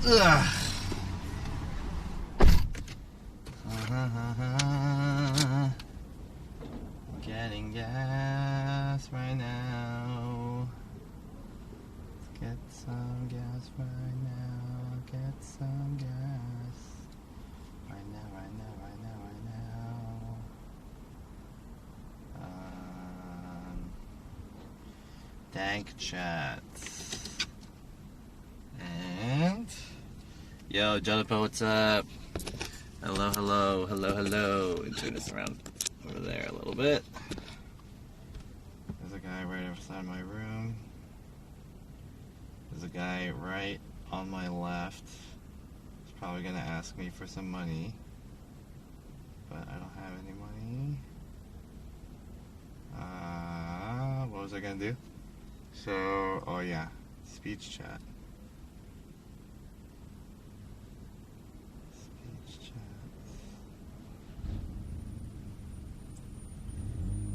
Ugh. Getting gas right now. Let's get some gas right now. Get some gas. Right now, right now, right now, right now. Dank chat. And yo, Jonathan, what's up? Hello, hello, hello, hello. Turn this around over there a little bit. There's a guy right outside my room. There's a guy right on my left. He's probably gonna ask me for some money, but I don't have any money. What was I gonna do? So, oh yeah, speech chat.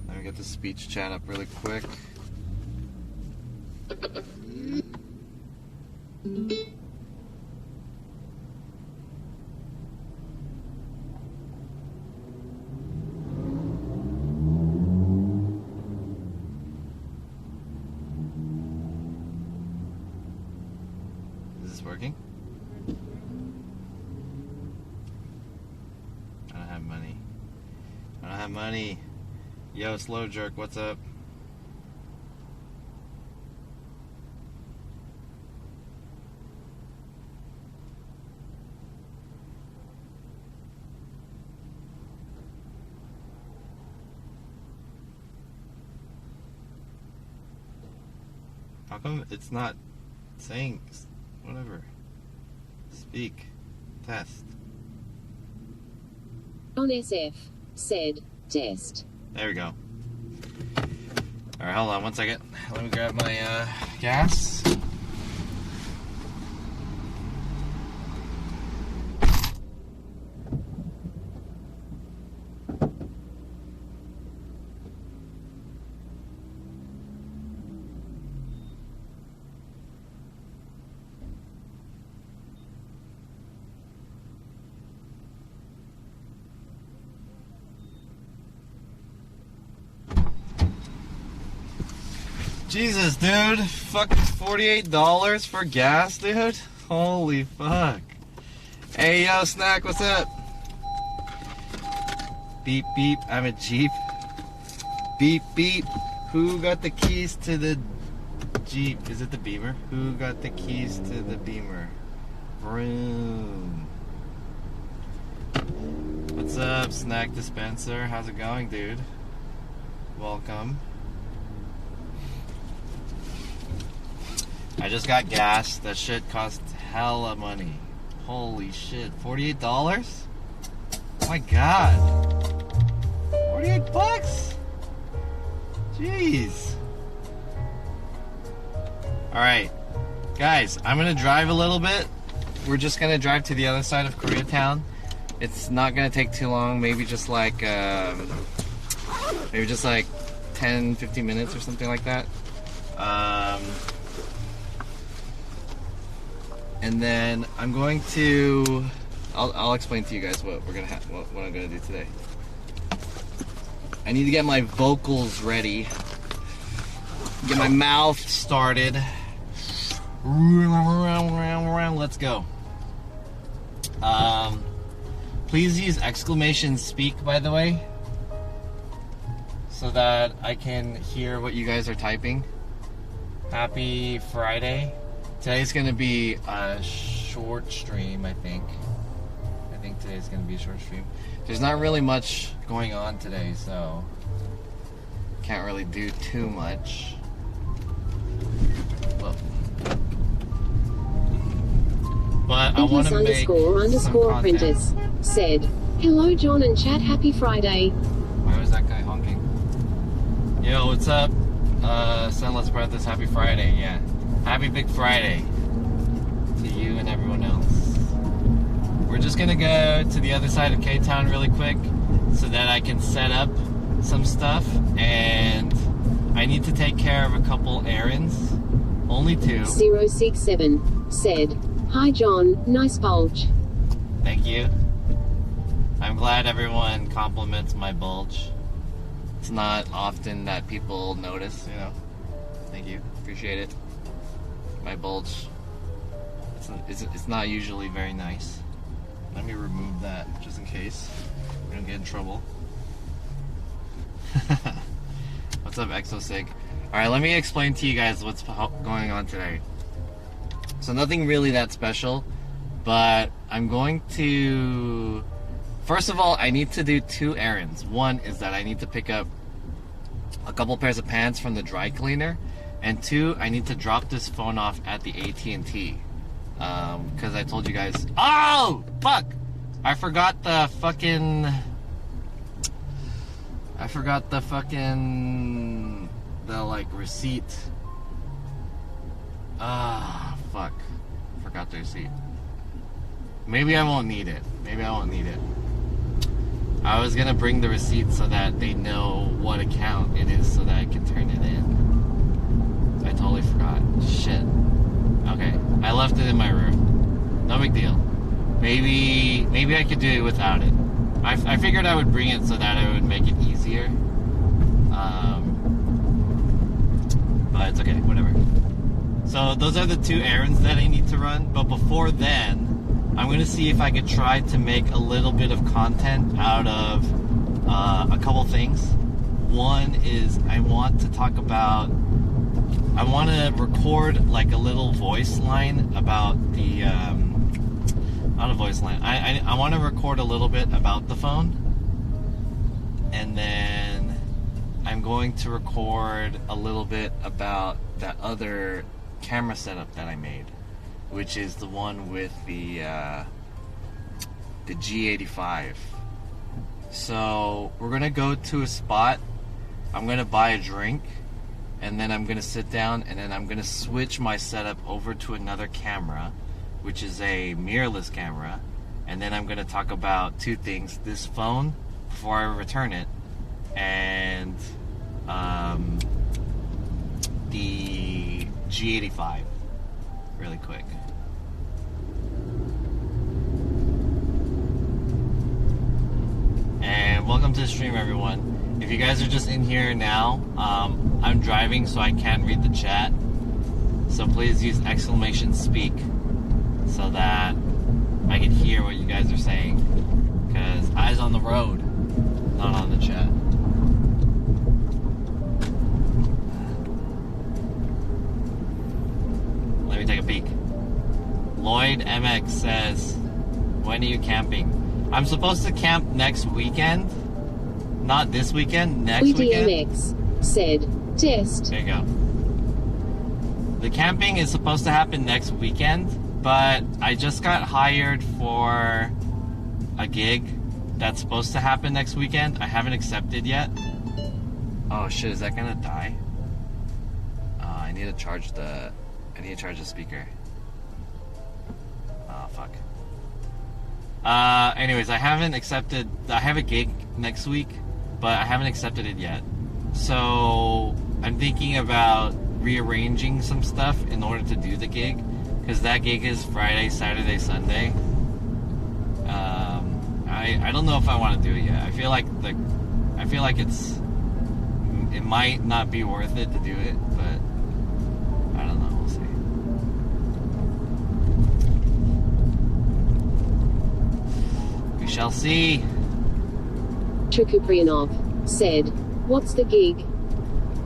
Let me get the speech chat up really quick. Is this working? I don't have money. I don't have money. Yo, Slow Jerk, what's up? How come it's not saying whatever? Speak. Test. On SF. Said. Test. There we go. Alright, hold on one second. Let me grab my gas. Jesus, dude. Fucking $48 for gas, dude? Holy fuck. Hey, yo, Snack, what's up? Beep, beep, I'm a Jeep. Beep, beep. Who got the keys to the Jeep? Is it the Beamer? Who got the keys to the Beamer? Vroom. What's up, Snack Dispenser? How's it going, dude? Welcome. I just got gas. That shit cost hella money. Holy shit. $48? Oh my god. 48 bucks? Jeez. Alright. Guys, I'm gonna drive a little bit. We're just gonna drive to the other side of Koreatown. It's not gonna take too long. Maybe just like 10, 15 minutes or something like that. And then I'm going to, I'll explain to you guys what we're gonna what I'm gonna do today. I need to get my vocals ready, get my mouth started. Let's go. Please use exclamation speak, by the way, so that I can hear what you guys are typing. Happy Friday. Today's gonna be a short stream, I think. I think today's gonna be a short stream. There's not really much going on today, so can't really do too much. Well, but I want to make _ apprentice said, hello John and chat, happy Friday. Why was that guy honking? Yo, what's up? Sunless Apprentice, happy Friday, yeah. Happy Big Friday to you and everyone else. We're just gonna go to the other side of K-Town really quick so that I can set up some stuff, and I need to take care of a couple errands. Only two. 067 said, Hi John, nice bulge. Thank you. I'm glad everyone compliments my bulge. It's not often that people notice, you know. Thank you. Appreciate it. My bulge. It's not usually very nice. Let me remove that just in case we don't get in trouble. What's up, Exosig? Alright, let me explain to you guys what's going on today. So nothing really that special, but I'm going to... First of all, I need to do 2 errands. One is that I need to pick up a couple pairs of pants from the dry cleaner, and 2, I need to drop this phone off at the AT&T. Because I told you guys... Oh! Fuck! I forgot the fucking... The, like, receipt. Ah, fuck. Forgot the receipt. Maybe I won't need it. I was gonna bring the receipt so that they know what account it is so that I can turn it in. I totally forgot. Shit. Okay. I left it in my room. No big deal. Maybe I could do it without it. I figured I would bring it so that it would make it easier. But it's okay, whatever. So those are the 2 errands that I need to run. But before then, I'm going to see if I could try to make a little bit of content out of a couple things. One is I want to record like a little voice line about the, not a voice line. I want to record a little bit about the phone. And then I'm going to record a little bit about that other camera setup that I made, which is the one with the G85. So we're gonna go to a spot. I'm gonna buy a drink, and then I'm gonna sit down, and then I'm gonna switch my setup over to another camera, which is a mirrorless camera, and then I'm gonna talk about 2 things: this phone before I return it, and the G85 really quick. And welcome to the stream, everyone. If you guys are just in here now, I'm driving so I can't read the chat, so please use exclamation speak so that I can hear what you guys are saying, because eyes on the road, not on the chat. Let me take a peek. Lloyd MX says, when are you camping? I'm supposed to camp next weekend. Not this weekend, next weekend. DMX said, test. There you go. The camping is supposed to happen next weekend, but I just got hired for a gig that's supposed to happen next weekend. I haven't accepted yet. Oh shit, is that gonna die? I need to charge the speaker. Oh fuck. Anyways, I haven't accepted. I have a gig next week, but I haven't accepted it yet. So I'm thinking about rearranging some stuff in order to do the gig, because that gig is Friday, Saturday, Sunday. I don't know if I want to do it yet. I feel like it might not be worth it to do it, but I don't know. We'll see. We shall see. Chukuprianov said, what's the gig?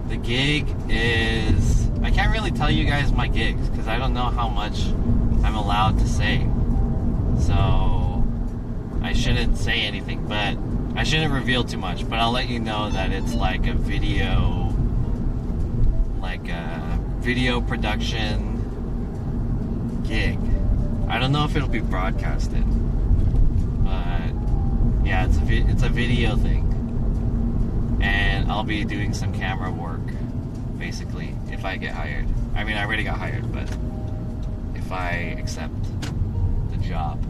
The gig is... I can't really tell you guys my gigs because I don't know how much I'm allowed to say. So I shouldn't say anything, but I shouldn't reveal too much. But I'll let you know that it's like a video production gig. I don't know if it'll be broadcasted, but yeah, it's a video thing, and I'll be doing some camera work, basically, if I get hired. I mean, I already got hired, but if I accept the job,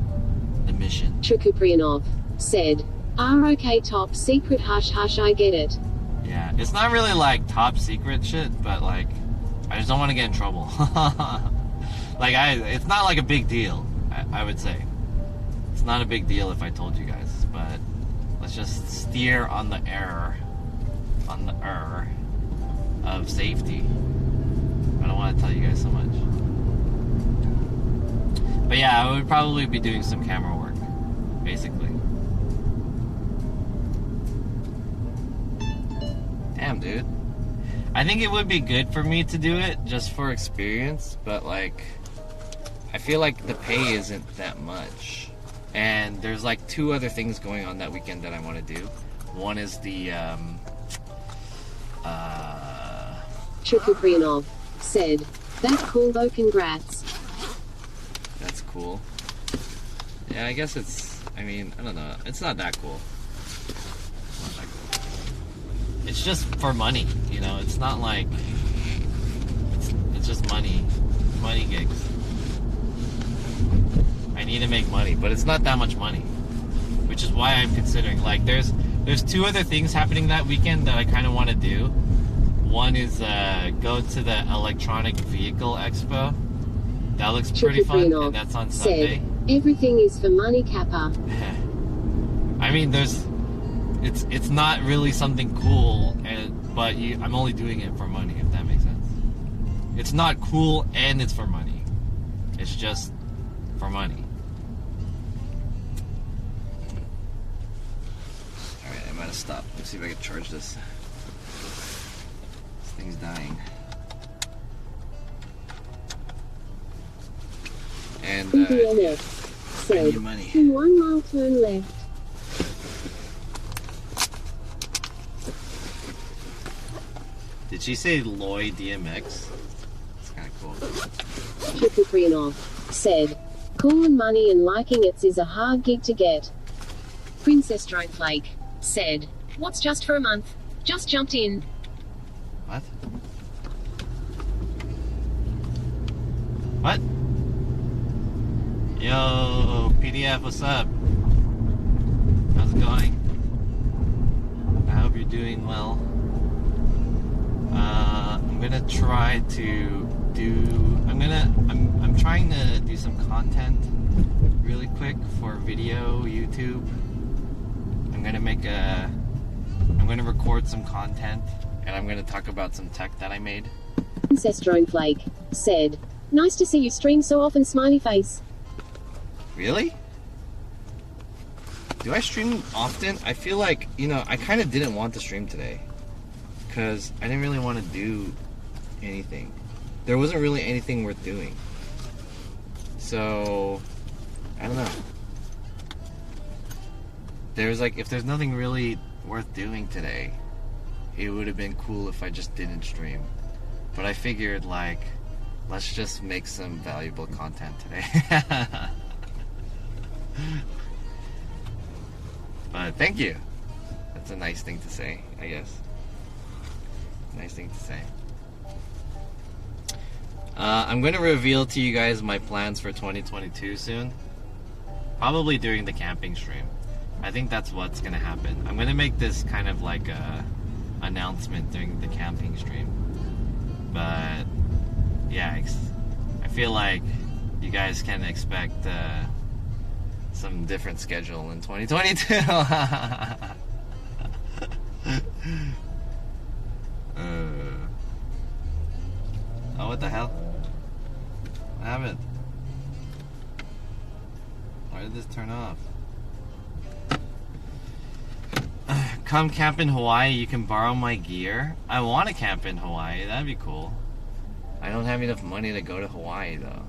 the mission. Chukuprianov said, okay, top secret, hush hush, I get it. Yeah, it's not really like top secret shit, but like, I just don't want to get in trouble. Like, it's not like a big deal, I would say. It's not a big deal if I told you guys, but let's just steer on the error of safety. I don't want to tell you guys so much. But yeah, I would probably be doing some camera work, basically. Damn, dude. I think it would be good for me to do it just for experience, but like, I feel like the pay isn't that much. And there's like 2 other things going on that weekend that I want to do. One is the Chukuprianov said, "That's cool though, congrats." That's cool. Yeah, I guess it's, I mean, I don't know. It's not that cool. It's not that cool. It's just for money, you know? It's not like, it's just money. Money gigs. I need to make money, but it's not that much money. Which is why I'm considering, like, there's 2 other things happening that weekend that I kind of want to do. One is go to the Electronic Vehicle Expo. That looks pretty fun, and that's on Sunday. Everything is for money, Kappa. I mean, it's not really something cool, but I'm only doing it for money, if that makes sense. It's not cool and it's for money. It's just for money. Alright, I might have stopped. Let's see if I can charge this. This thing's dying. And said, I need money. In 1 mile turn left. Did she say Loy DMX? That's kind of cool. Chukuprianov said, "Cool and money and liking it is a hard gig to get." Princess Droneflake said, "What's just for a month? Just jumped in." What? What? Yo, PDF, what's up? How's it going? I hope you're doing well. I'm gonna try to I'm trying to do some content really quick for video, YouTube. I'm gonna record some content, and I'm gonna talk about some tech that I made. Princess Droneflake said, "Nice to see you stream so often, smiley face." Really? Do I stream often? I feel like, you know, I kind of didn't want to stream today because I didn't really want to do anything. There wasn't really anything worth doing. So, I don't know. There's like, if there's nothing really worth doing today, it would have been cool if I just didn't stream. But I figured, like, let's just make some valuable content today. But thank you. That's a nice thing to say, I guess. Nice thing to say. I'm going to reveal to you guys my plans for 2022 soon. Probably during the camping stream. I think that's what's going to happen. I'm going to make this kind of like a announcement during the camping stream. But yeah, I feel like you guys can expect some different schedule in 2022. Oh, what the hell? What happened? Why did this turn off? Come camp in Hawaii, you can borrow my gear. I want to camp in Hawaii, that'd be cool. I don't have enough money to go to Hawaii though.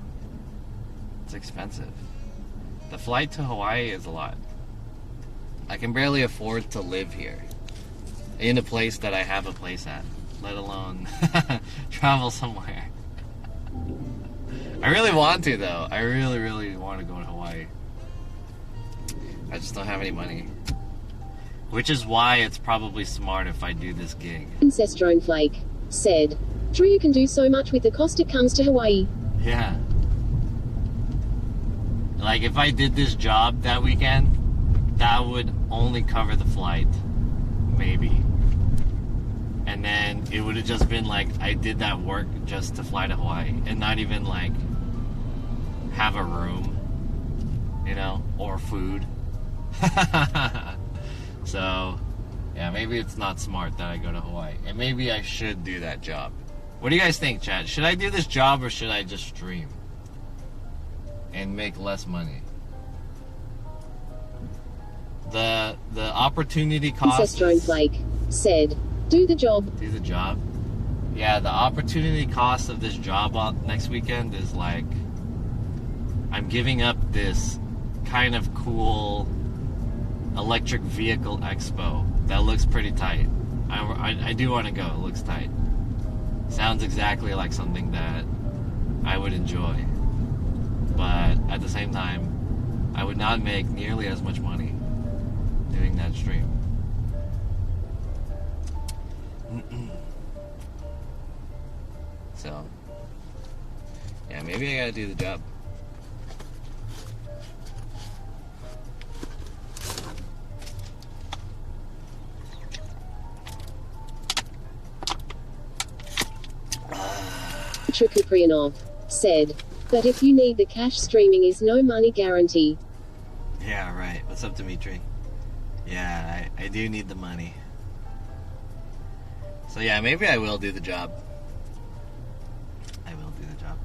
It's expensive. The flight to Hawaii is a lot. I can barely afford to live here in a place that I have a place at, let alone travel somewhere. I really want to though. I really, really want to go to Hawaii. I just don't have any money. Which is why it's probably smart if I do this gig. Princess Droneflake said, "True, you can do so much with the cost it comes to Hawaii." Yeah. Like if I did this job that weekend, that would only cover the flight. Maybe. And then it would have just been like I did that work just to fly to Hawaii and not even like have a room, you know, or food. So, yeah, maybe it's not smart that I go to Hawaii. And maybe I should do that job. What do you guys think, chat? Should I do this job or should I just stream and make less money? The opportunity cost. Ancestral Flake said, "Do the job." Do the job. Yeah, the opportunity cost of this job next weekend is like, I'm giving up this kind of cool electric vehicle expo that looks pretty tight. I do want to go. It looks tight. Sounds exactly like something that I would enjoy. But at the same time, I would not make nearly as much money doing that stream. So, yeah, maybe I gotta do the job. Kuprianov said, "But if you need the cash, streaming is no money guarantee." Yeah, right. What's up, Dimitri? Yeah, I do need the money. So yeah, maybe I will do the job. I will do the job.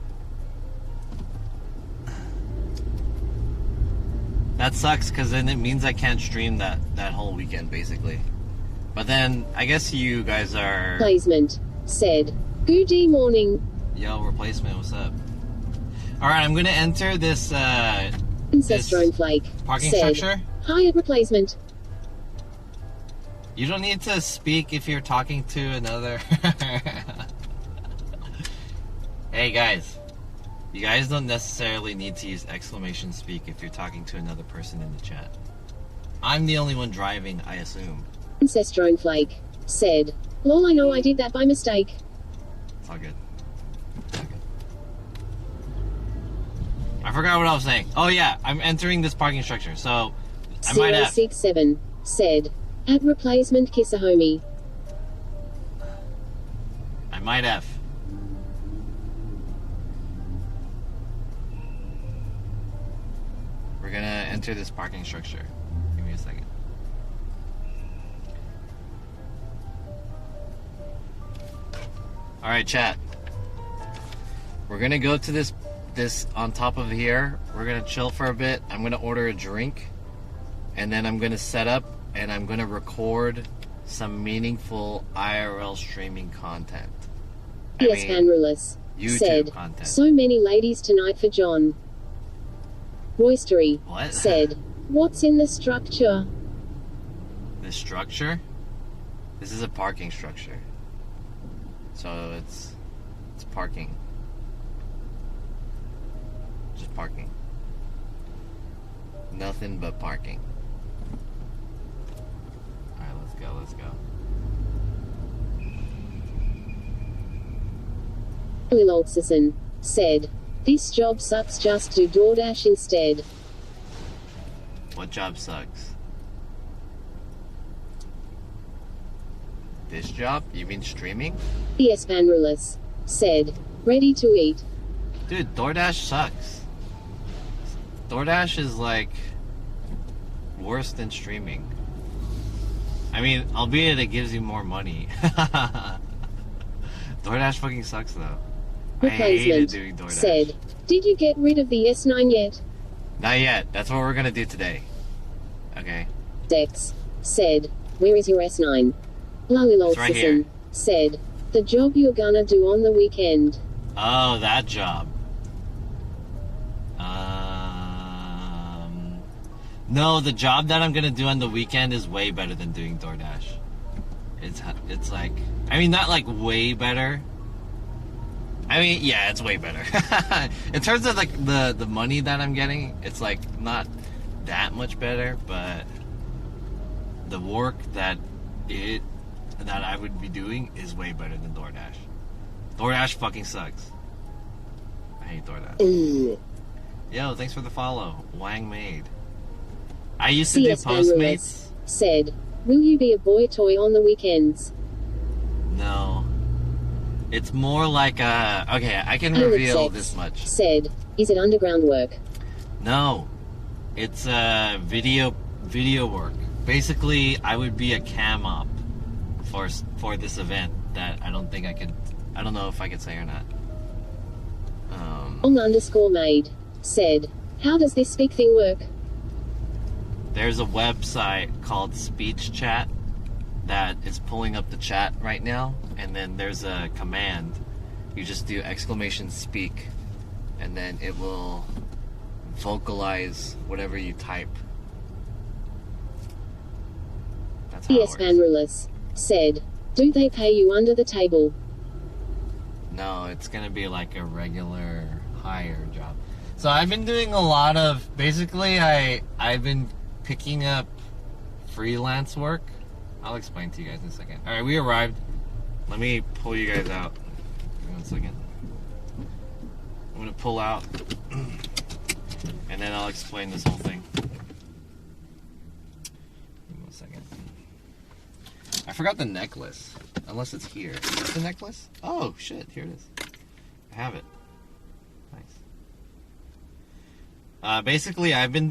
That sucks, because then it means I can't stream that whole weekend, basically. But then, I guess you guys are... Placement said, "Good morning." Yo, replacement, what's up? Alright, I'm gonna enter this, Ancestral Flake parking said, structure. "Hired replacement." You don't need to speak if you're talking to another... Hey guys, you guys don't necessarily need to use exclamation speak if you're talking to another person in the chat. I'm the only one driving, I assume. Ancestral Flake said, "Lol, I know I did that by mistake." It's all good. It's all good. I forgot what I was saying. Oh yeah, I'm entering this parking structure, so I might have... 067 said, "Add replacement Kisahomie." I might have. We're gonna enter this parking structure. Give me a second. Alright, chat. We're gonna go to this on top of here. We're gonna chill for a bit. I'm gonna order a drink. And then I'm gonna set up and I'm gonna record some meaningful IRL streaming content. Yes, Panrulis YouTube said, content. "So many ladies tonight for John." Roistery What? said, "What's in the structure?" The structure? This is a parking structure. So it's parking. Just parking. Nothing but parking. Alright, let's go. Liloltseson said, "This job sucks, just do DoorDash instead." What job sucks? This job? You mean streaming? Yes, Panrulis said, "Ready to eat." Dude, DoorDash sucks. DoorDash is like worse than streaming. I mean, albeit it gives you more money. DoorDash fucking sucks though. I hated doing DoorDash. Said, "Did you get rid of the S9 yet?" Not yet. That's what we're gonna do today. Okay. Dex said, "Where is your S9?" Laliloltseson right here. said, "The job you're gonna do on the weekend." Oh, that job. No, the job that I'm gonna do on the weekend is way better than doing DoorDash. It's like, I mean, not like way better. I mean, yeah, it's way better. In terms of like the money that I'm getting, it's like not that much better, but the work that I would be doing is way better than DoorDash. DoorDash fucking sucks. I hate DoorDash. Yo, thanks for the follow. Wang Made. I used to do Postmates. Said, "Will you be a boy toy on the weekends?" No. It's more like okay, I can reveal this much. Said, Is it underground work? No, it's video work. Basically, I would be a cam op for this event that I don't think I could. I don't know if I could say or not. _made said, how does this speak thing work? There's a website called Speech Chat that is pulling up the chat right now, and then there's a command. You just do !speak, and then it will vocalize whatever you type. That's how it works. mirrorless said, do they pay you under the table? No, it's gonna be like a regular hire job. So I've been doing a lot of, basically I've been picking up freelance work. I'll explain to you guys in a second. Alright, we arrived. Let me pull you guys out. Give me 1 second. I'm gonna pull out and then I'll explain this whole thing. Give me 1 second. I forgot the necklace. Unless it's here. Is this the necklace? Oh shit, here it is. I have it. Nice. Basically I've been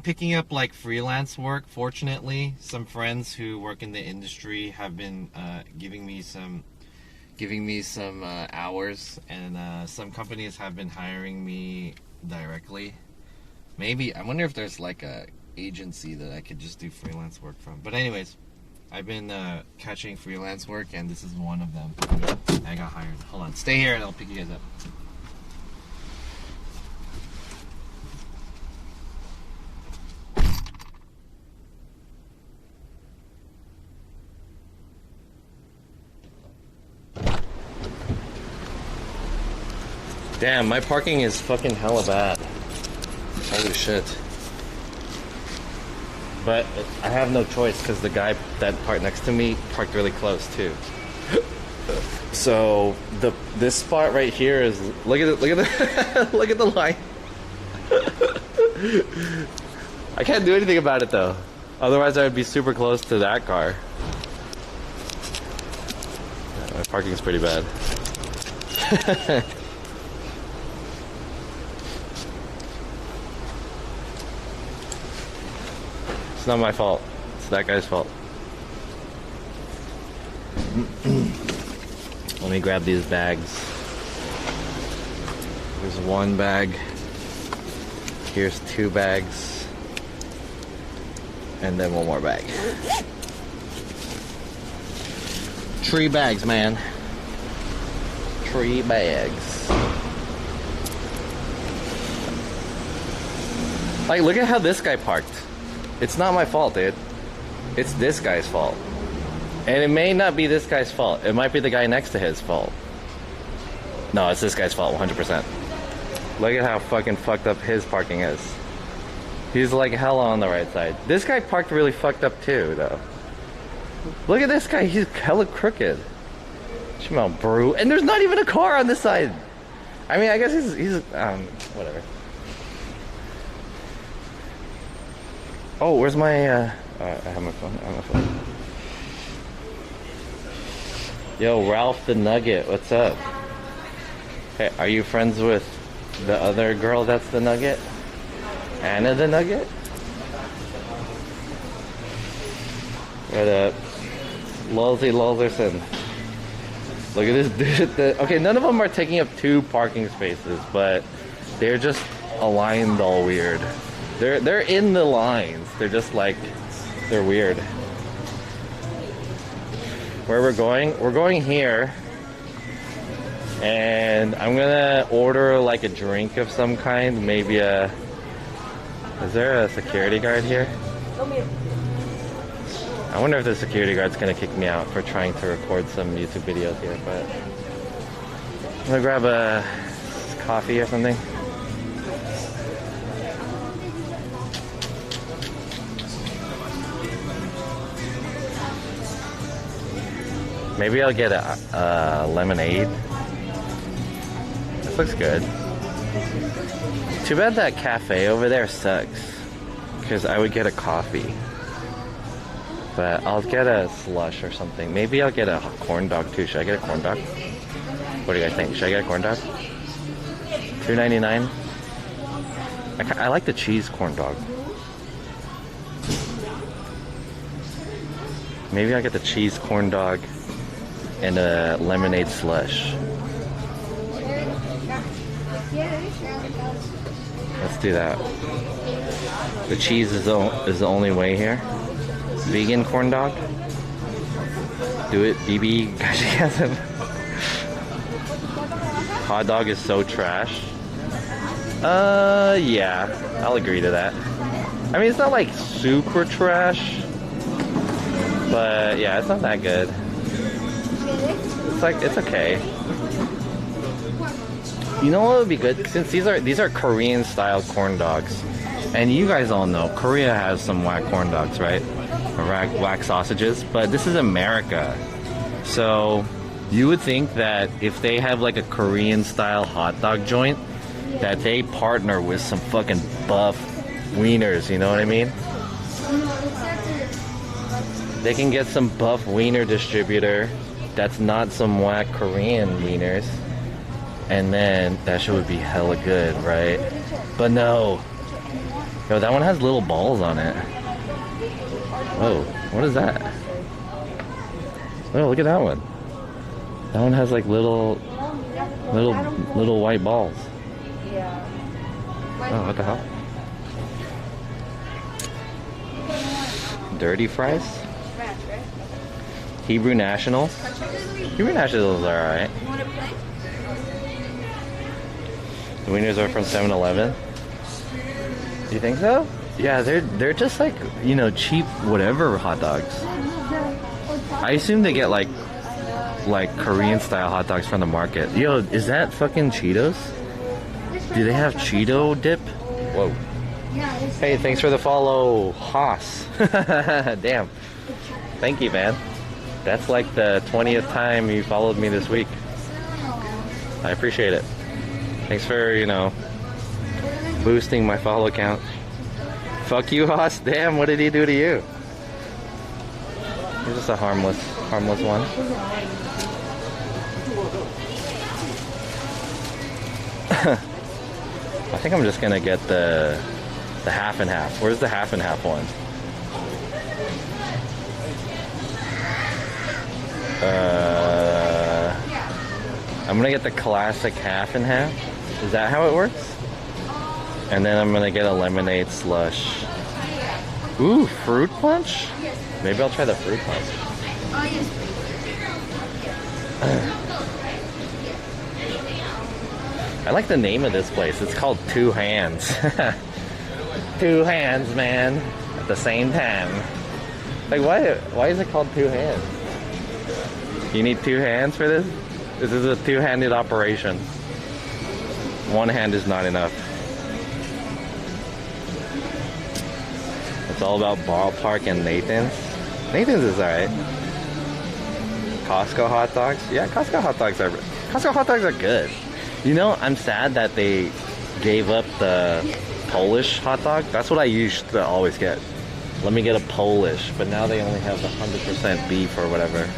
picking up like freelance work. Fortunately, some friends who work in the industry have been giving me some hours, and some companies have been hiring me directly. Maybe, I wonder if there's like a agency that I could just do freelance work from. But anyways, I've been catching freelance work, and this is one of them. I got hired. Hold on, stay here and I'll pick you guys up. Damn, my parking is fucking hella bad. Holy shit. But I have no choice because the guy that parked next to me parked really close too. So this spot right here is, look at the look at the line. I can't do anything about it though. Otherwise I would be super close to that car. My parking's pretty bad. It's not my fault. It's that guy's fault. Let me grab these bags. There's one bag. Here's 2 bags. And then one more bag. 3 bags, man. 3 bags. Like, look at how this guy parked. It's not my fault, dude. It's this guy's fault. And it may not be this guy's fault. It might be the guy next to his fault. No, it's this guy's fault, 100%. Look at how fucking fucked up his parking is. He's like hella on the right side. This guy parked really fucked up too, though. Look at this guy, he's hella crooked. Smell brew. And there's not even a car on this side. I mean, I guess he's whatever. Oh, where's my, I have my phone. I have my phone. Yo, Ralph the Nugget, what's up? Hey, are you friends with the other girl that's the Nugget? Anna the Nugget? What up? Lolsy Lolzerson. Look at this dude. Okay, none of them are taking up 2 parking spaces, but they're just aligned all weird. They're in the lines. They're just like, they're weird. Where we're going? We're going here. And I'm gonna order like a drink of some kind. Maybe is there a security guard here? I wonder if the security guard's gonna kick me out for trying to record some YouTube videos here, but I'm gonna grab a coffee or something. Maybe I'll get a lemonade. This looks good. Too bad that cafe over there sucks, because I would get a coffee. But I'll get a slush or something. Maybe I'll get a corn dog too. Should I get a corn dog? What do you guys think? Should I get a corn dog? $2. $2.99. I like the cheese corn dog. Maybe I'll get the cheese corn dog and a lemonade slush. Let's do that. The cheese is the only way here. Vegan corn dog. Do it, BB. Hot dog is so trash. Yeah, I'll agree to that. I mean, it's not like super trash, but yeah, it's not that good. It's like, it's okay. You know what would be good? Since these are Korean style corn dogs, and you guys all know Korea has some whack corn dogs, right? Or whack sausages, but this is America. So you would think that if they have like a Korean style hot dog joint, that they partner with some fucking buff wieners, you know what I mean? They can get some buff wiener distributor that's not some whack Korean wieners, and then that shit would be hella good, right? But no. Yo, that one has little balls on it. Whoa, what is that? Oh, look at that one. That one has like little white balls. Oh, what the hell? Dirty fries? Hebrew Nationals? Hebrew Nationals are alright. The wieners are from 7-Eleven. Do you think so? Yeah, they're just like, you know, cheap whatever hot dogs. I assume they get like Korean style hot dogs from the market. Yo, is that fucking Cheetos? Do they have Cheeto dip? Whoa. Hey, thanks for the follow, Haas. Damn. Thank you, man. That's like the 20th time you followed me this week. I appreciate it. Thanks for, you know, boosting my follow count. Fuck you, Haas. Damn, what did he do to you? He's just a harmless one. I think I'm just gonna get the half and half. Where's the half and half one? I'm gonna get the classic half and half. Is that how it works? And then I'm gonna get a lemonade slush. Ooh, fruit punch? Maybe I'll try the fruit punch. I like the name of this place. It's called Two Hands. Two hands, man. At the same time. Like, why is it called Two Hands? You need two hands for this? This is a two-handed operation. One hand is not enough. It's all about Ballpark and Nathan's. Nathan's is alright. Costco hot dogs? Yeah, Costco hot dogs are good. You know, I'm sad that they gave up the Polish hot dog. That's what I used to always get. Let me get a Polish, but now they only have 100% beef or whatever.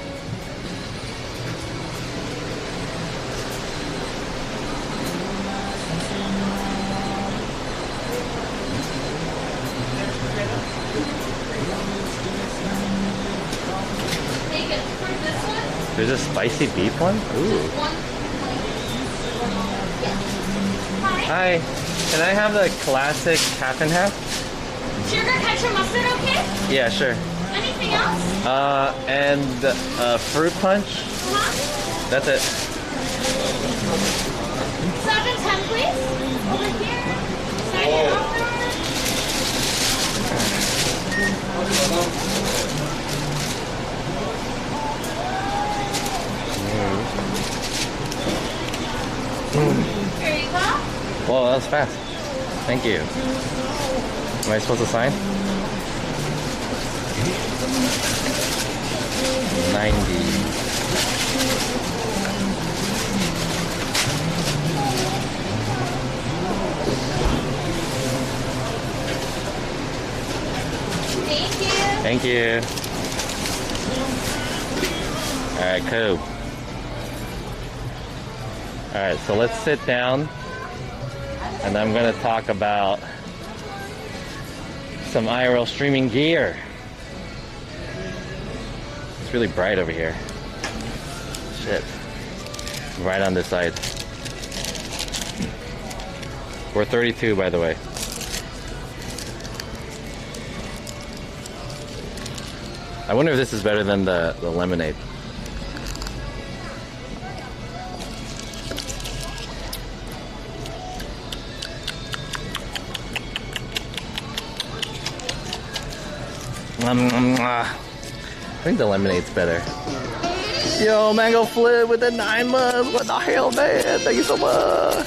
There's a spicy beef one? Ooh. Hi. Can I have the classic half and half? Sugar, ketchup, mustard, okay? Yeah, sure. Anything else? And fruit punch. That's it. 710, please. Over here. Second order. Here you go. Whoa, that was fast. Thank you. Am I supposed to sign? 90. Thank you. Thank you. Alright, cool. Alright, so let's sit down And I'm gonna talk about some IRL streaming gear. It's really bright over here. Shit. Right on this side. 432, by the way. I wonder if this is better than the lemonade. I think the lemonade's better. Yo, Mango Flip with the 9 months. What the hell, man? Thank you so much.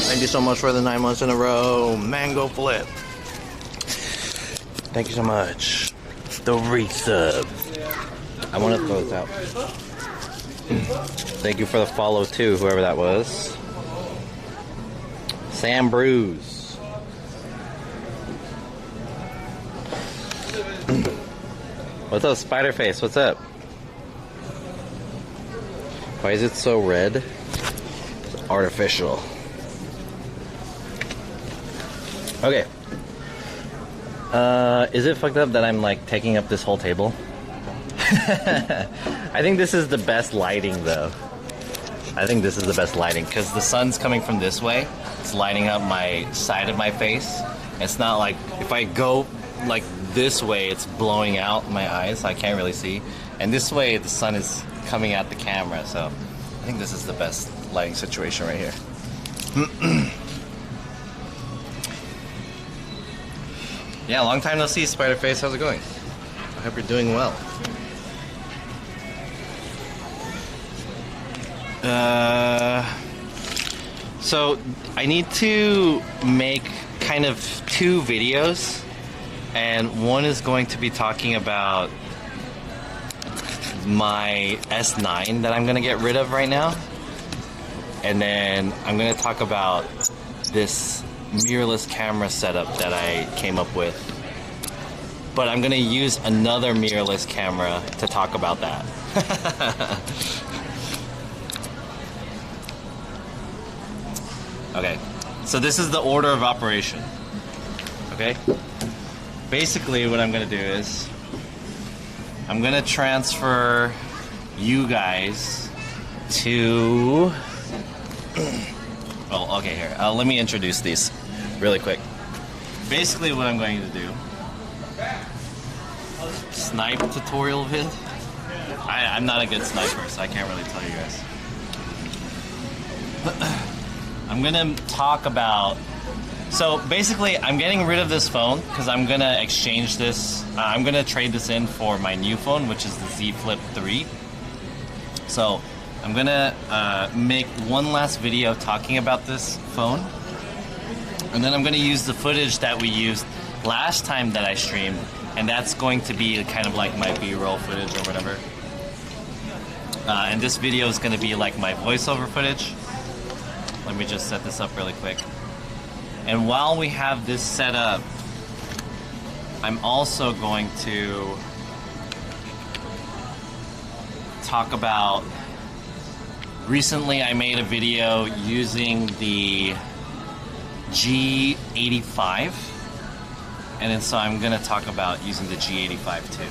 Thank you so much for the 9 months in a row. Mango Flip. Thank you so much. The resub. I want to throw this out. Thank you for the follow too, whoever that was. Sam Bruce. What's up, Spiderface? What's up? Why is it so red? It's artificial. Okay. Is it fucked up that I'm like taking up this whole table? I think this is the best lighting though. I think this is the best lighting because the sun's coming from this way. It's lighting up my side of my face. It's not like if I go like this way, it's blowing out my eyes. So I can't really see. And this way, the sun is coming at the camera. So I think this is the best lighting situation right here. Yeah, long time no see, Spiderface. How's it going? I hope you're doing well. So I need to make kind of 2 videos, and one is going to be talking about my S9 that I'm gonna get rid of right now, and then I'm gonna talk about this mirrorless camera setup that I came up with, but I'm gonna use another mirrorless camera to talk about that. Okay, so this is the order of operation. Okay, basically what I'm gonna do is I'm gonna transfer you guys to oh, okay, here, let me introduce these really quick. Basically what I'm going to do, snipe tutorial vid. I'm not a good sniper, so I can't really tell you guys. I'm gonna talk about, so basically I'm getting rid of this phone because I'm gonna exchange this, I'm gonna trade this in for my new phone, which is the Z Flip 3. So I'm gonna make one last video talking about this phone, and then I'm gonna use the footage that we used last time that I streamed, and that's going to be kind of like my B-roll footage or whatever. And this video is gonna be like my voiceover footage. Let me just set this up really quick. And while we have this set up, I'm also going to talk about, recently I made a video using the G85, and then so I'm gonna talk about using the G85 too.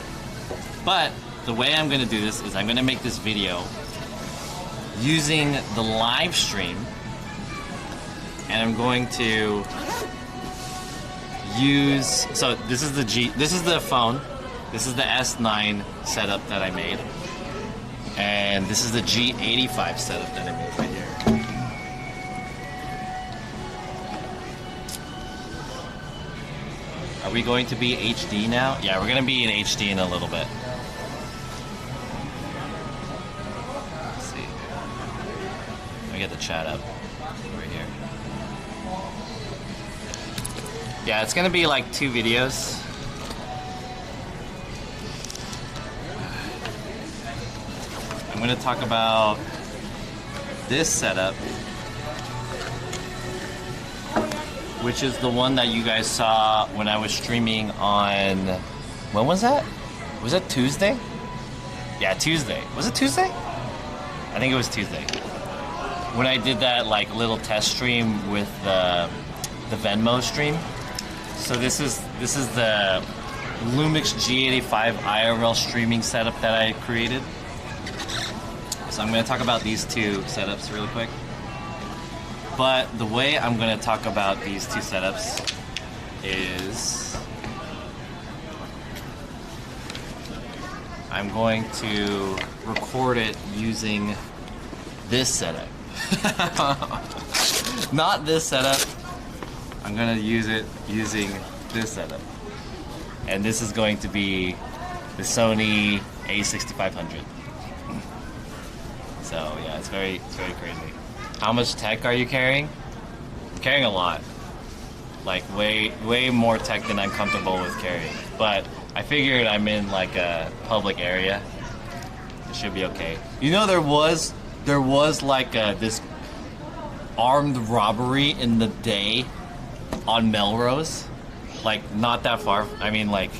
But the way I'm gonna do this is I'm gonna make this video using the live stream, and I'm going to use, so this is the phone, this is the S9 setup that I made, and this is the G85 setup that I made right here. Are we going to be HD now? Yeah, we're going to be in HD in a little bit. Let's see. Let me get the chat up right here. Yeah, it's going to be like 2 videos. I'm going to talk about this setup, which is the one that you guys saw when I was streaming on, when was that? Was that Tuesday? Yeah, Tuesday. Was it Tuesday? I think it was Tuesday. When I did that like little test stream with the Venmo stream. So this is the Lumix G85 IRL streaming setup that I created. So I'm going to talk about these two setups really quick. But the way I'm going to talk about these two setups is I'm going to record it using this setup. Not this setup. I'm going to use it using this setup. And this is going to be the Sony A6500. So yeah, it's very crazy. How much tech are you carrying? I'm carrying a lot. Like way more tech than I'm comfortable with carrying. But I figured I'm in like a public area. It should be okay. You know, there was like this armed robbery in the day on Melrose. Like not that far. I mean, like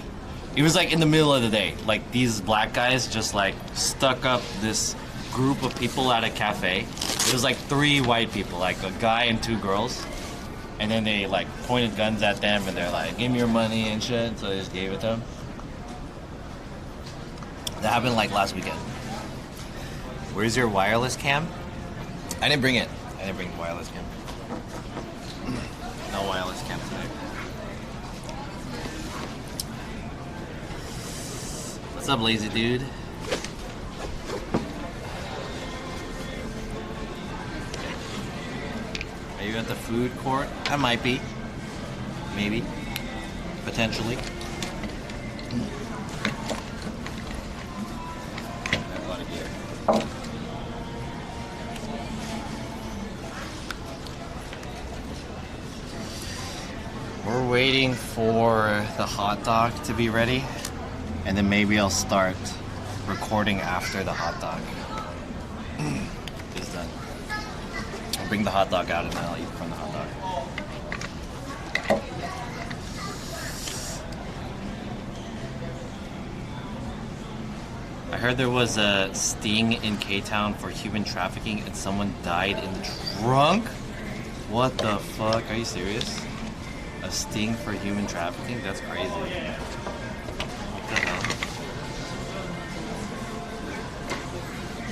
it was like in the middle of the day. Like these black guys just like stuck up this group of people at a cafe. It was like 3 white people, like a guy and 2 girls. And then they like pointed guns at them and they're like, give me your money and shit. So they just gave it to them. That happened like last weekend. Where's your wireless cam? I didn't bring it. I didn't bring the wireless cam. No wireless cam today. What's up, lazy dude? Are you at the food court? I might be. Maybe. Potentially. That's a lot of gear. We're waiting for the hot dog to be ready. And then maybe I'll start recording after the hot dog is done. I'll bring the hot dog out and then I'll eat from the hot dog. I heard there was a sting in K-Town for human trafficking and someone died in the trunk? What the fuck? Are you serious? A sting for human trafficking? That's crazy. What the hell?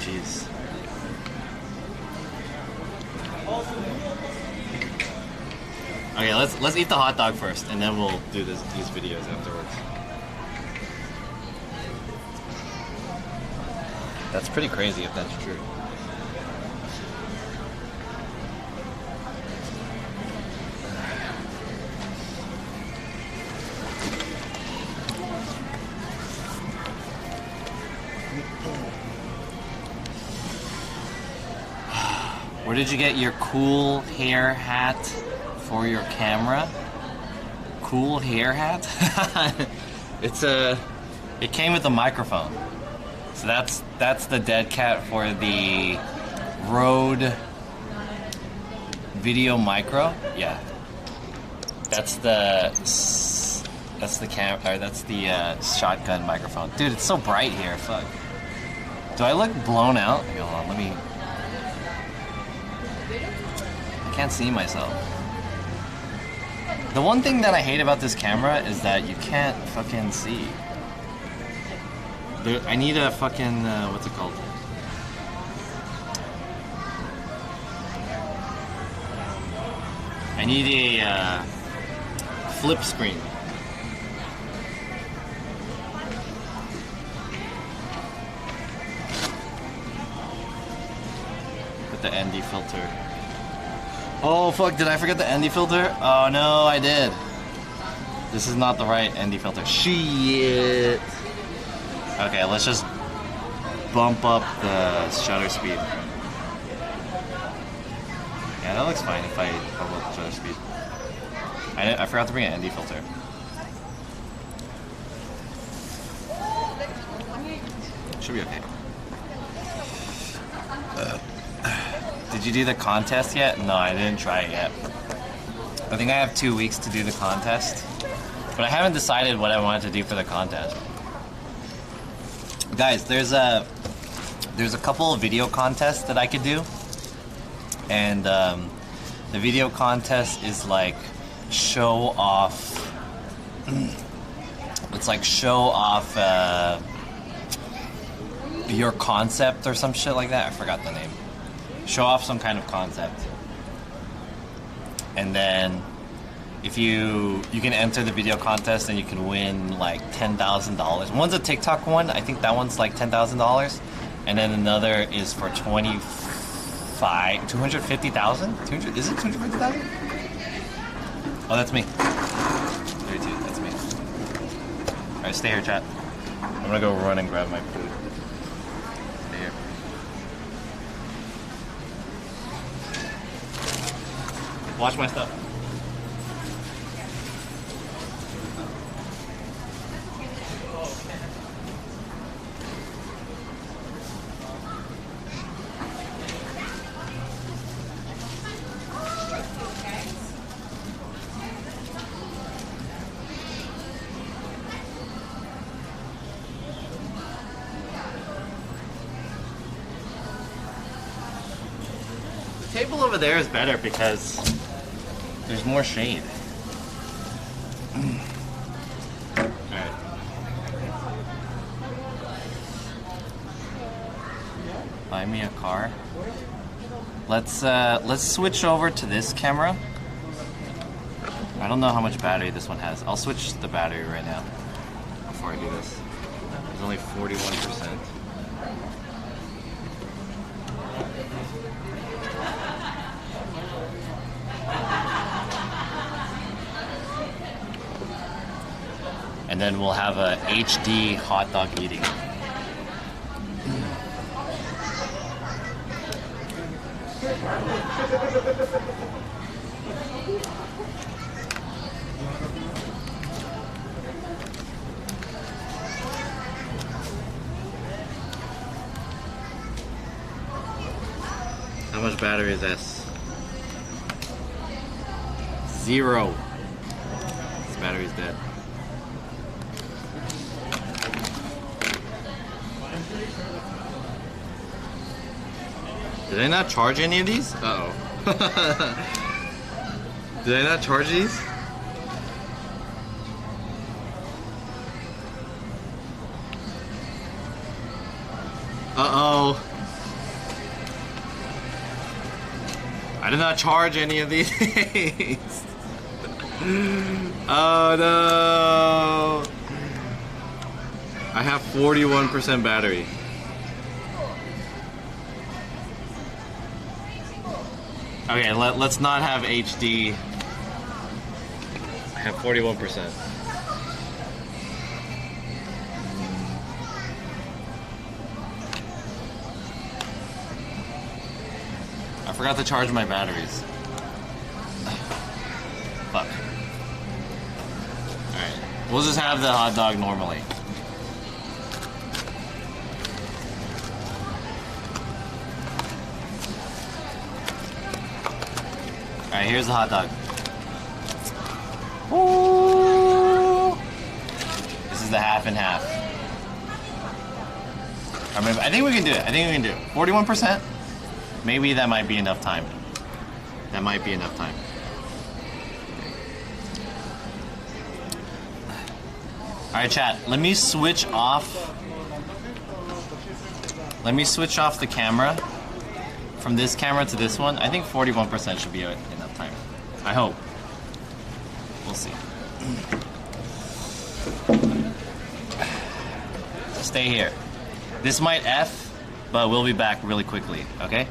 Jeez. Okay, let's eat the hot dog first, and then we'll do these videos afterwards. That's pretty crazy if that's true. Where did you get your cool hair hat for your camera? Cool hair hat? It came with a microphone. So that's the dead cat for the Rode Video Micro. Yeah. That's the shotgun microphone. Dude, it's so bright here. Fuck. Do I look blown out? Okay, hold on, let me. I can't see myself. The one thing that I hate about this camera is that you can't fucking see. I need a fucking, what's it called? I need a flip screen. With the ND filter. Oh fuck, did I forget the ND filter? Oh no, I did. This is not the right ND filter. Shit. Okay, let's just bump up the shutter speed. Yeah, that looks fine if I bump up the shutter speed. I forgot to bring an ND filter. Should be okay. Did you do the contest yet? No, I didn't try it yet. I think I have 2 weeks to do the contest. But I haven't decided what I wanted to do for the contest. Guys, there's a couple of video contests that I could do, and the video contest is like show off. It's like show off your concept or some shit like that. I forgot the name. Show off some kind of concept, and then if you can enter the video contest and you can win like $10,000. One's a TikTok one. I think that one's like $10,000, and then another is for 250,000. Is it 250,000? Oh, that's me. 32. That's me. All right, stay here, chat. I'm gonna go run and grab my food. Stay here. Watch my stuff. The table over there is better because there's more shade. Alright. Buy me a car. Let's switch over to this camera. I don't know how much battery this one has. I'll switch the battery right now before I do this. There's only 41%. And then we'll have a HD hot dog eating. How much battery is this? 0. This battery's dead. Did I not charge any of these? Uh-oh. Did I not charge these? Uh-oh. I did not charge any of these. Oh no. I have 41% battery. Okay, let's not have HD. I have 41%. I forgot to charge my batteries. Fuck. Alright, we'll just have the hot dog normally. Alright, here's the hot dog. Ooh. This is the half and half. I think we can do it. 41%? Maybe that might be enough time. That might be enough time. Alright, chat. Let me switch off the camera from this camera to this one. I think 41% should be enough time. I hope. We'll see. Stay here. This might F, but we'll be back really quickly, okay?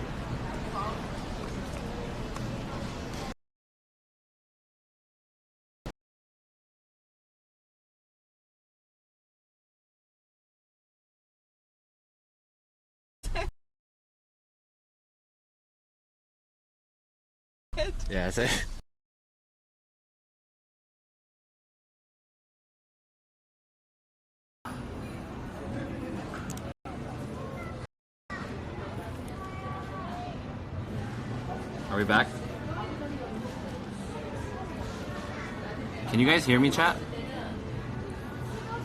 Yeah, that's it. Are we back? Can you guys hear me, chat?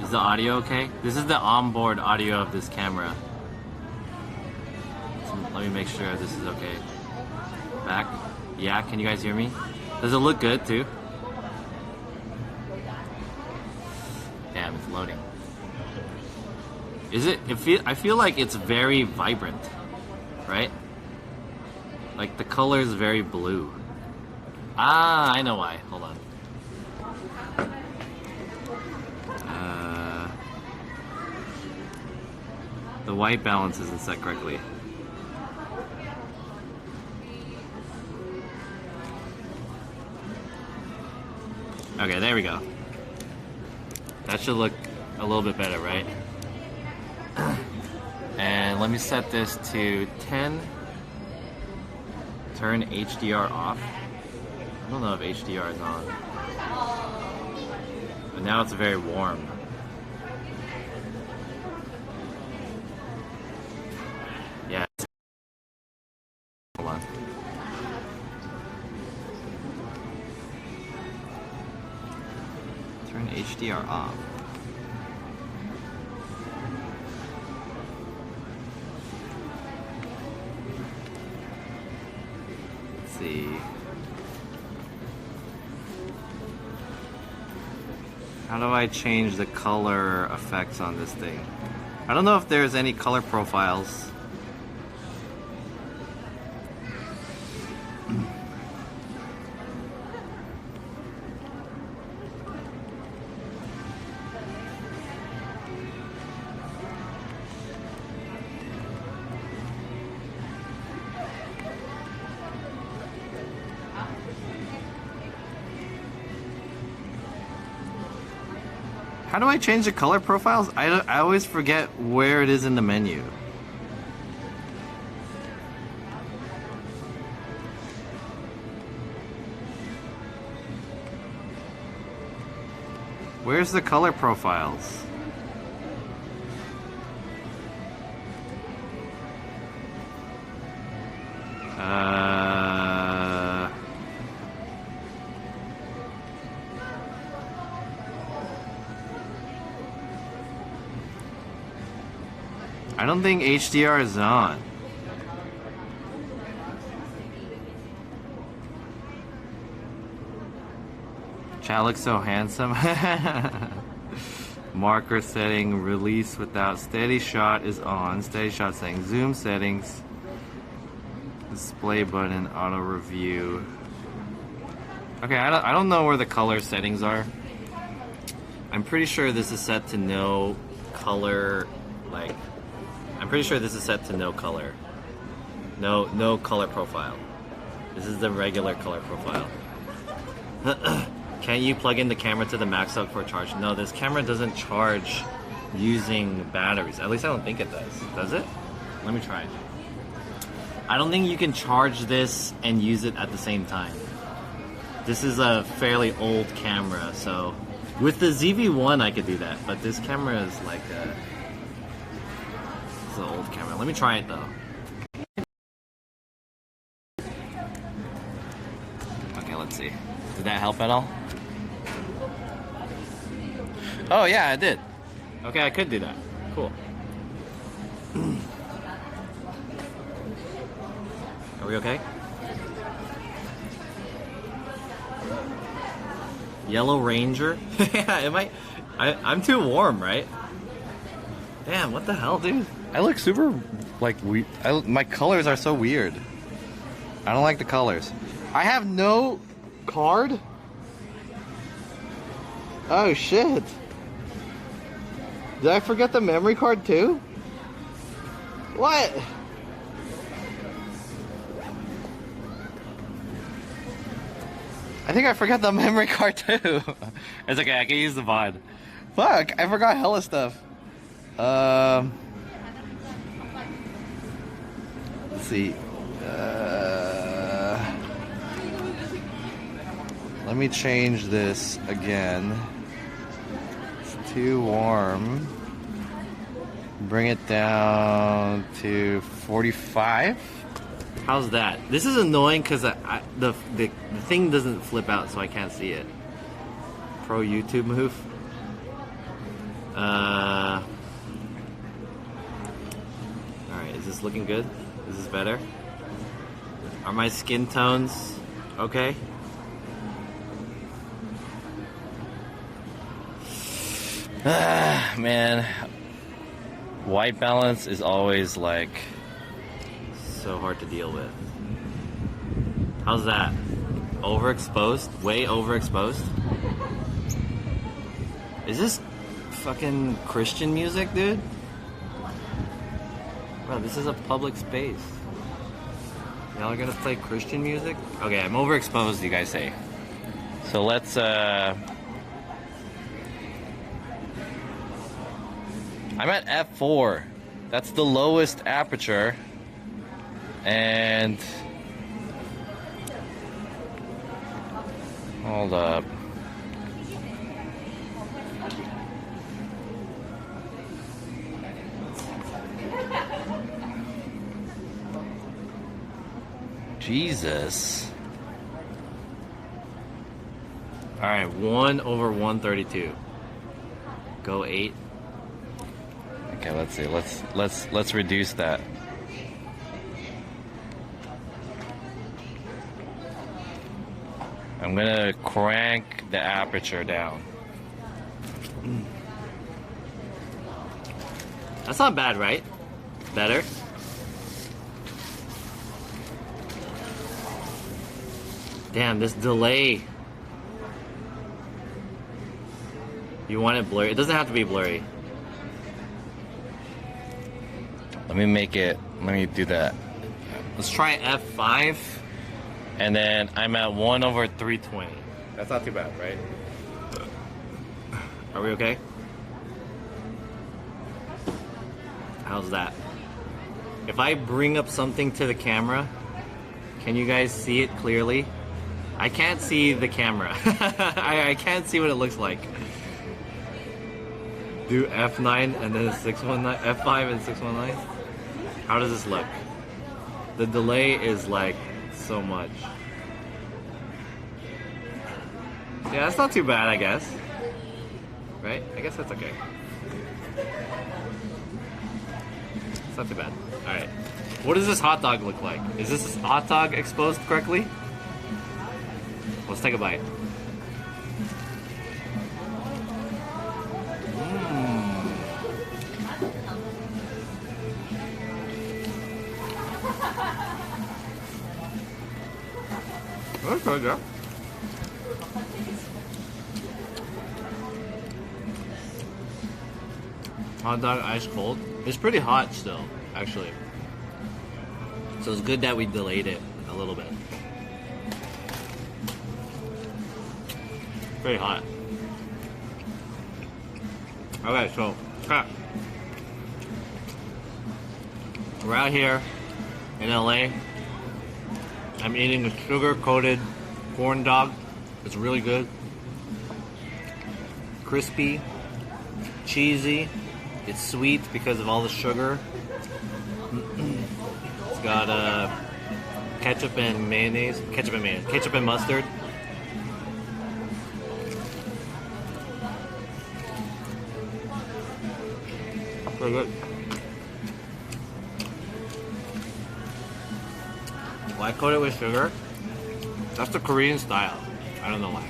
Is the audio okay? This is the onboard audio of this camera. So let me make sure this is okay. Back. Yeah, can you guys hear me? Does it look good too? Damn, it's loading. Is it? I feel like it's very vibrant, right? Like the color is very blue. Ah, I know why. Hold on. The white balance isn't set correctly. Okay, there we go. That should look a little bit better, right? And let me set this to 10. Turn HDR off. I don't know if HDR is on. But now it's very warm. Yeah. Hold on. Turn HDR off. Let's see. How do I change the color effects on this thing? I don't know if there's any color profiles. How do I change the color profiles? I always forget where it is in the menu. Where's the color profiles? I don't think HDR is on. Chat looks so handsome. Marker setting, release without steady shot is on. Steady shot setting, zoom settings, display button, auto review. Okay, I don't know where the color settings are. I'm pretty sure this is set to no color, like, I'm pretty sure this is set to no color. No color profile. This is the regular color profile. Can you plug in the camera to the max out for a charge? No, this camera doesn't charge using batteries. At least I don't think it does. Does it? Let me try. I don't think you can charge this and use it at the same time. This is a fairly old camera, so with the ZV-1 I could do that, but this camera is like it's an old camera. Let me try it though. Okay, let's see. Did that help at all? Oh yeah, I did. Okay, I could do that. Cool. Are we okay? Yellow Ranger? Yeah, am I'm too warm, right? Damn, what the hell, dude? I look super, like, my colors are so weird. I don't like the colors. I have no card? Oh, shit. Did I forget the memory card, too? What? I think I forgot the memory card too. It's okay, I can use the VOD. Fuck, I forgot hella stuff. Let's see. Let me change this again. It's too warm. Bring it down to 45. How's that? This is annoying because the thing doesn't flip out, so I can't see it. Pro YouTube move. Alright, is this looking good? Is this better? Are my skin tones okay? Man, white balance is always like so hard to deal with. How's that? Overexposed? Way overexposed? Is this fucking Christian music, dude? Bro, this is a public space. Y'all are gonna play Christian music? Okay, I'm overexposed, you guys say. So let's, I'm at f4. That's the lowest aperture. And... hold up. Jesus. Alright, 1/132. Go 8. Okay, let's see. Let's reduce that. I'm gonna crank the aperture down. That's not bad, right? Better? Damn, this delay. You want it blurry? It doesn't have to be blurry. Let me do that. Let's try F5. And then I'm at 1/320. That's not too bad, right? Are we okay? How's that? If I bring up something to the camera, can you guys see it clearly? I can't see the camera. I can't see what it looks like. Do F9 and then 619, F5 and 619. How does this look? The delay is like so much. Yeah, that's not too bad, I guess. Right? I guess that's okay. It's not too bad. Alright. What does this hot dog look like? Is this hot dog exposed correctly? Let's take a bite. That's good, yeah. Hot dog ice cold. It's pretty hot still, actually. So it's good that we delayed it a little bit. Very hot. Okay, so we're out here in LA. I'm eating a sugar-coated corn dog. It's really good. Crispy, cheesy. It's sweet because of all the sugar. It's got ketchup and mayonnaise. Ketchup and mustard. Very good. Why coat it with sugar? That's the Korean style. I don't know why.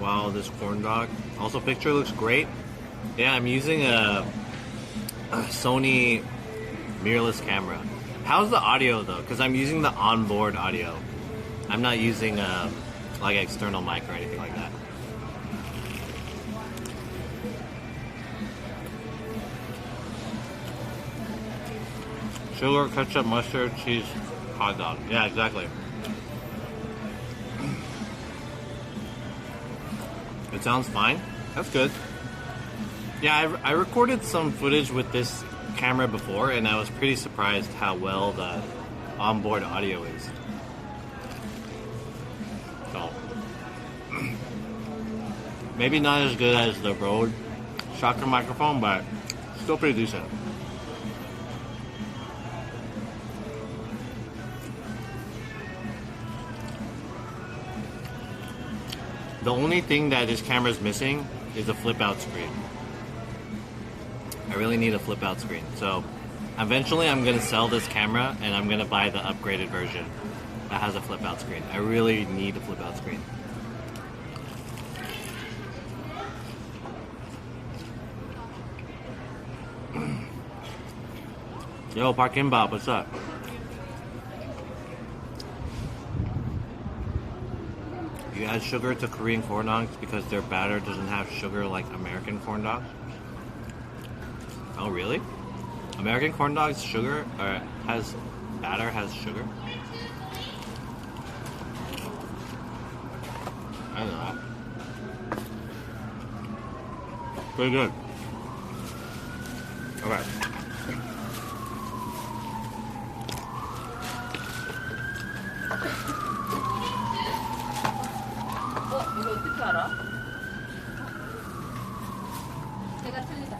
Wow, this corn dog. Also, picture looks great. Yeah, I'm using a Sony mirrorless camera. How's the audio though? Because I'm using the onboard audio. I'm not using like an external mic or anything like that. Sugar, ketchup, mustard, cheese, hot dog. Yeah, exactly. It sounds fine. That's good. Yeah, I recorded some footage with this camera before, and I was pretty surprised how well the onboard audio is. So, maybe not as good as the Rode Shocker microphone, but still pretty decent. The only thing that this camera is missing is a flip out screen. I really need a flip out screen. So eventually I'm gonna sell this camera and I'm gonna buy the upgraded version that has a flip out screen. I really need a flip out screen. Yo, Park Bob, what's up? You add sugar to Korean corn dogs because their batter doesn't have sugar like American corn dogs? Oh, really? American corn dogs sugar or batter has sugar? I don't know. Pretty good. Okay. 이거 어떻게 알아? 내가 틀리다.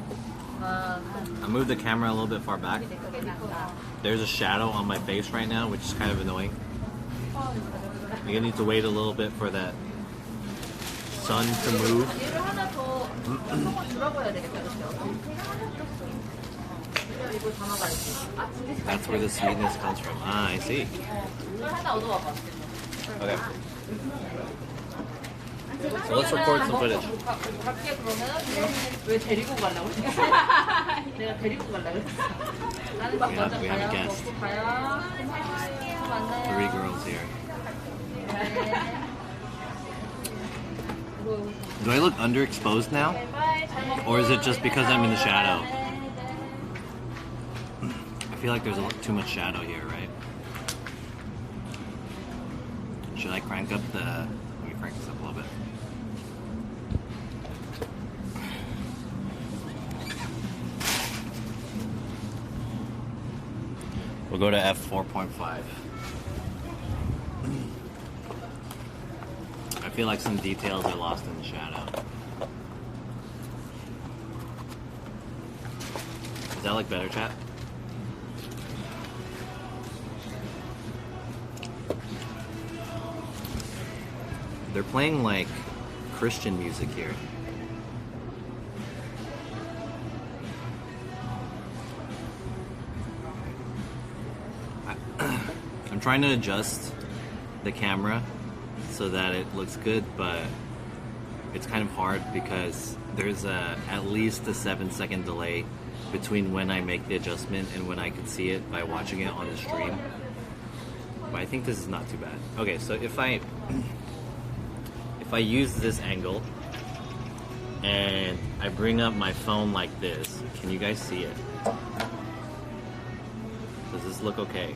I moved the camera a little bit far back. There's a shadow on my face right now, which is kind of annoying. You're gonna need to wait a little bit for that sun to move. 얘를 하나 더 한번 줄여봐야 되겠다. 이거 담아가야지. That's where the sweetness comes from. Ah, I see. 이걸 하나 얻어와봐. Okay. So let's record some footage. 갈게 그러면 왜 데리고 가려고? 내가 데리고 가려고 했어. 나는 막 먼저 We have a 가요. guest. 먹고 가요. 만나요. 3 girls here. Do I look underexposed now? Or is it just because I'm in the shadow? I feel like there's too much shadow here, right? Should I crank up the... Let me crank this up a little bit. We'll go to f4.5. I feel like some details are lost in the shadow. Does that look better, chat? They're playing like Christian music here. I'm trying to adjust the camera so that it looks good, but it's kind of hard because there's at least a 7-second delay between when I make the adjustment and when I can see it by watching it on the stream. But I think this is not too bad. Okay, so if I use this angle and I bring up my phone like this, can you guys see it? Does this look okay?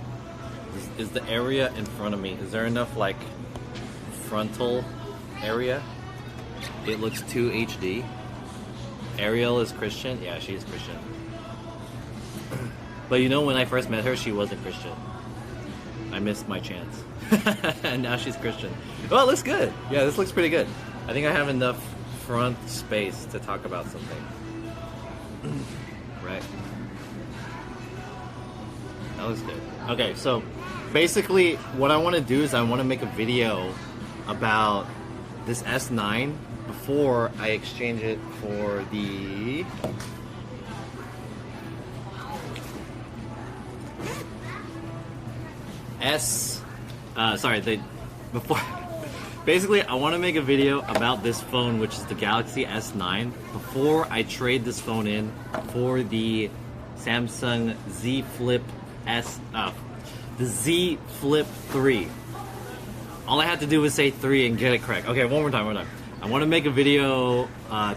Is the area in front of me, is there enough like frontal area? It looks too HD. Ariel is Christian? Yeah, she is Christian. But you know, when I first met her, she wasn't Christian. I missed my chance. And now she's Christian. Well, it looks good. Yeah, this looks pretty good. I think I have enough front space to talk about something. Right. That looks good. Okay, so basically what I want to do is I want to make a video about this S9 before I exchange it for the basically I want to make a video about this phone, which is the Galaxy S9, before I trade this phone in for the Samsung Z Flip the Z Flip 3. All I had to do was say 3 and get it correct. Okay, one more time. I want to make a video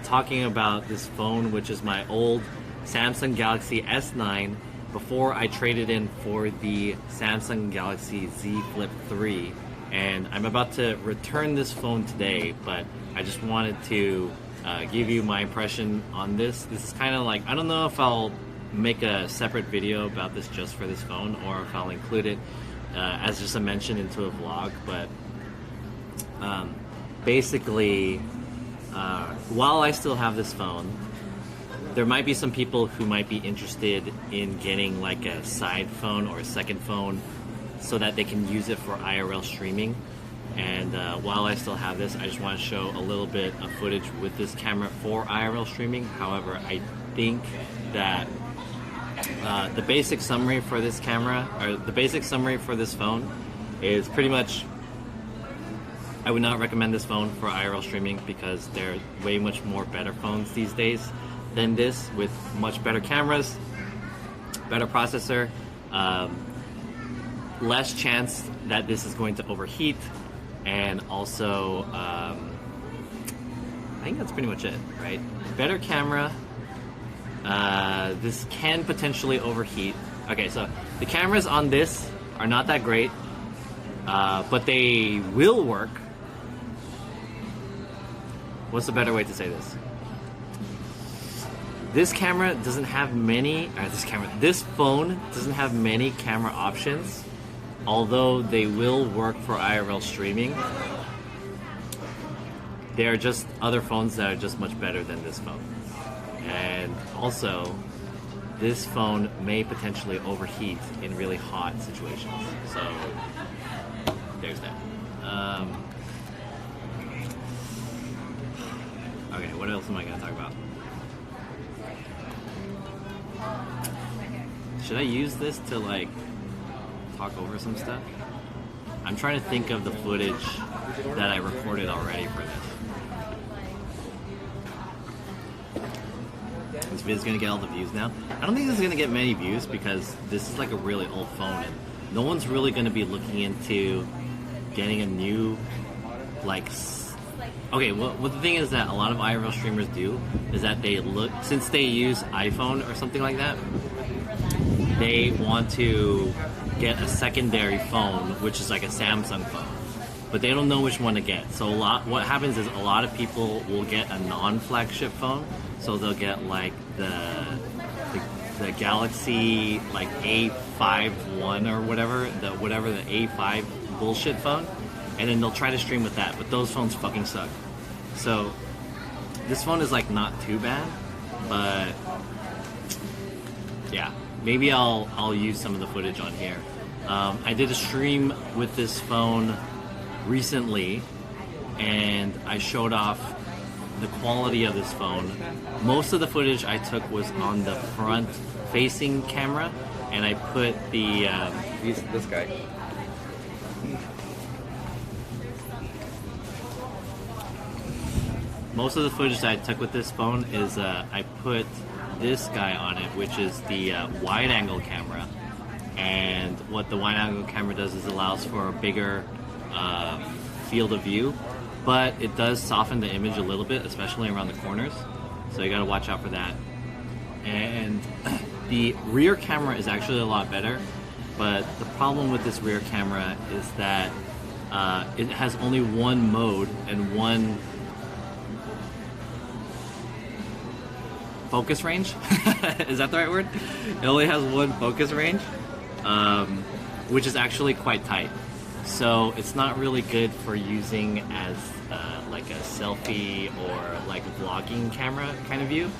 talking about this phone, which is my old Samsung Galaxy S9, before I traded in for the Samsung Galaxy Z Flip 3. And I'm about to return this phone today, but I just wanted to give you my impression on this. This is kind of like, I don't know if I'll make a separate video about this just for this phone, or if I'll include it as just a mention into a vlog, but basically, while I still have this phone, there might be some people who might be interested in getting like a side phone or a second phone so that they can use it for IRL streaming. And while I still have this, I just want to show a little bit of footage with this camera for IRL streaming. However, I think that the basic summary for this camera, or the basic summary for this phone, is pretty much, I would not recommend this phone for IRL streaming because there are way much more better phones these days than this, with much better cameras, better processor, less chance that this is going to overheat, and also I think that's pretty much it, right? Better camera. This can potentially overheat. Okay, so the cameras on this are not that great, but they will work. What's the better way to say this? This camera doesn't have many, this phone doesn't have many camera options, although they will work for IRL streaming. They are just other phones that are just much better than this phone. And also, this phone may potentially overheat in really hot situations. So, there's that. Okay, what else am I gonna talk about? Should I use this to like talk over some stuff? I'm trying to think of the footage that I recorded already for this. This video's gonna get all the views now. I don't think this is gonna get many views because this is like a really old phone and no one's really gonna be looking into getting a new, like, okay, well, the thing is that a lot of IRL streamers do is that they look, since they use iPhone or something like that, they want to get a secondary phone, which is like a Samsung phone, but they don't know which one to get. So what happens is a lot of people will get a non-flagship phone, so they'll get like the Galaxy like A51 or whatever the A5 bullshit phone, and then they'll try to stream with that, but those phones fucking suck. So this phone is like not too bad, but yeah, maybe I'll use some of the footage on here. I did a stream with this phone recently, and I showed off the quality of this phone. Most of the footage I took was on the front facing camera, and I put the this guy. Most of the footage that I took with this phone is I put this guy on it, which is the wide-angle camera. And what the wide-angle camera does is allows for a bigger field of view, but it does soften the image a little bit, especially around the corners. So you gotta watch out for that. And the rear camera is actually a lot better, but the problem with this rear camera is that it has only one mode and one focus range. Is that the right word? It only has one focus range, which is actually quite tight. So it's not really good for using as like a selfie or like a vlogging camera kind of view.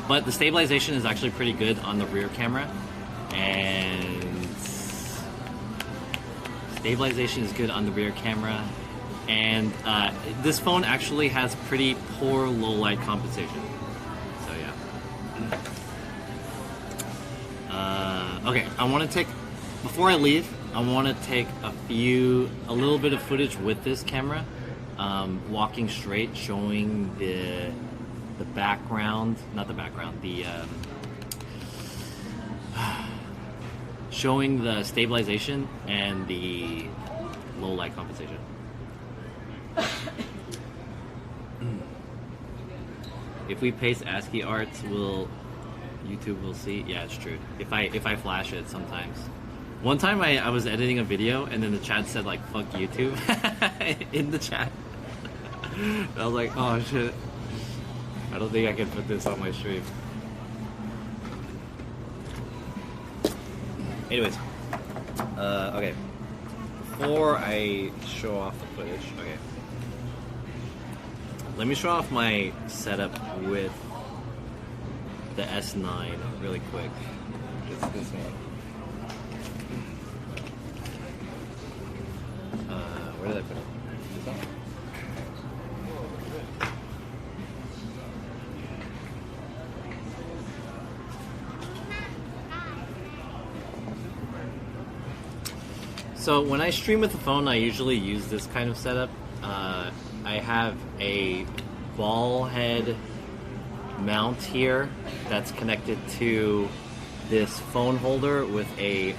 But the stabilization is actually pretty good on the rear camera, and stabilization is good on the rear camera. And this phone actually has pretty poor low light compensation. So yeah. Okay, I want to take, before I leave, I want to take a little bit of footage with this camera, walking straight, showing the background, not the background, showing the stabilization and the low light compensation. If we paste ASCII arts, YouTube will see? Yeah, it's true. If I flash it sometimes. One time I was editing a video and then the chat said like fuck YouTube in the chat. I was like, oh shit. I don't think I can put this on my stream. Anyways, okay. Before I show off the footage, okay. Let me show off my setup with the S9 really quick. Just this one. Where did I put it? This one? So when I stream with the phone, I usually use this kind of setup. I have a ball head mount here that's connected to this phone holder with a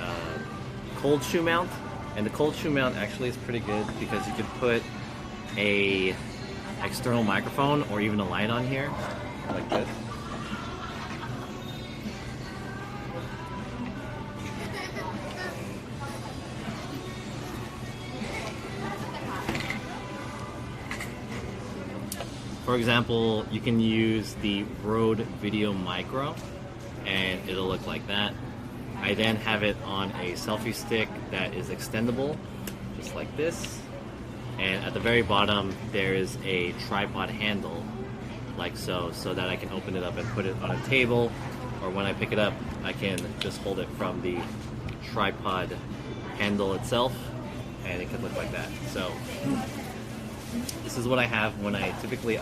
cold shoe mount. And the cold shoe mount actually is pretty good because you could put a external microphone or even a light on here, like this. For example, you can use the Rode Video Micro and it'll look like that. I then have it on a selfie stick that is extendable, just like this. And at the very bottom, there is a tripod handle, like so that I can open it up and put it on a table, or when I pick it up, I can just hold it from the tripod handle itself, and it can look like that. So this is what I have when I typically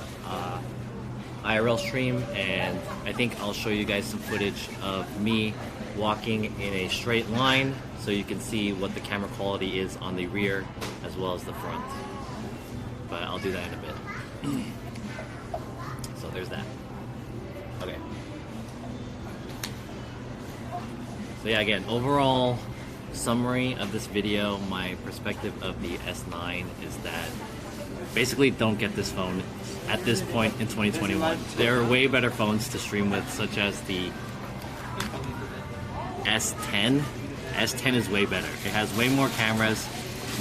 IRL stream, and I think I'll show you guys some footage of me walking in a straight line so you can see what the camera quality is on the rear as well as the front. But I'll do that in a bit. So there's that. Okay. So yeah, again, overall summary of this video, my perspective of the S9 is that basically don't get this phone at this point in 2021. There are way better phones to stream with, such as the S10. S10 is way better. It has way more cameras,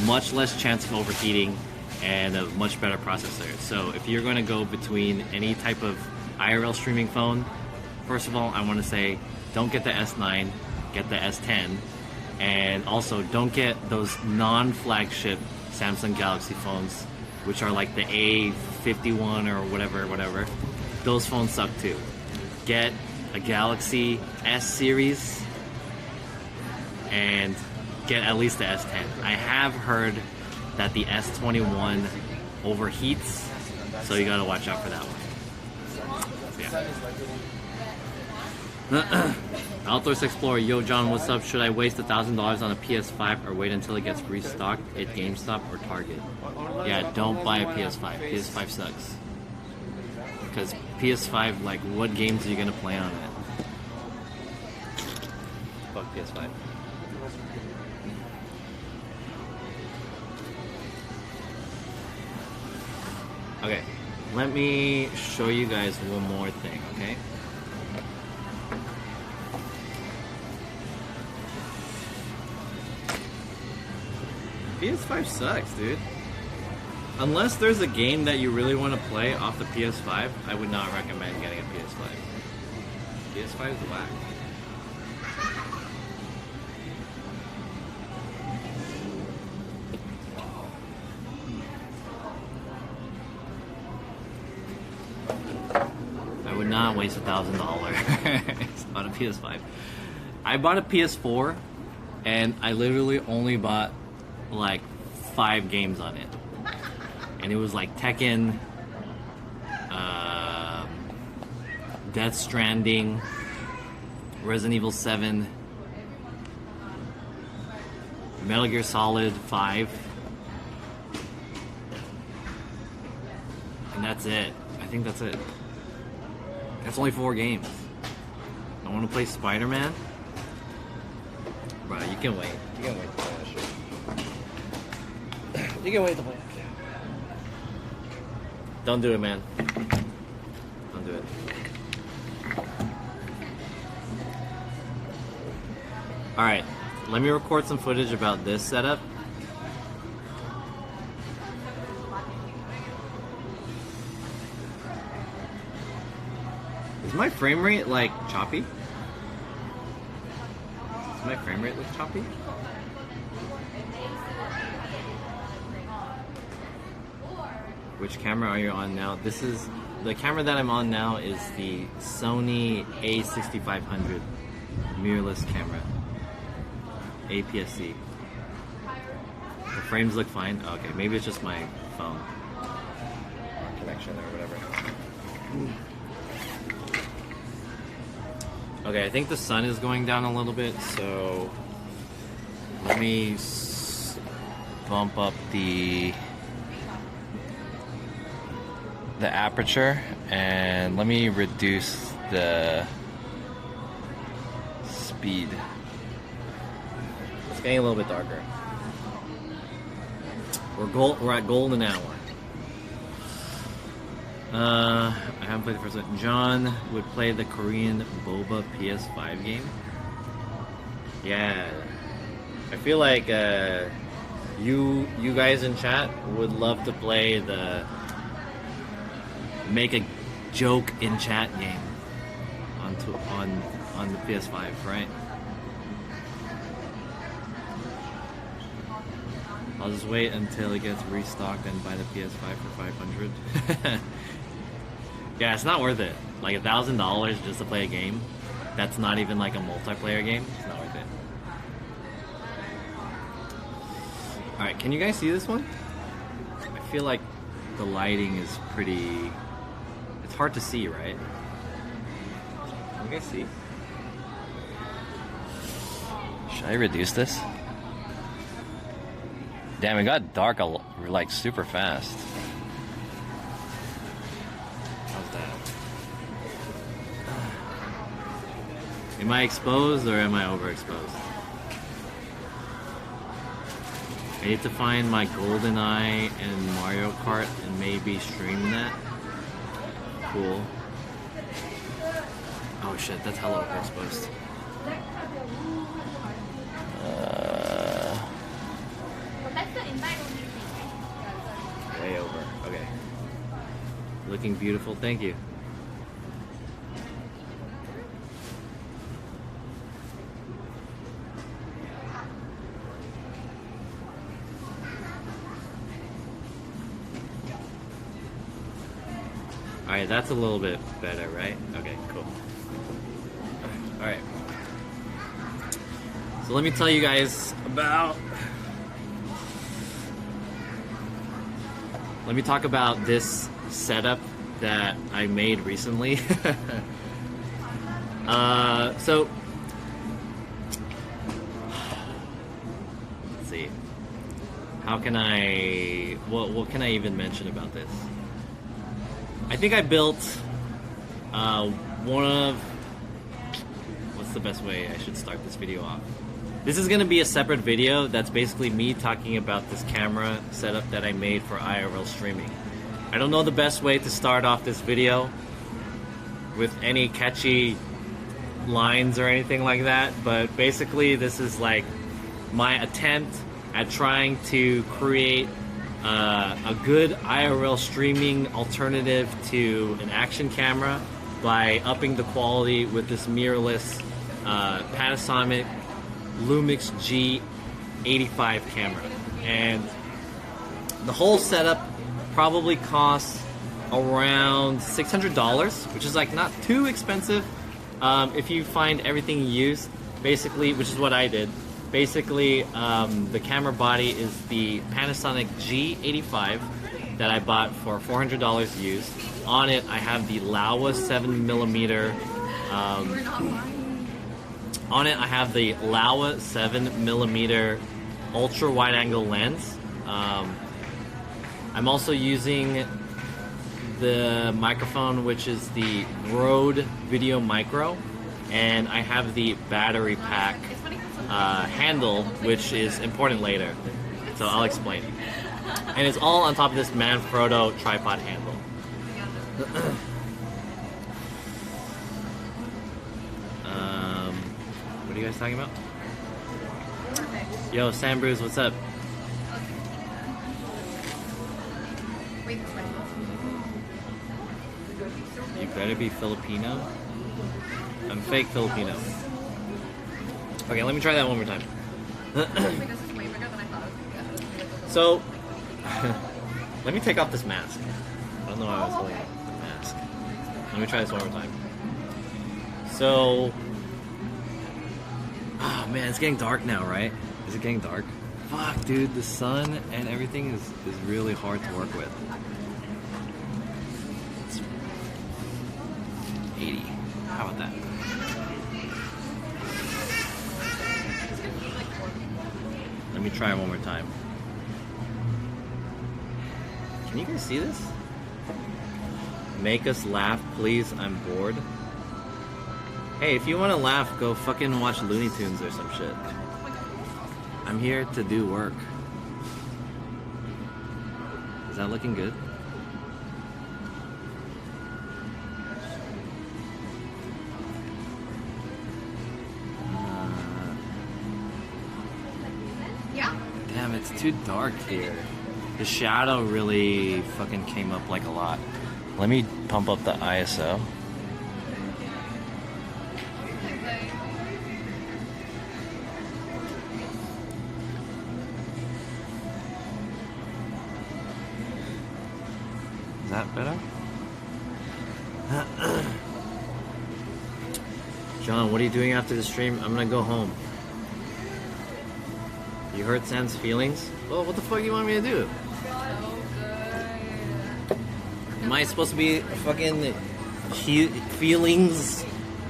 much less chance of overheating, and a much better processor. So if you're going to go between any type of IRL streaming phone, first of all, I want to say don't get the S9, get the S10, and also don't get those non-flagship Samsung Galaxy phones, which are like the A51 or whatever. Those phones suck too. Get a Galaxy S series and get at least the S10. I have heard that the S21 overheats, so you gotta watch out for that one. So yeah. Outdoors Explorer, yo John, what's up? Should I waste $1,000 on a PS5 or wait until it gets restocked at GameStop or Target? Yeah, don't buy a PS5. PS5 sucks. Because PS5, like, what games are you gonna play on it? Fuck PS5. Okay, let me show you guys one more thing, okay? PS5 sucks, dude. Unless there's a game that you really want to play off the PS5, I would not recommend getting a PS5. PS5 is whack. I would not waste $1,000 on a PS5. I bought a PS4 and I literally only bought like 5 games on it, and it was like Tekken, Death Stranding, Resident Evil 7, Metal Gear Solid 5, and that's it. I think that's it. That's only 4 games. I want to play Spider-Man. Bro, you can wait. You can wait to play that shit. You can wait to play that shit. Don't do it, man. Don't do it. Alright, let me record some footage about this setup. Is my frame rate like choppy? Does my frame rate look choppy? Which camera are you on now? This is the camera that I'm on now is the Sony A6500 mirrorless camera, APS-C. The frames look fine. Okay, maybe it's just my phone connection or whatever. Okay, I think the sun is going down a little bit, so let me bump up the aperture, and let me reduce the speed. It's getting a little bit darker. We're at golden hour. I haven't played the first one. John would play the Korean Boba PS5 game. Yeah, I feel like you guys in chat would love to play the make a joke in chat game on the PS5, right? I'll just wait until it gets restocked and buy the PS5 for $500. Yeah, it's not worth it. Like $1,000 just to play a game that's not even like a multiplayer game. It's not worth it. All right, can you guys see this one? I feel like the lighting is pretty. It's hard to see, right? Can you guys see? Should I reduce this? Damn, it got dark like super fast. How's that? Am I exposed or am I overexposed? I need to find my GoldenEye and Mario Kart and maybe stream that. Cool. Oh shit, that's hella overexposed. Way over. Okay. Looking beautiful. Thank you. Alright, that's a little bit better, right? Okay, cool. Alright. So let me tell you guys about... Let me talk about this setup that I made recently. So... Let's see. How can I... What can I even mention about this? I think I built one of... What's the best way I should start this video off? This is going to be a separate video that's basically me talking about this camera setup that I made for IRL streaming. I don't know the best way to start off this video with any catchy lines or anything like that, but basically this is like my attempt at trying to create a good IRL streaming alternative to an action camera by upping the quality with this mirrorless Panasonic Lumix G85 camera. And the whole setup probably costs around $600, which is like not too expensive if you find everything used, basically, which is what I did. Basically, the camera body is the Panasonic G85 that I bought for $400 used. On it, I have the Laowa 7mm. On it, I have the Laowa 7mm ultra wide-angle lens. I'm also using the microphone, which is the Rode Video Micro, and I have the battery pack handle, which is important later, so I'll explain. And it's all on top of this Manfrotto tripod handle. What are you guys talking about? Yo, Sam Bruce, what's up? You better be Filipino. I'm fake Filipino. Okay, let me try that one more time. So, let me take off this mask. I don't know why I was holding the mask. Let me try this one more time. So, oh man, it's getting dark now, right? Is it getting dark? Fuck, dude, the sun and everything is really hard to work with. It's 80. How about that? Let me try it one more time. Can you guys see this? Make us laugh, please. I'm bored. Hey, if you want to laugh, go fucking watch Looney Tunes or some shit. I'm here to do work. Is that looking good? Yeah. Damn, it's too dark here. The shadow really fucking came up like a lot. Let me pump up the ISO. Is that better? John, what are you doing after the stream? I'm gonna go home. You hurt Sam's feelings? Well, what the fuck do you want me to do? Am I supposed to be fucking feelings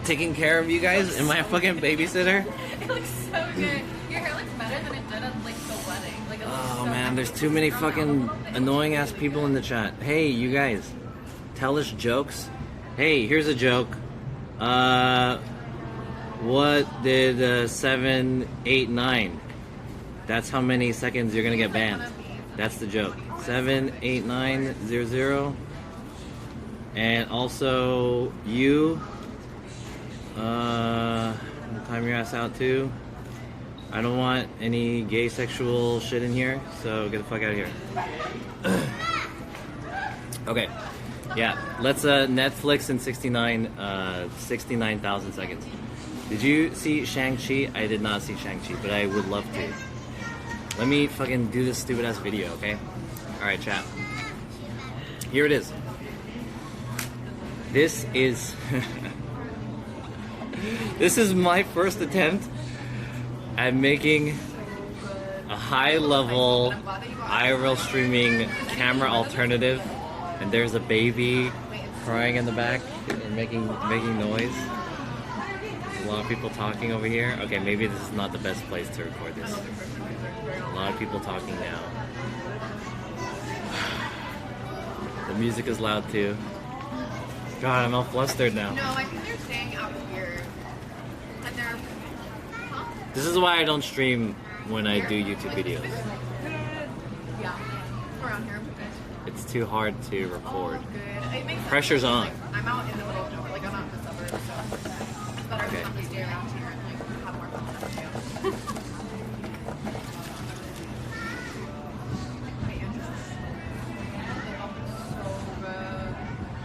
taking care of you guys? Am I a fucking babysitter? It looks so good. Your hair looks better than it did at like the wedding. Like, it looks Oh so man, there's natural. too many fucking annoying ass people in the chat. Hey, you guys, tell us jokes. Hey, here's a joke. What did 7, 8, 9? That's how many seconds you're gonna get banned. That's the joke. 7, 8, 9, 0, 0. And also, you, time your ass out too. I don't want any gay sexual shit in here, so get the fuck out of here. Okay, yeah, let's Netflix in 69,000 seconds. Did you see Shang-Chi? I did not see Shang-Chi, but I would love to. Let me fucking do this stupid ass video, okay? Alright, chat. Here it is. This is this is my first attempt at making a high-level IRL streaming camera alternative, and there's a baby crying in the back or making noise. There's a lot of people talking over here. Okay, maybe this is not the best place to record this. A lot of people talking now. The music is loud too. God, I'm all flustered now. No, I think they're staying out here. And they're... Huh? This is why I don't stream when I do YouTube videos. Yeah. Around here. It's too hard to record. Oh, good. It makes sense. Pressure's on. Like, I'm out in the middle of nowhere. Like, I'm out in the suburbs, so it's better Okay. for them to stay around here and like have more fun stuff to do.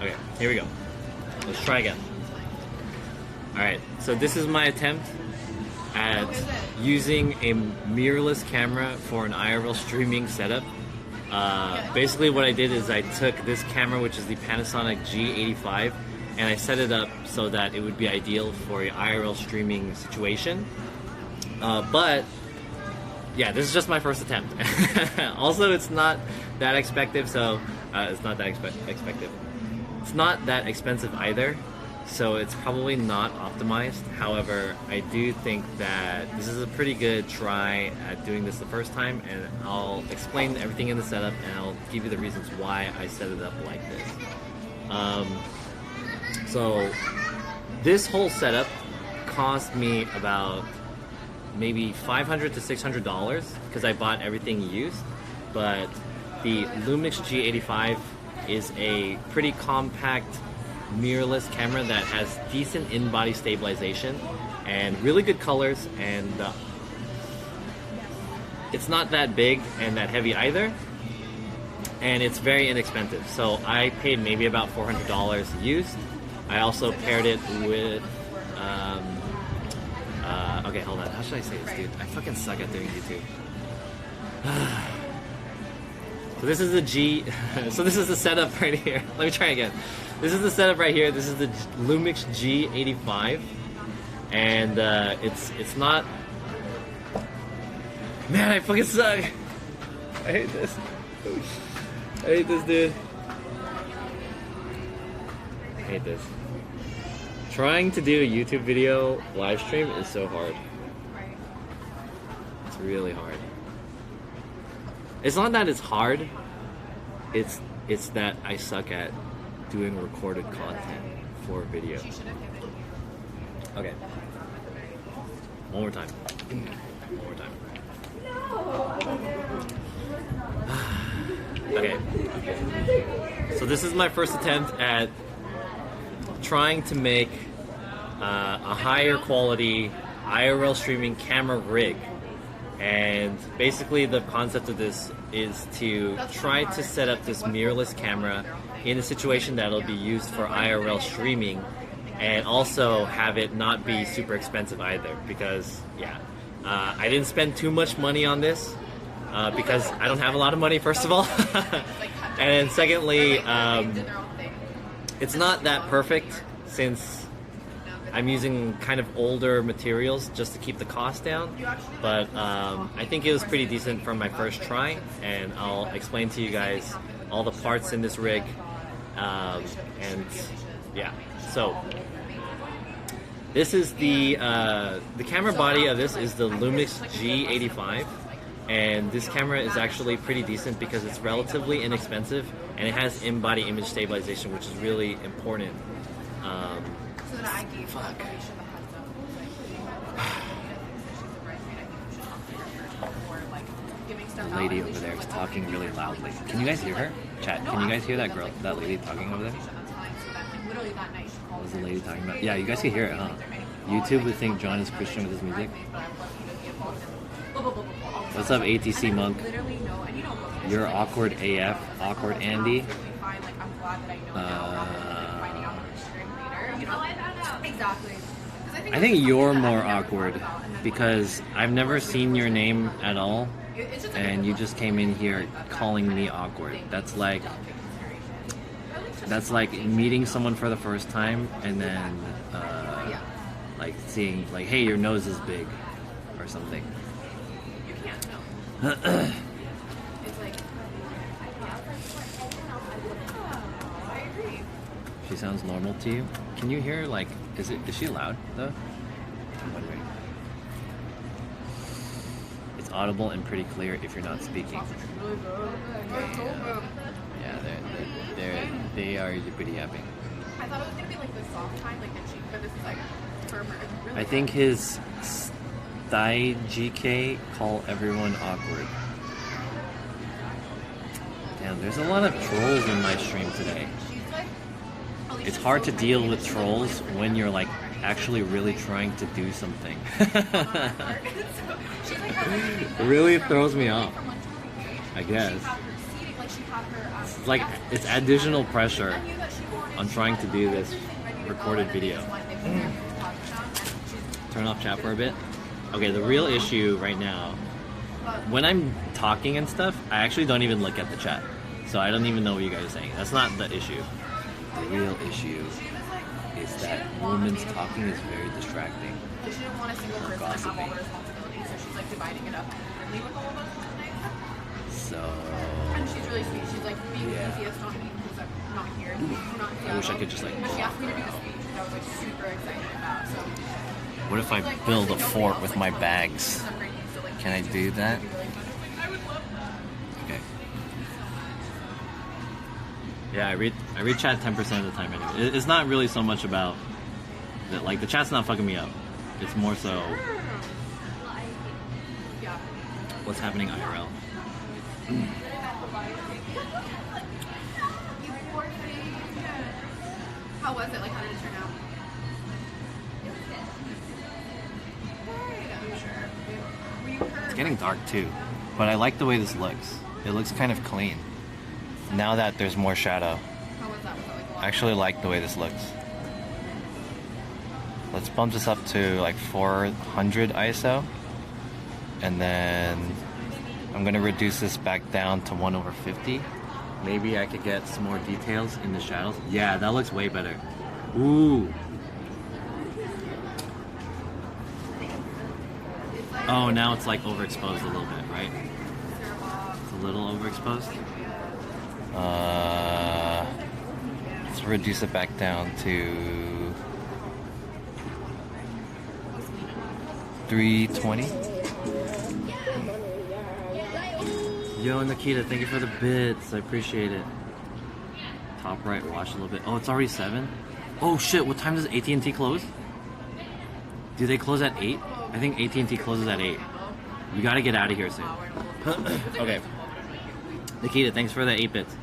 Okay, here we go. Let's try again. Alright, so this is my attempt at using a mirrorless camera for an IRL streaming setup. Basically what I did is I took this camera, which is the Panasonic G85, and I set it up so that it would be ideal for an IRL streaming situation. But yeah, this is just my first attempt. Also, it's not that expensive, so it's not that expensive. It's not that expensive either, so it's probably not optimized. However, I do think that this is a pretty good try at doing this the first time, and I'll explain everything in the setup, and I'll give you the reasons why I set it up like this. So this whole setup cost me about maybe $500 to $600 because I bought everything used, but the Lumix G85 is a pretty compact mirrorless camera that has decent in-body stabilization and really good colors, and it's not that big and that heavy either, and it's very inexpensive. So I paid maybe about $400 used. I also paired it with okay, hold on, how should I say this, dude? I fucking suck at doing YouTube. So this is the so this is the setup right here. Let me try again. This is the setup right here. This is the Lumix G85, and it's not Man, I fucking suck. I hate this. I hate this, dude. I hate this. Trying to do a YouTube video live stream is so hard. It's really hard. It's not that it's hard. It's that I suck at doing recorded content for video. Okay. One more time. One more time. Okay. So this is my first attempt at trying to make a higher quality IRL streaming camera rig. And basically the concept of this is to try to set up this mirrorless camera in a situation that'll be used for IRL streaming, and also have it not be super expensive either, because yeah, I didn't spend too much money on this because I don't have a lot of money, first of all. And then secondly, it's not that perfect since I'm using kind of older materials just to keep the cost down, but I think it was pretty decent from my first try, and I'll explain to you guys all the parts in this rig, and yeah. So this is the camera body of this is the Lumix G85, and this camera is actually pretty decent because it's relatively inexpensive and it has in-body image stabilization, which is really important. Fuck. The lady over there is talking really loudly. Can you guys hear her? Chat, can you guys hear that girl, that lady talking over there? What was the lady talking about? Yeah, you guys can hear it, huh? YouTube would think John is Christian with his music. What's up, ATC Monk? You're awkward AF. Awkward Andy. I think you're more awkward because I've never seen your name at all, and you just came in here calling me awkward. That's like meeting someone for the first time and then like seeing like, hey, your nose is big or something. She sounds normal to you? Can you hear, like, is she loud though? I'm wondering. It's audible and pretty clear if you're not speaking. Yeah, they are pretty yapping. I thought it was gonna be like the soft kind, like the cheek, but this is like firmer. Really I think his Thai GK call everyone awkward. Damn, there's a lot of trolls in my stream today. It's hard to deal with trolls when you're like actually really trying to do something. It really throws me off, I guess. It's like it's additional pressure on trying to do this recorded video. Turn off chat for a bit. Okay, the real issue right now, when I'm talking and stuff, I actually don't even look at the chat. So I don't even know what you guys are saying. That's not the issue. The real issue is that woman's talking is very distracting. She didn't want a single person to have all the responsibilities, so she's like dividing it up evenly with all of us. So... And she's really sweet. She's like being the easiest on me because I'm not here. I wish I could just like... But she asked me to do the speech, which I was like super excited about. So What if I build a fort with my bags? Can I do that? Okay. Yeah, I read chat 10% of the time anyway. It's not really so much about that, like the chat's not fucking me up. It's more so what's happening IRL. how was it? Like, how did it turn out? It's getting dark too, but I like the way this looks. It looks kind of clean. Now that there's more shadow. How was that? Was that like I actually like the way this looks. Let's bump this up to like 400 ISO. And then I'm gonna reduce this back down to 1/50. Maybe I could get some more details in the shadows. Yeah, that looks way better. Ooh. Oh, now it's like overexposed a little bit, right? It's a little overexposed. Let's reduce it back down to 320. Yo, Nikita, thank you for the bits. I appreciate it. Top right, watch a little bit. Oh, it's already 7? Oh shit, what time does AT&T close? Do they close at 8? I think AT&T closes at 8. We gotta get out of here soon. Okay. Nikita, thanks for the 8 bits.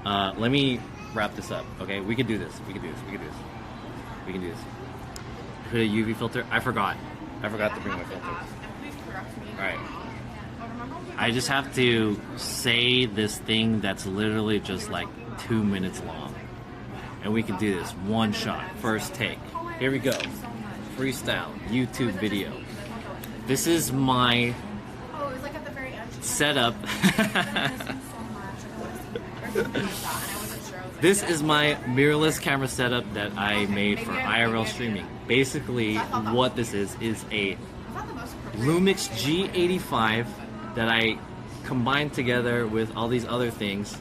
Let me wrap this up, okay? We can do this. We can do this. We can do this. We can do this. Put a UV filter. I forgot to bring my filter. Alright. I just have to say this thing that's literally just like 2 minutes long. And we can do this. One shot. First take. Here we go. Freestyle. YouTube video. This is my setup. This is my mirrorless camera setup that I made for IRL streaming. Basically, what this is a Lumix G85 that I combined together with all these other things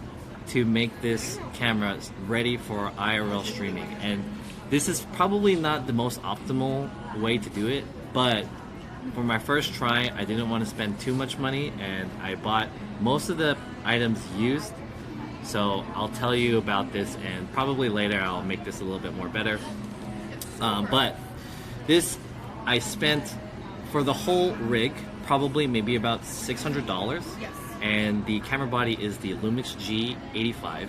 to make this camera ready for IRL streaming. And this is probably not the most optimal way to do it, but for my first try, I didn't want to spend too much money, and I bought most of the items used. So I'll tell you about this, and probably later I'll make this a little bit more better. But this, I spent for the whole rig probably maybe about $600, and the camera body is the Lumix G85,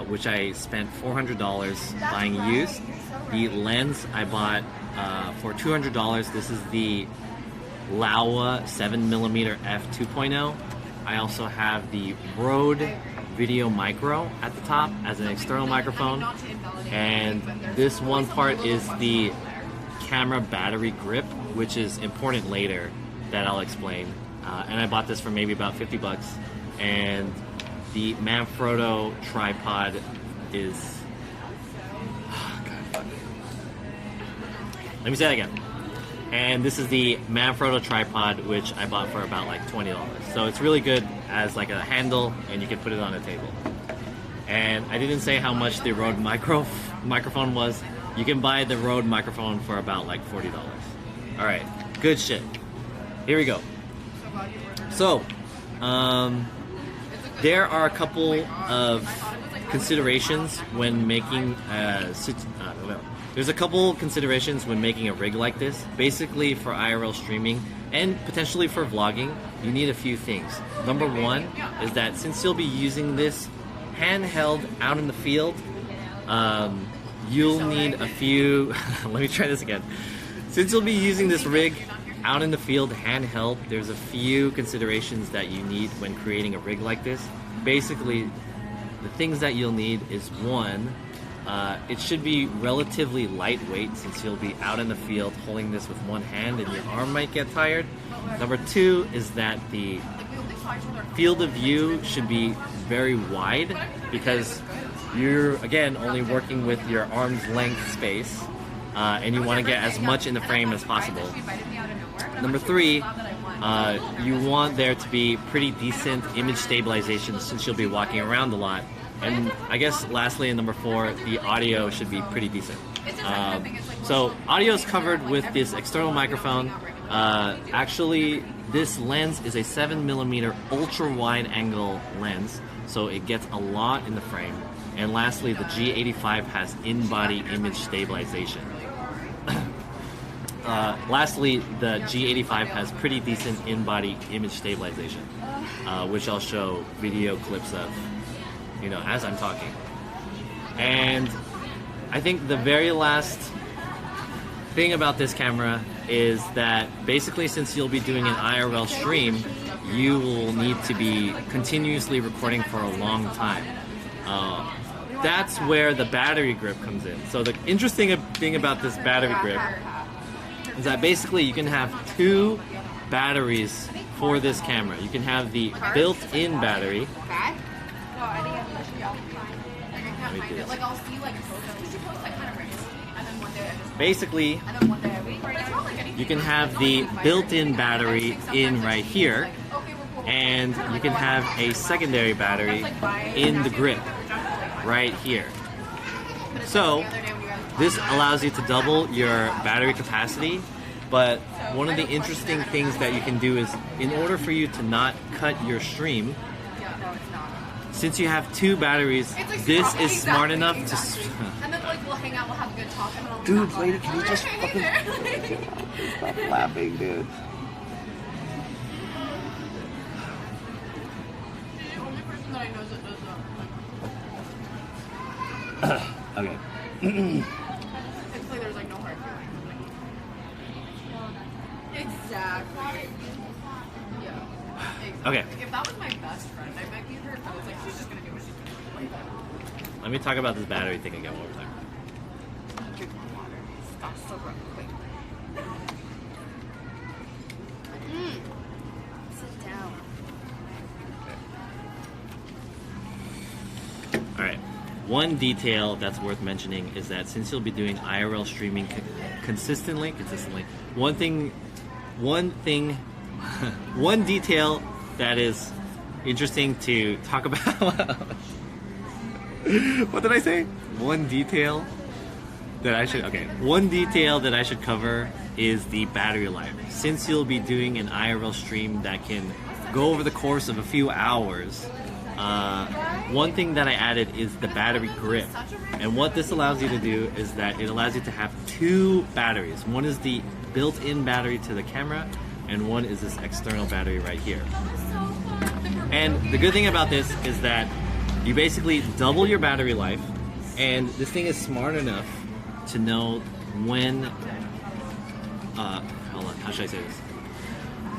which I spent $400 buying used. The lens I bought for $200. This is the Laowa 7mm f2.0. I also have the Rode Video Micro at the top as an external microphone, and this one part is the camera battery grip, which is important later that I'll explain. And I bought this for maybe about 50 bucks. And the Manfrotto tripod is... Oh, God, fuck. Let me say that again. And this is the Manfrotto tripod, which I bought for about like $20. So it's really good as like a handle, and you can put it on a table. And I didn't say how much the Rode microphone was. You can buy the Rode microphone for about like $40. All right, good shit. Here we go. So, there are a couple of considerations when making there's a couple considerations when making a rig like this. Basically, for IRL streaming and potentially for vlogging, you need a few things. Number one is that since you'll be using this handheld out in the field, you'll need a few... Let me try this again. Since you'll be using this rig out in the field handheld, there's a few considerations that you need when creating a rig like this. Basically, the things that you'll need is one, it should be relatively lightweight since you'll be out in the field holding this with one hand and your arm might get tired. Number two is that the field of view should be very wide because you're, again, only working with your arm's length space, and you want to get as much in the frame as possible. Number three, you want there to be pretty decent image stabilization since you'll be walking around a lot. And I guess lastly, in number four, the audio should be pretty decent. So audio is covered with this external microphone. Actually, this lens is a 7mm ultra wide angle lens, so it gets a lot in the frame. And lastly, the G85 has in-body image stabilization. Lastly, the G85 has pretty decent in-body image stabilization, which I'll show video clips of, you know, as I'm talking. And I think the very last thing about this camera is that basically since you'll be doing an IRL stream, you will need to be continuously recording for a long time. That's where the battery grip comes in. So the interesting thing about this battery grip is that basically you can have two batteries for this camera. You can have the built-in battery. Let me do this. basically, you can have the built-in battery in right here, and you can have a secondary battery in the grip right here. So this allows you to double your battery capacity, but one of the interesting things that you can do is, in order for you to not cut your stream, since you have two batteries, this is smart enough to... And then like we'll hang out, we'll have a good talk, and then I'll Dude, lady, can you just fucking... Stop laughing, dude. The only person that I know that does that. Okay. It's like there's like no hard feelings. Exactly. Yeah. Exactly. Okay. Like, if that was my best friend, I might be her. I was like, she's just gonna do what she's gonna do. Let me talk about this battery thing again one more time. Drink more water. Stop so rough. Wait. Sit down. Alright. One detail that's worth mentioning is that since you'll be doing IRL streaming consistently, one detail that is interesting to talk about. What did I say? One detail that I should cover is the battery life. Since you'll be doing an IRL stream that can go over the course of a few hours, one thing that I added is the battery grip. And what this allows you to do is that it allows you to have two batteries. One is the built-in battery to the camera, and one is this external battery right here. And the good thing about this is that you basically double your battery life, and this thing is smart enough to know when, hold on, how should I say this?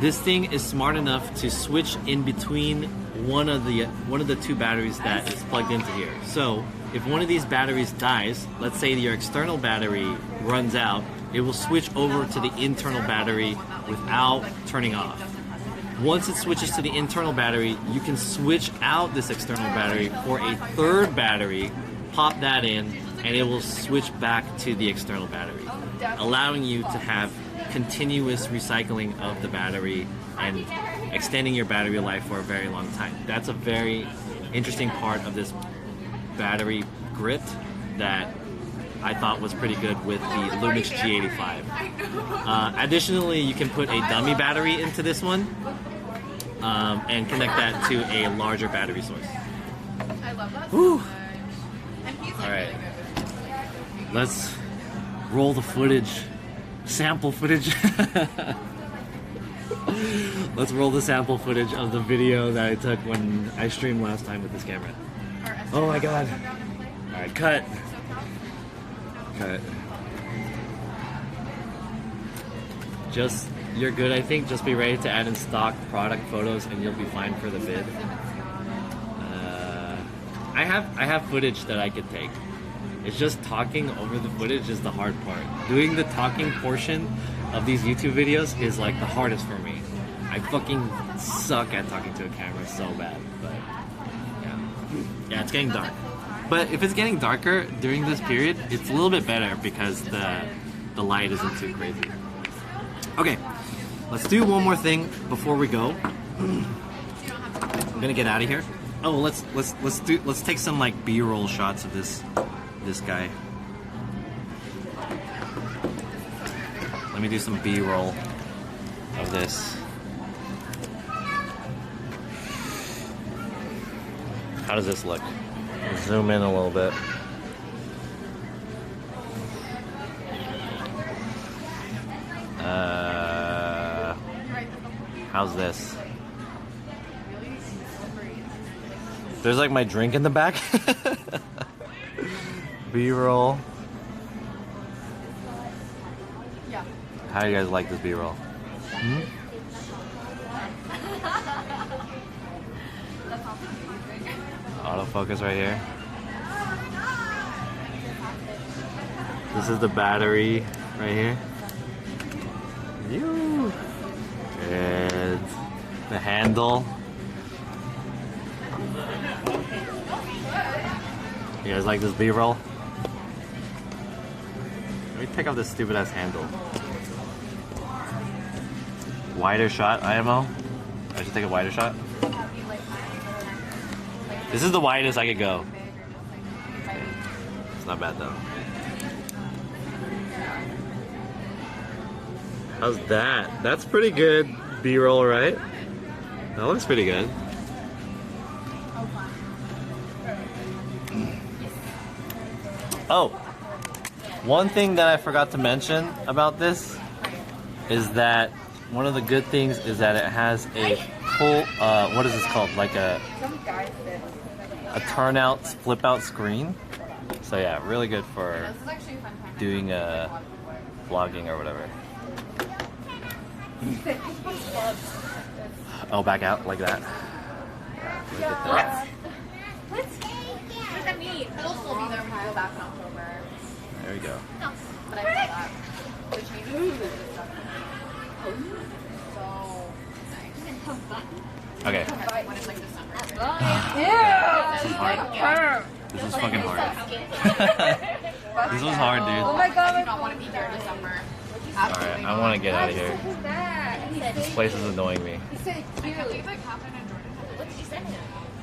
This thing is smart enough to switch in between one of the two batteries that is plugged into here. So if one of these batteries dies, let's say your external battery runs out, it will switch over to the internal battery without turning off. Once it switches to the internal battery, you can switch out this external battery for a third battery, pop that in, and it will switch back to the external battery, allowing you to have continuous recycling of the battery and extending your battery life for a very long time. That's a very interesting part of this battery grip that I thought was pretty good with the Lumix G85. Additionally, you can put a dummy battery into this one and connect that to a larger battery source. I love that. Whew. And he's like All right. really good with Let's roll the footage. Sample footage. Let's roll the sample footage of the video that I took when I streamed last time with this camera. Oh my god. Alright, cut. Cut. Just, you're good, I think. Just be ready to add in stock product photos and you'll be fine for the vid. I have footage that I could take. It's just talking over the footage is the hard part. Doing the talking portion of these YouTube videos is like the hardest for me. I fucking suck at talking to a camera so bad, but yeah, it's getting dark. But if it's getting darker during this period, it's a little bit better because the light isn't too crazy. Okay, let's do one more thing before we go. I'm gonna get out of here. Oh, let's take some like B-roll shots of this guy. Let me do some B-roll of this. How does this look? Zoom in a little bit. How's this? There's like my drink in the back. B-roll. Yeah. How do you guys like this B-roll? Hmm? Autofocus right here. This is the battery right here. And the handle. You guys like this B-roll? Let me take off this stupid ass handle. Wider shot, IMO? I should take a wider shot? This is the widest I could go. It's not bad though. How's that? That's pretty good B-roll, right? That looks pretty good. Oh, one thing that I forgot to mention about this is that one of the good things is that it has a full, what is this called? Like a turnout, flip out screen. So yeah, really good for doing vlogging or whatever. Oh, back out like that. Yeah, Let's take it. Look at me. It'll still be there when I go back in October. there we go. No, but I feel that. The changes to the stuff. So nice. Okay. When it's like December. This is hard. This is fucking hard. This was hard, dude. Oh my god, I do not want to be here in December. Alright, I want to get out of here. This place is annoying me. He said cute. I think like Catherine and Jordan. What did you say?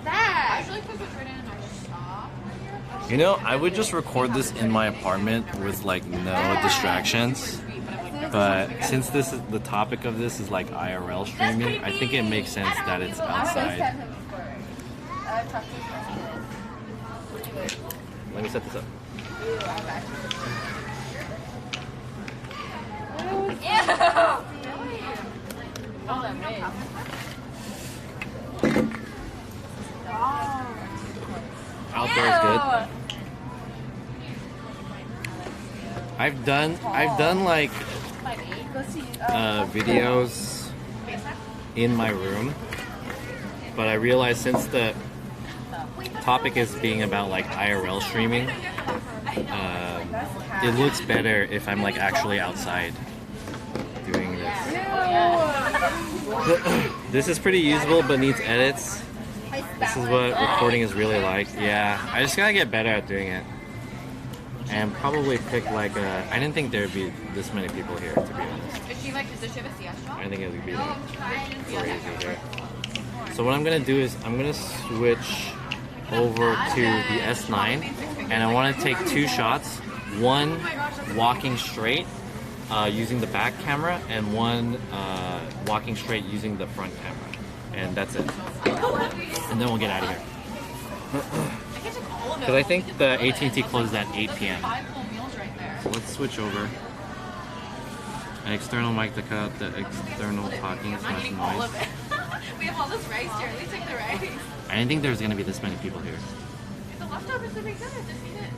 That. Actually, because with Jordan and I just stopped. You know, I would just record this in my apartment with like no distractions. But since this is the topic of this is like IRL streaming, I think it makes sense that it's outside. Let me set this up. Outdoor is good. I've done like videos in my room, but I realized since the topic is being about like IRL streaming, it looks better if I'm like actually outside doing this. This is pretty usable but needs edits. This is what recording is really like. Yeah, I just gotta get better at doing it. And probably pick like a... I didn't think there would be this many people here, to be honest. Is she like, does she have a CS job? I didn't think it would be like crazy here. So what I'm gonna do is I'm gonna switch over to the S9 and I want to take 2 shots. One walking straight using the back camera and one walking straight using the front camera. And that's it. And then we'll get out of here. Because I think the AT&T closes at 8 p.m. So let's switch over. An external mic to cut out the external talking / noise. We have all this rice here. At least take the rice. I didn't think there was going to be this many people here. If the leftovers would be good, just eat it.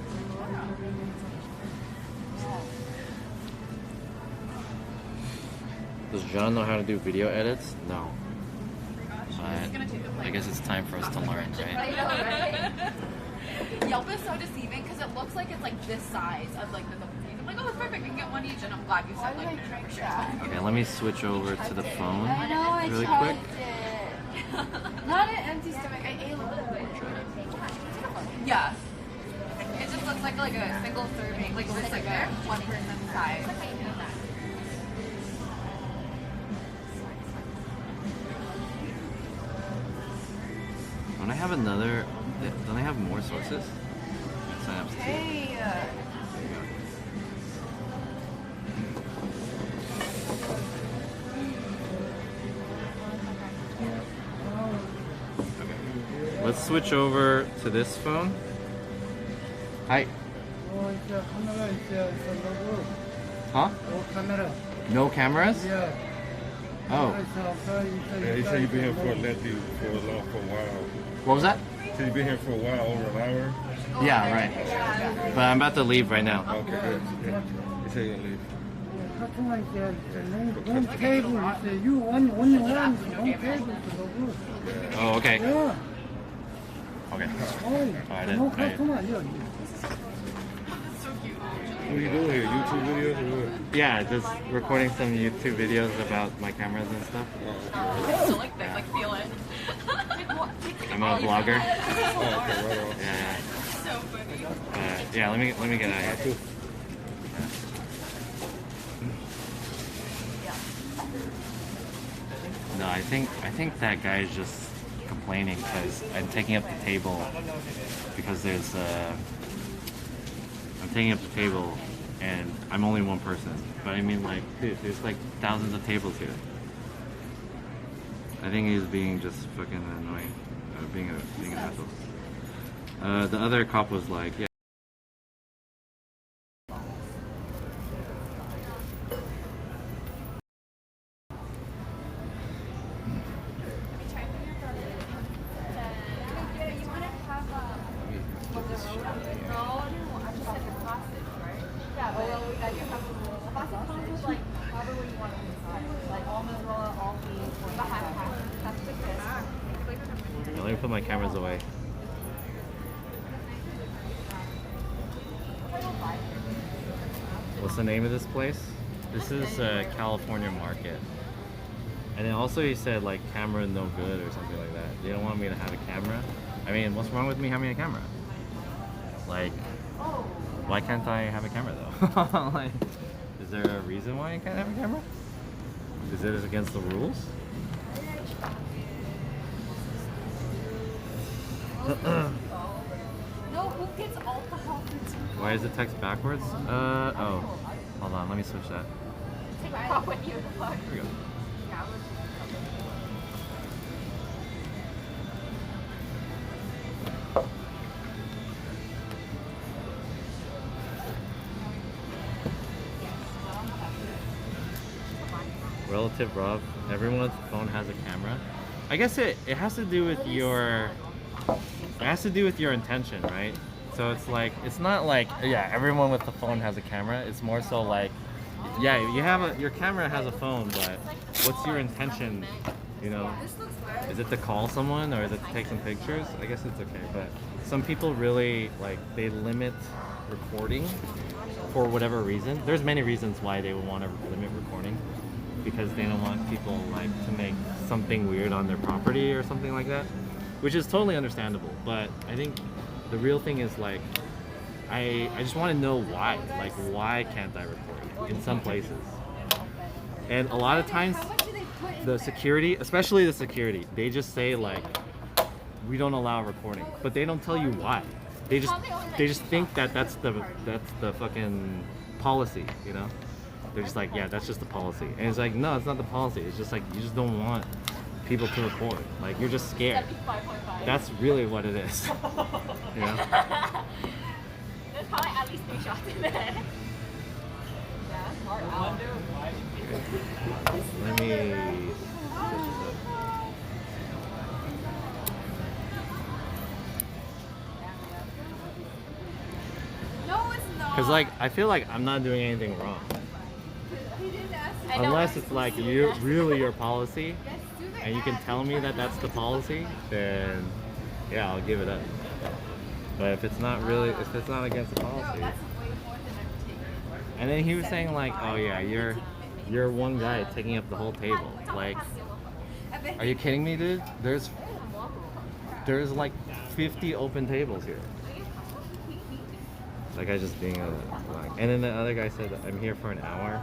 Does John know how to do video edits? No. But I guess it's time for us to learn, right? Yelp is so deceiving because it looks like it's like this size of like the I'm like, oh, it's perfect. We can get one each, and I'm glad you said like for sure. Okay, let me switch over to the phone I know, I really tried quick. it. Not an empty stomach. I ate a little bit. Yeah. It just looks like a single serving. Like it looks like a one person size. Don't I have another? Don't I have more sources? Sign up to 2. Hey. Let's switch over to this phone. Hi. Huh? No cameras? Yeah. Oh. Yeah, he said you've been here for a while. What was that? He said you've been here for a while, over an hour. Yeah, right. But I'm about to leave right now. Okay, good. Yeah. He said you're gonna leave. Customer said, one table, he said, you only one table. Oh, okay. Yeah. Okay. Oh, I no didn't. customer, yeah. What are you doing here? YouTube videos or what? Yeah, just recording some YouTube videos about my cameras and stuff. So like they like feel it. I'm a vlogger. Oh, okay, right on. Yeah. So funny. Yeah, let me get out of here. I think that guy is just complaining because I'm taking up the table because there's I'm taking up the table and I'm only one person. But I mean, like, dude, there's like thousands of tables here. I think he's being just fucking annoying, being an asshole. The other cop was like, yeah. Let me put my cameras away. What's the name of this place? This is California Market. And then also he said like camera no good or something like that. They don't want me to have a camera. I mean, what's wrong with me having a camera? Like, why can't I have a camera though? Like, is there a reason why I can't have a camera? Is it against the rules? No, who gets alcohol? Why is the text backwards? Oh. Hold on, let me switch that. Take a pop with you. Here we go. Relative Rob, everyone's phone has a camera. I guess it has to do with your intention, right? So it's like, it's not like, yeah, everyone with the phone has a camera. It's more so like, yeah, your camera has a phone, but what's your intention? You know, is it to call someone or is it to take some pictures? I guess it's okay, but some people really like, they limit recording for whatever reason. There's many reasons why they would want to limit recording, because they don't want people like to make something weird on their property or something like that, which is totally understandable. But I think the real thing is like, I just want to know why. Like, why can't I record in some places? And a lot of times, the security, especially the security, they just say like, we don't allow recording, but they don't tell you why. They just think that that's the fucking policy, you know? They're just like, yeah, that's just the policy. And it's like, no, it's not the policy. It's just like, you just don't want people to record. Like, you're just scared. That's really what it is. You know? There's probably at least 3 shots in there. Yeah, smart out. Let me... No, it's not. Because like, I feel like I'm not doing anything wrong. Unless it's like really your policy, and you can tell me that that's the policy, then yeah, I'll give it up. But if it's not really, if it's not against the policy, and then he was saying like, oh yeah, you're one guy taking up the whole table. Like, are you kidding me, dude? There's like 50 open tables here. Like, I just being a like, and then the other guy said I'm here for an hour.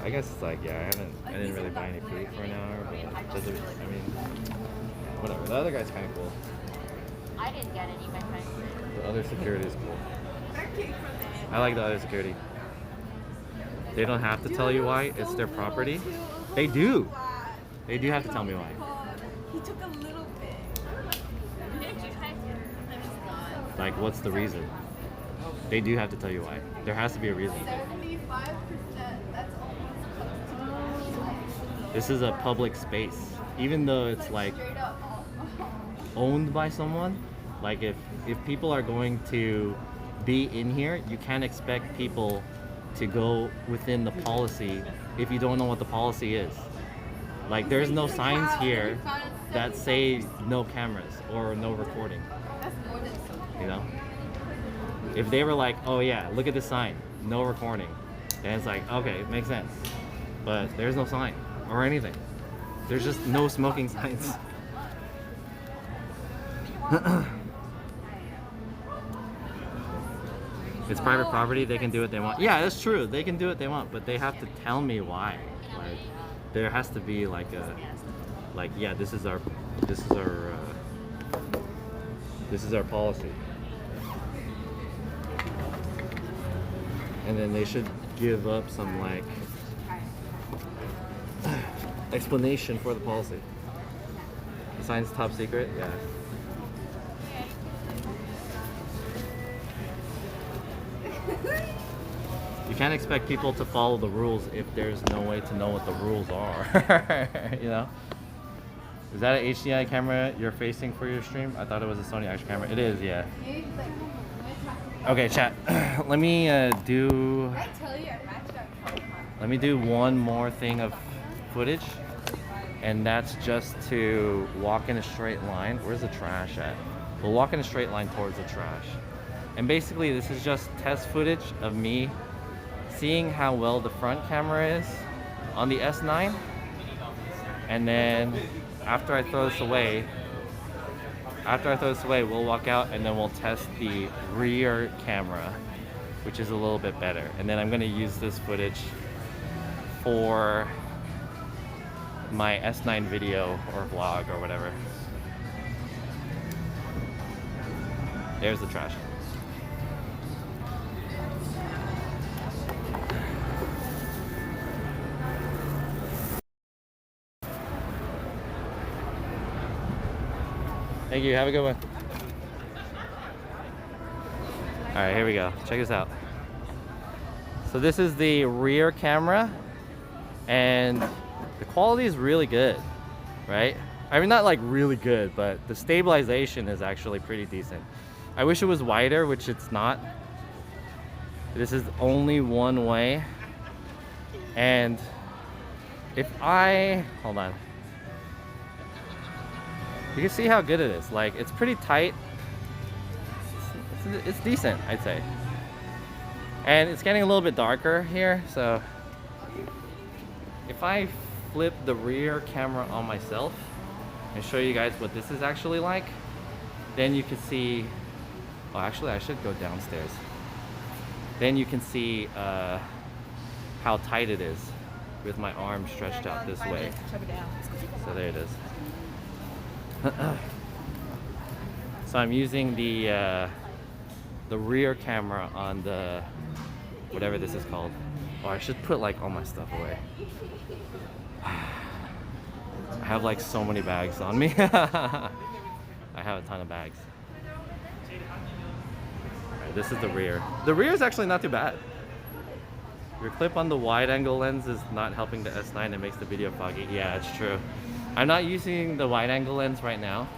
I guess it's like, yeah, I didn't really buy any food for an hour, but does it, I mean, whatever. The other guy's kind of cool. I didn't get any, my friend. The other security is cool. I like the other security. They don't have to tell you why. It's their property. They do. They do have to tell me why. He took a little bit. Like, what's the reason? They do have to tell you why. There has to be a reason. 75%. That's almost. This is a public space. Even though it's like owned by someone, like if people are going to be in here, you can't expect people to go within the policy if you don't know what the policy is. Like, there's no signs here that say no cameras or no recording. You know? If they were like, oh yeah, look at this sign, no recording, then it's like, okay, it makes sense. But there's no sign or anything. There's just no smoking signs. It's private property, they can do what they want. Yeah, that's true, they can do what they want, but they have to tell me why. Like, there has to be like a, like, yeah, this is our policy. And then they should give up some like explanation for the policy. The sign's top secret, yeah. You can't expect people to follow the rules if there's no way to know what the rules are. You know? Is that an HDI camera you're facing for your stream? I thought it was a Sony action camera. It is, yeah. Okay, chat. Let me do one more thing of footage, and that's just to walk in a straight line. Where's the trash at? We'll walk in a straight line towards the trash. And basically this is just test footage of me seeing how well the front camera is on the S9, and then after I throw this away, we'll walk out and then we'll test the rear camera, which is a little bit better. And then I'm gonna use this footage for my S9 video or vlog or whatever. There's the trash. Thank you, have a good one. All right, here we go. Check this out. So this is the rear camera, and the quality is really good, right? I mean, not like really good, but the stabilization is actually pretty decent. I wish it was wider, which it's not. This is only one way. And if I, hold on. You can see how good it is. Like, it's pretty tight. It's decent, I'd say. And it's getting a little bit darker here, so if I flip the rear camera on myself and show you guys what this is actually like, then you can see, oh, actually I should go downstairs. Then you can see how tight it is with my arm stretched out this way. So there it is. So I'm using the rear camera on the whatever this is called. Oh, I should put like all my stuff away. I have like so many bags on me. I have a ton of bags. Alright, this is the rear. The rear is actually not too bad. Your clip on the wide angle lens is not helping the S9. It makes the video foggy. Yeah, it's true. I'm not using the wide angle lens right now,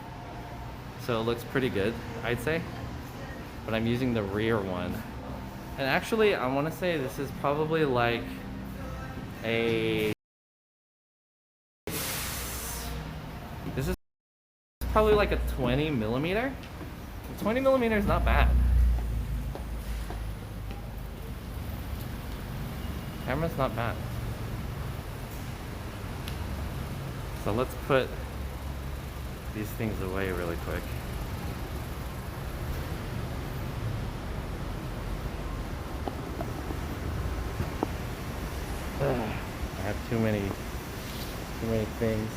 so it looks pretty good, I'd say. But I'm using the rear one. And actually, I want to say this is probably like a... This is probably like a 20 millimeter. 20 millimeter is not bad. Camera's not bad. So let's put these things away really quick. I have too many things.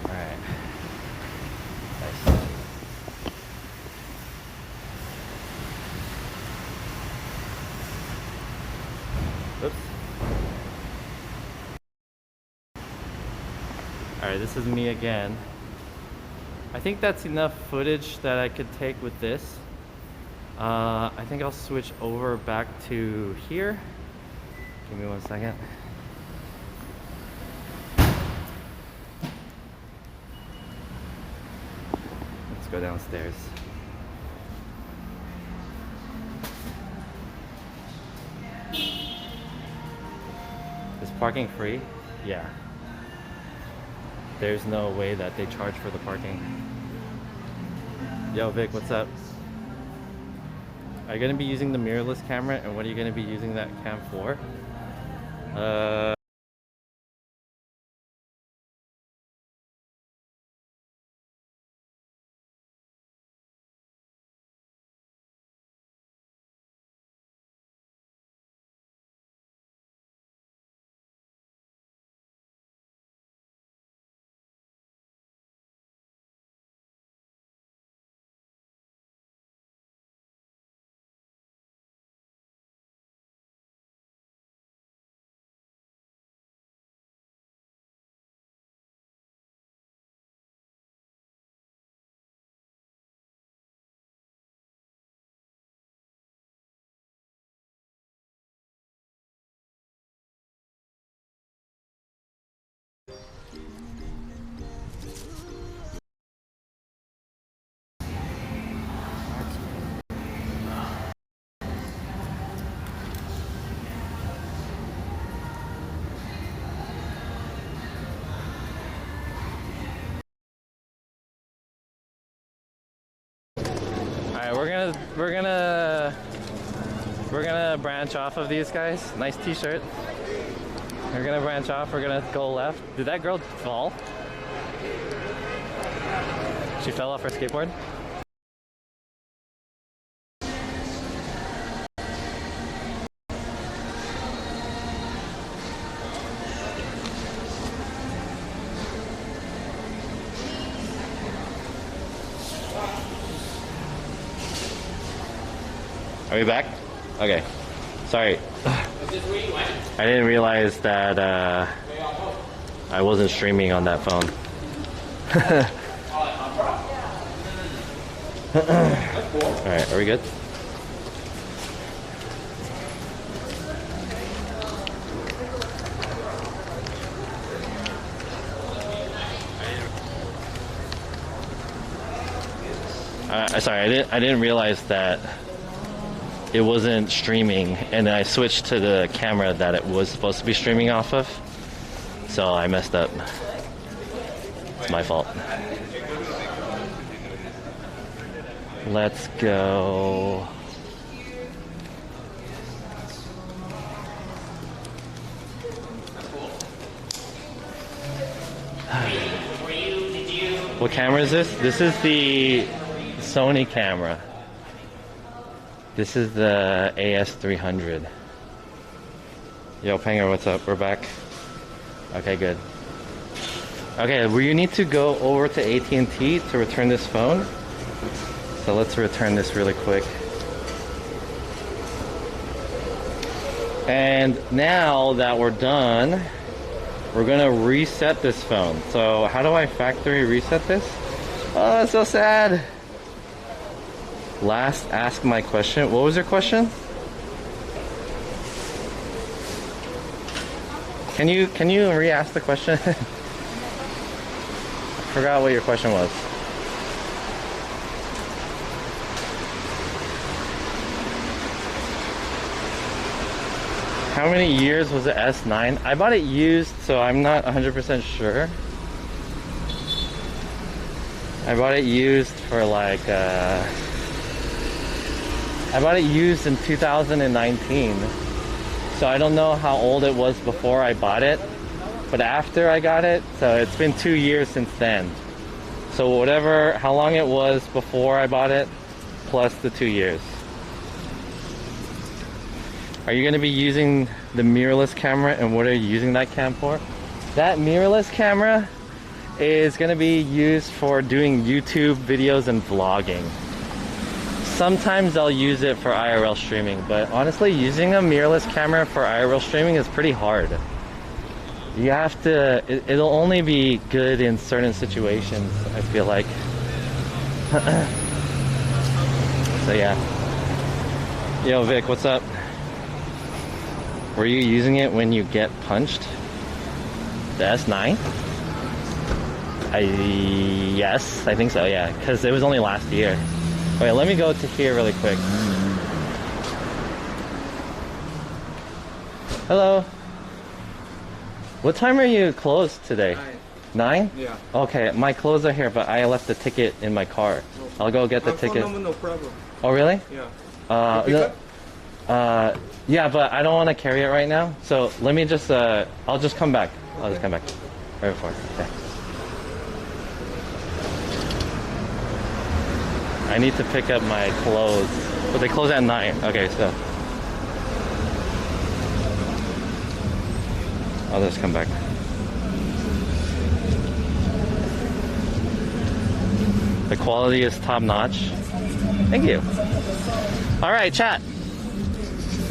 Alright. Nice. Oops. Alright, this is me again. I think that's enough footage that I could take with this. I think I'll switch over back to here. Give me 1 second. Let's go downstairs. Is parking free? Yeah. There's no way that they charge for the parking. Yo, Vic, what's up? Are you gonna be using the mirrorless camera, and what are you gonna be using that cam for? Alright, we're gonna branch off of these guys. Nice t-shirt. We're gonna branch off, we're gonna go left. Did that girl fall? She fell off her skateboard? Are we back? Okay. Sorry. I didn't realize that I wasn't streaming on that phone. Alright, are we good? Sorry, I didn't realize that it wasn't streaming, and I switched to the camera that it was supposed to be streaming off of, so I messed up. It's my fault. Let's go. What camera is this? This is the Sony camera. This is the AS300. Yo, Panger, what's up? We're back. Okay, good. Okay, well, you need to go over to AT&T to return this phone. So let's return this really quick. And now that we're done, we're gonna reset this phone. So how do I factory reset this? Oh, that's so sad. Last ask my question. What was your question? Can you re-ask the question? I forgot what your question was. How many years was the S9? I bought it used, so I'm not 100% sure. I bought it used for like I bought it used in 2019, so I don't know how old it was before I bought it, but after I got it, so it's been 2 years since then. So whatever, how long it was before I bought it, plus the 2 years. Are you going to be using the mirrorless camera, and what are you using that cam for? That mirrorless camera is going to be used for doing YouTube videos and vlogging. Sometimes I'll use it for IRL streaming, but honestly, using a mirrorless camera for IRL streaming is pretty hard. You have to, it'll only be good in certain situations, I feel like. So yeah. Yo, Vic, what's up? Were you using it when you get punched? The S9? Yes, I think so, yeah. Because it was only last year. Okay, let me go to here really quick. Hello. What time are you closed today? 9? Yeah. Okay, my clothes are here, but I left the ticket in my car. I'll go get the ticket. No problem. Oh, really? Yeah. Yeah, but I don't want to carry it right now. So let me just, I'll just come back. I'll just come back. Right before. Okay. I need to pick up my clothes. But they close at 9. Okay, so. I'll just come back. The quality is top notch. Thank you. Alright, chat.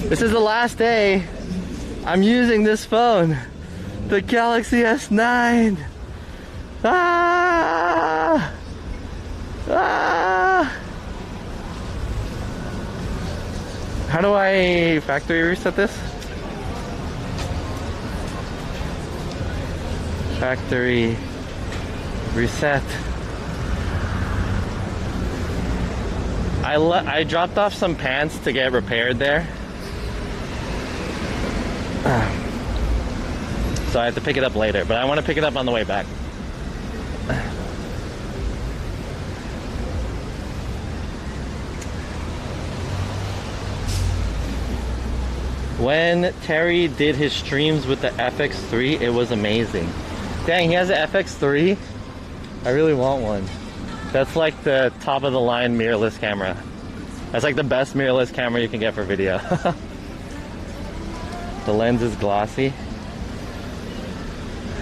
This is the last day I'm using this phone. The Galaxy S9. Ah! Ah! How do I factory reset this? Factory reset. I dropped off some pants to get repaired there. So I have to pick it up later, but I want to pick it up on the way back. When Terry did his streams with the FX3, it was amazing. Dang, he has an FX3? I really want one. That's like the top of the line mirrorless camera. That's like the best mirrorless camera you can get for video. The lens is glossy.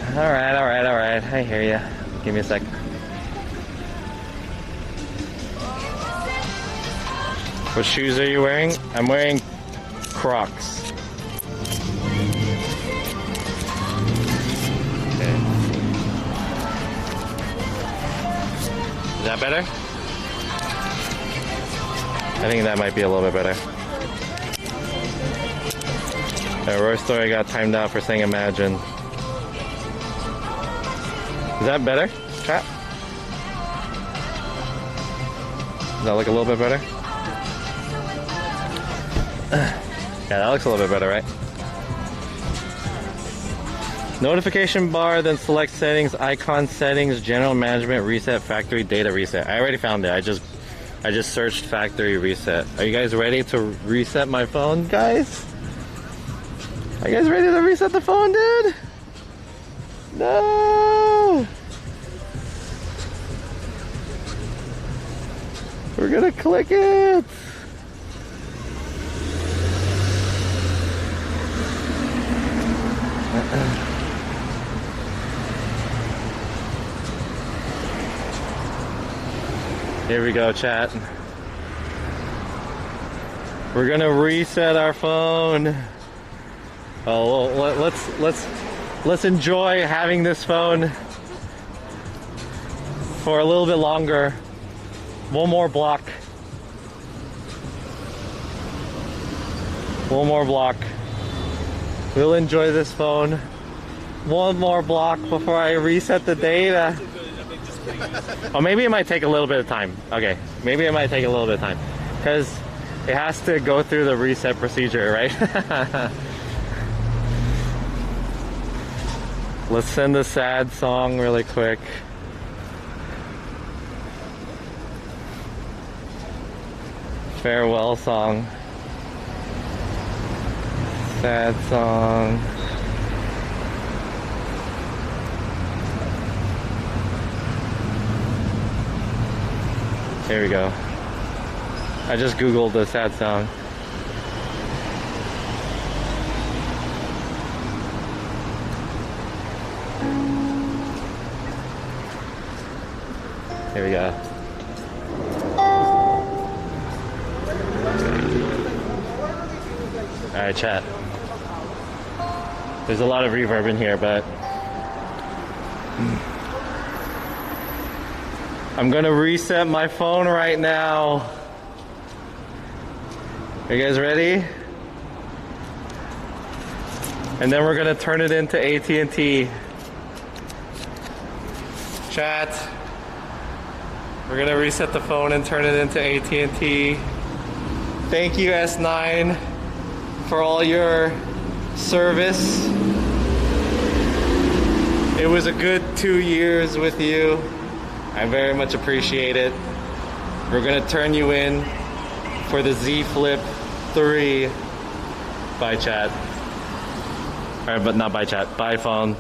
Alright, alright, alright. I hear ya. Give me a sec. What shoes are you wearing? I'm wearing Crocs. Okay. Is that better? I think that might be a little bit better. Roy Story got timed out for saying imagine. Is that better? Chat? Does that look a little bit better? Yeah, that looks a little bit better, right? Notification bar, then select settings, icon settings, general management, reset, factory data reset. I already found it. I just searched factory reset. Are you guys ready to reset my phone, guys? Are you guys ready to reset the phone, dude? No! We're gonna click it! Here we go, chat. We're gonna reset our phone. Oh, well, let's enjoy having this phone for a little bit longer. One more block. One more block. We'll enjoy this phone. One more block before I reset the data. Oh, maybe it might take a little bit of time. Okay, maybe it might take a little bit of time. Because it has to go through the reset procedure, right? Let's send a sad song really quick. Farewell song. Sad song. Here we go. I just googled the sad song. Here we go. Alright, chat. There's a lot of reverb in here, but I'm gonna reset my phone right now. Are you guys ready? And then we're gonna turn it into AT&T. Chat. We're gonna reset the phone and turn it into AT&T. Thank you, S9, for all your service. It was a good 2 years with you. I very much appreciate it. We're gonna turn you in for the Z Flip 3. Bye, chat. Alright, but not by chat. Bye, phone.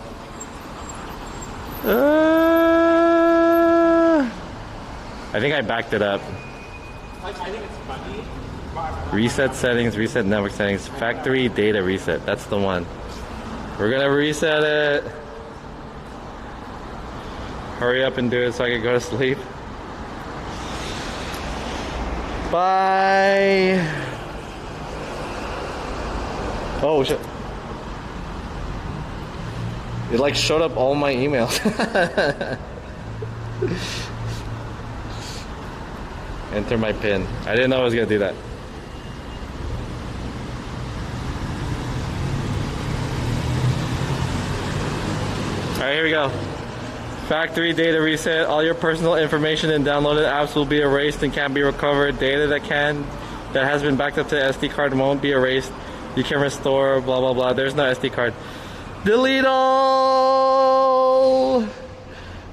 I think I backed it up. I think it's funny. Reset settings, reset network settings, factory data reset. That's the one. We're gonna reset it. Hurry up and do it so I can go to sleep. Bye. Oh shit. It like showed up all my emails. Enter my PIN. I didn't know I was gonna do that. Alright, here we go. Factory data reset. All your personal information and downloaded apps will be erased and can't be recovered. Data that has been backed up to the SD card won't be erased. You can restore, blah blah blah. There's no SD card. Delete all.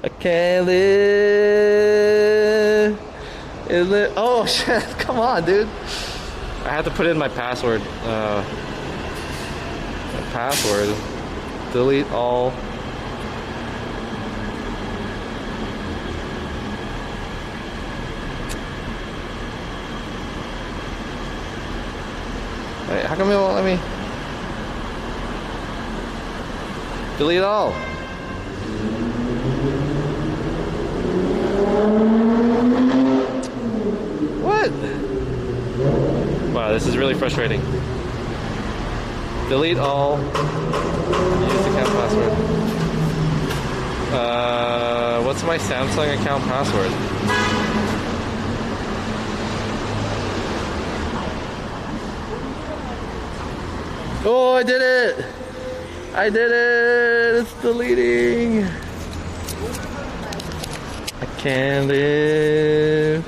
I can't live. Oh shit! Come on, dude. I have to put in my password. password. Delete all. Wait, how come it won't let me? Delete all. What? Wow, this is really frustrating. Delete all. Use account password. What's my Samsung account password? Oh, I did it! I did it! It's deleting! I can't live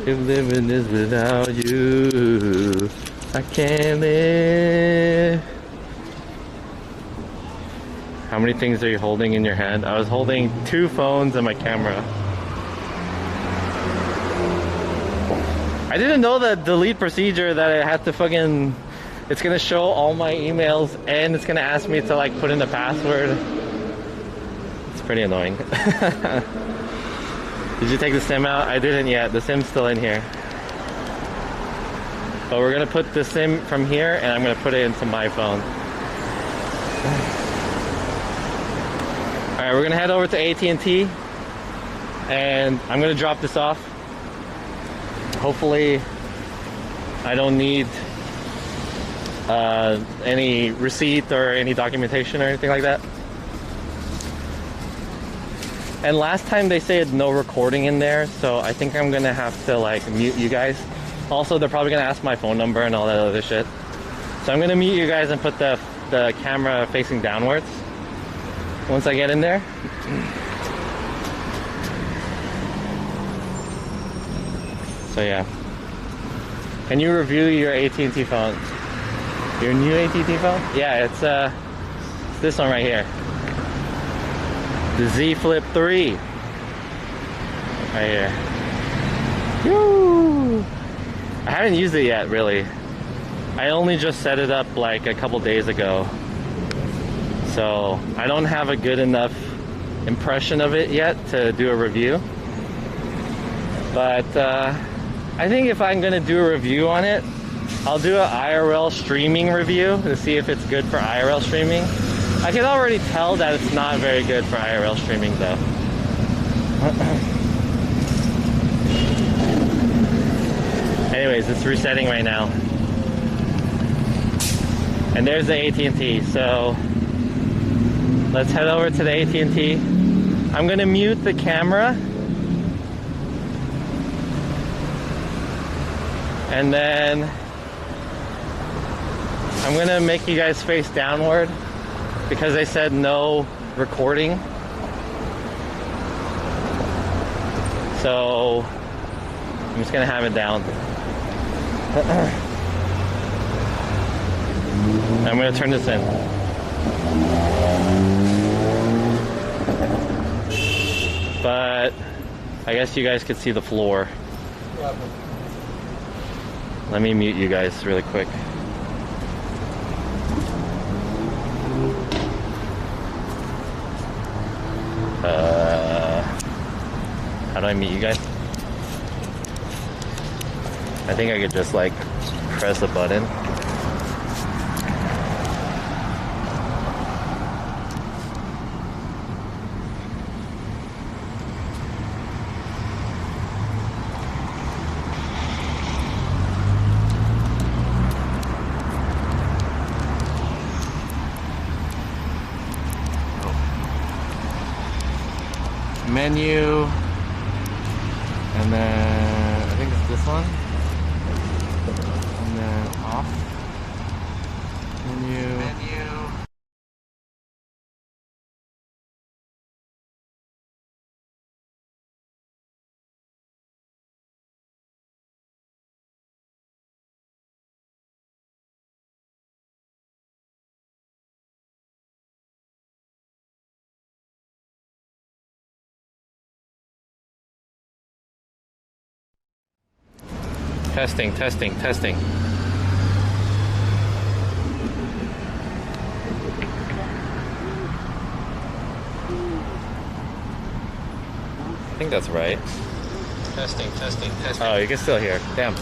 if living is without you. I can't live. How many things are you holding in your hand? I was holding 2 phones and my camera. I didn't know the delete procedure that I had to fucking... It's gonna show all my emails and it's gonna ask me to like put in the password. It's pretty annoying. Did you take the SIM out? I didn't yet. The SIM's still in here. But we're gonna put the SIM from here and I'm gonna put it into my phone. Alright, we're gonna head over to AT&T and I'm gonna drop this off. Hopefully I don't need any receipt or any documentation or anything like that. And last time they said no recording in there, so I think I'm gonna have to like mute you guys. Also, they're probably gonna ask my phone number and all that other shit. So I'm gonna mute you guys and put the camera facing downwards once I get in there. So yeah. Can you review your AT&T phone? Your new AT&T phone? Yeah, it's this one right here. The Z Flip 3. Right here. Woo! I haven't used it yet, really. I only just set it up like a couple days ago. So I don't have a good enough impression of it yet to do a review. But I think if I'm gonna do a review on it, I'll do an IRL streaming review to see if it's good for IRL streaming. I can already tell that it's not very good for IRL streaming though. Anyways, it's resetting right now. And there's the AT&T, so let's head over to the AT&T. I'm gonna mute the camera. And then I'm gonna make you guys face downward because they said no recording. So I'm just gonna have it down. I'm gonna turn this in. But I guess you guys could see the floor. Let me mute you guys really quick. How do I mute you guys? I think I could just like press a button. Menu, and then I think it's this one, and then off, menu. Testing. think that's right. Testing, testing, testing. Oh, you can still hear. Damn.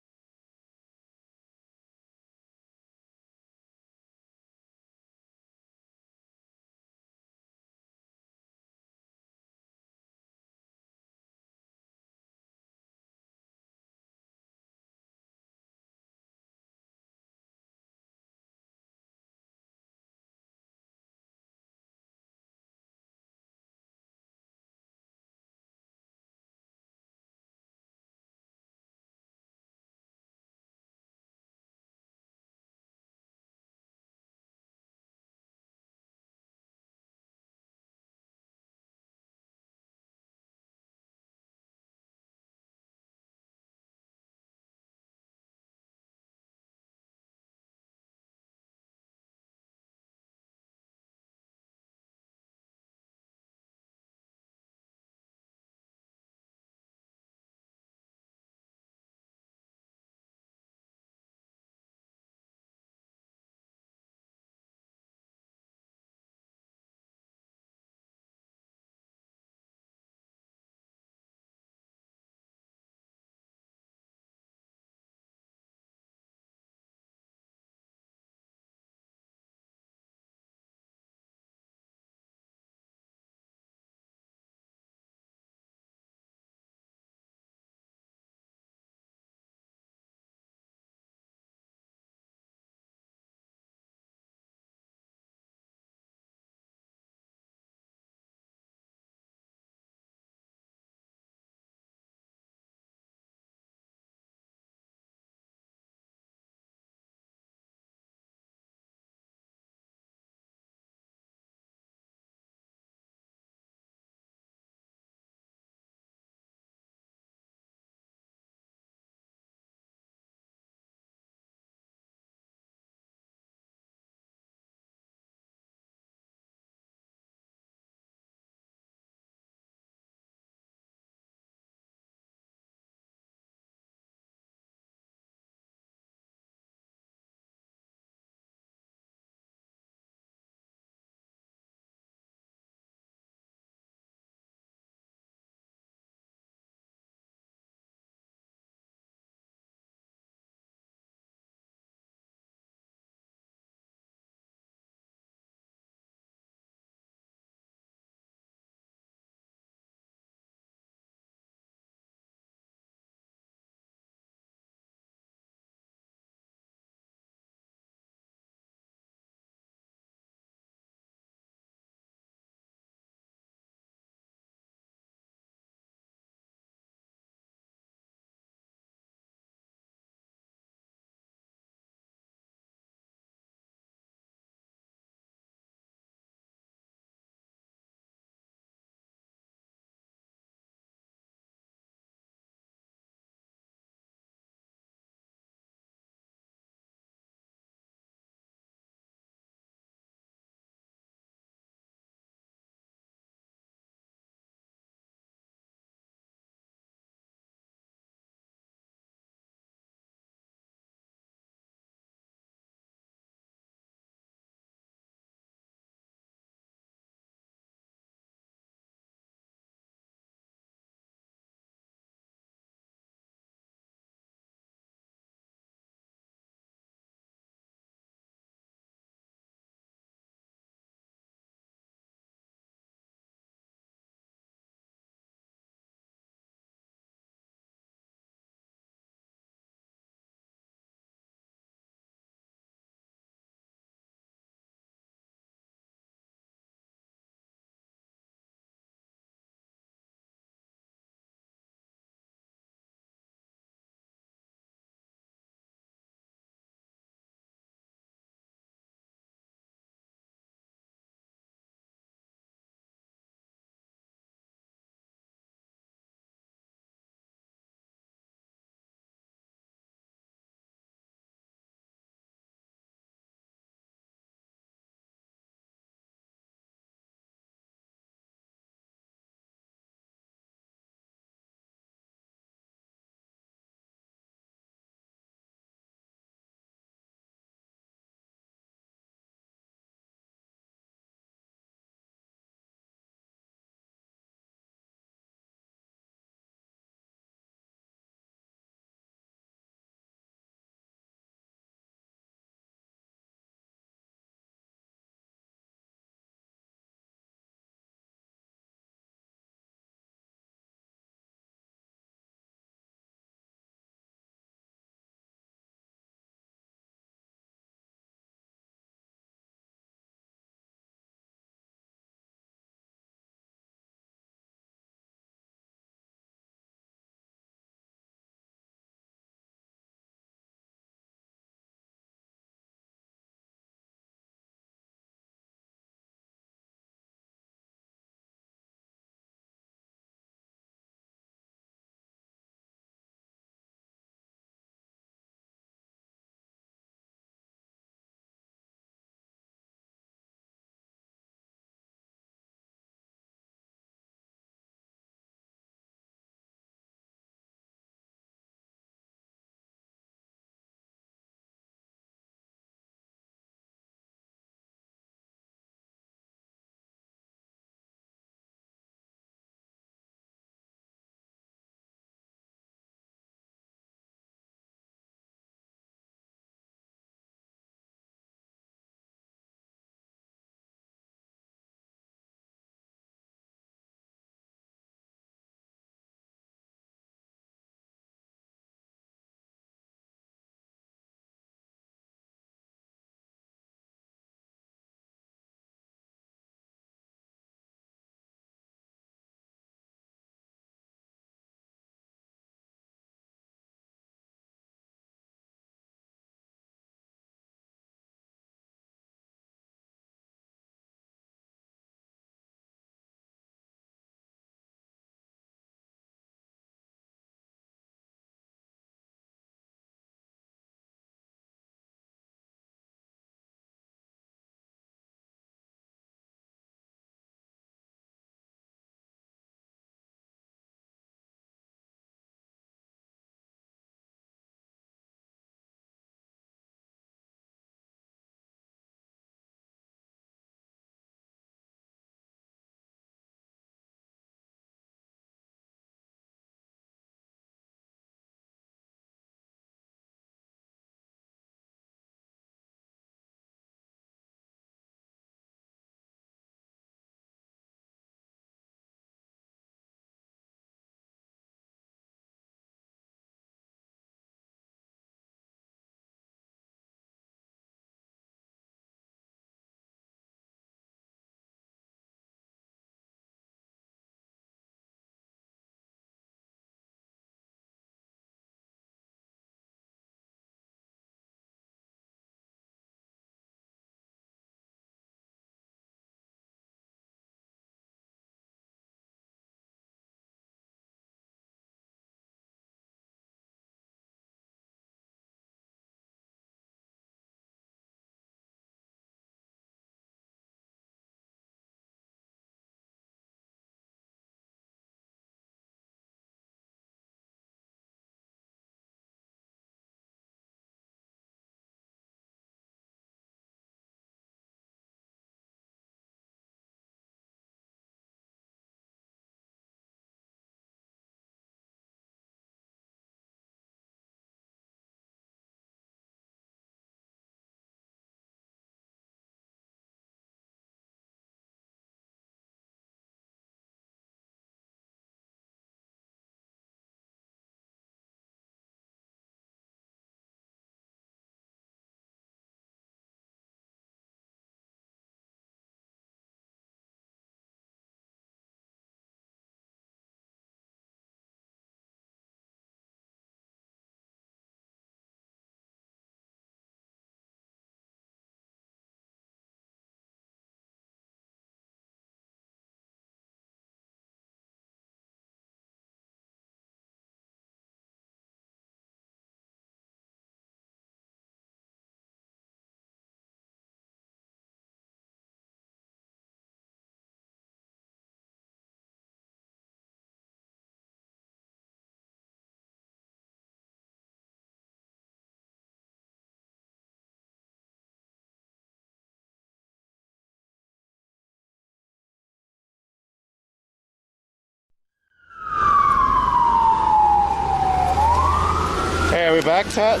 are we back, chat?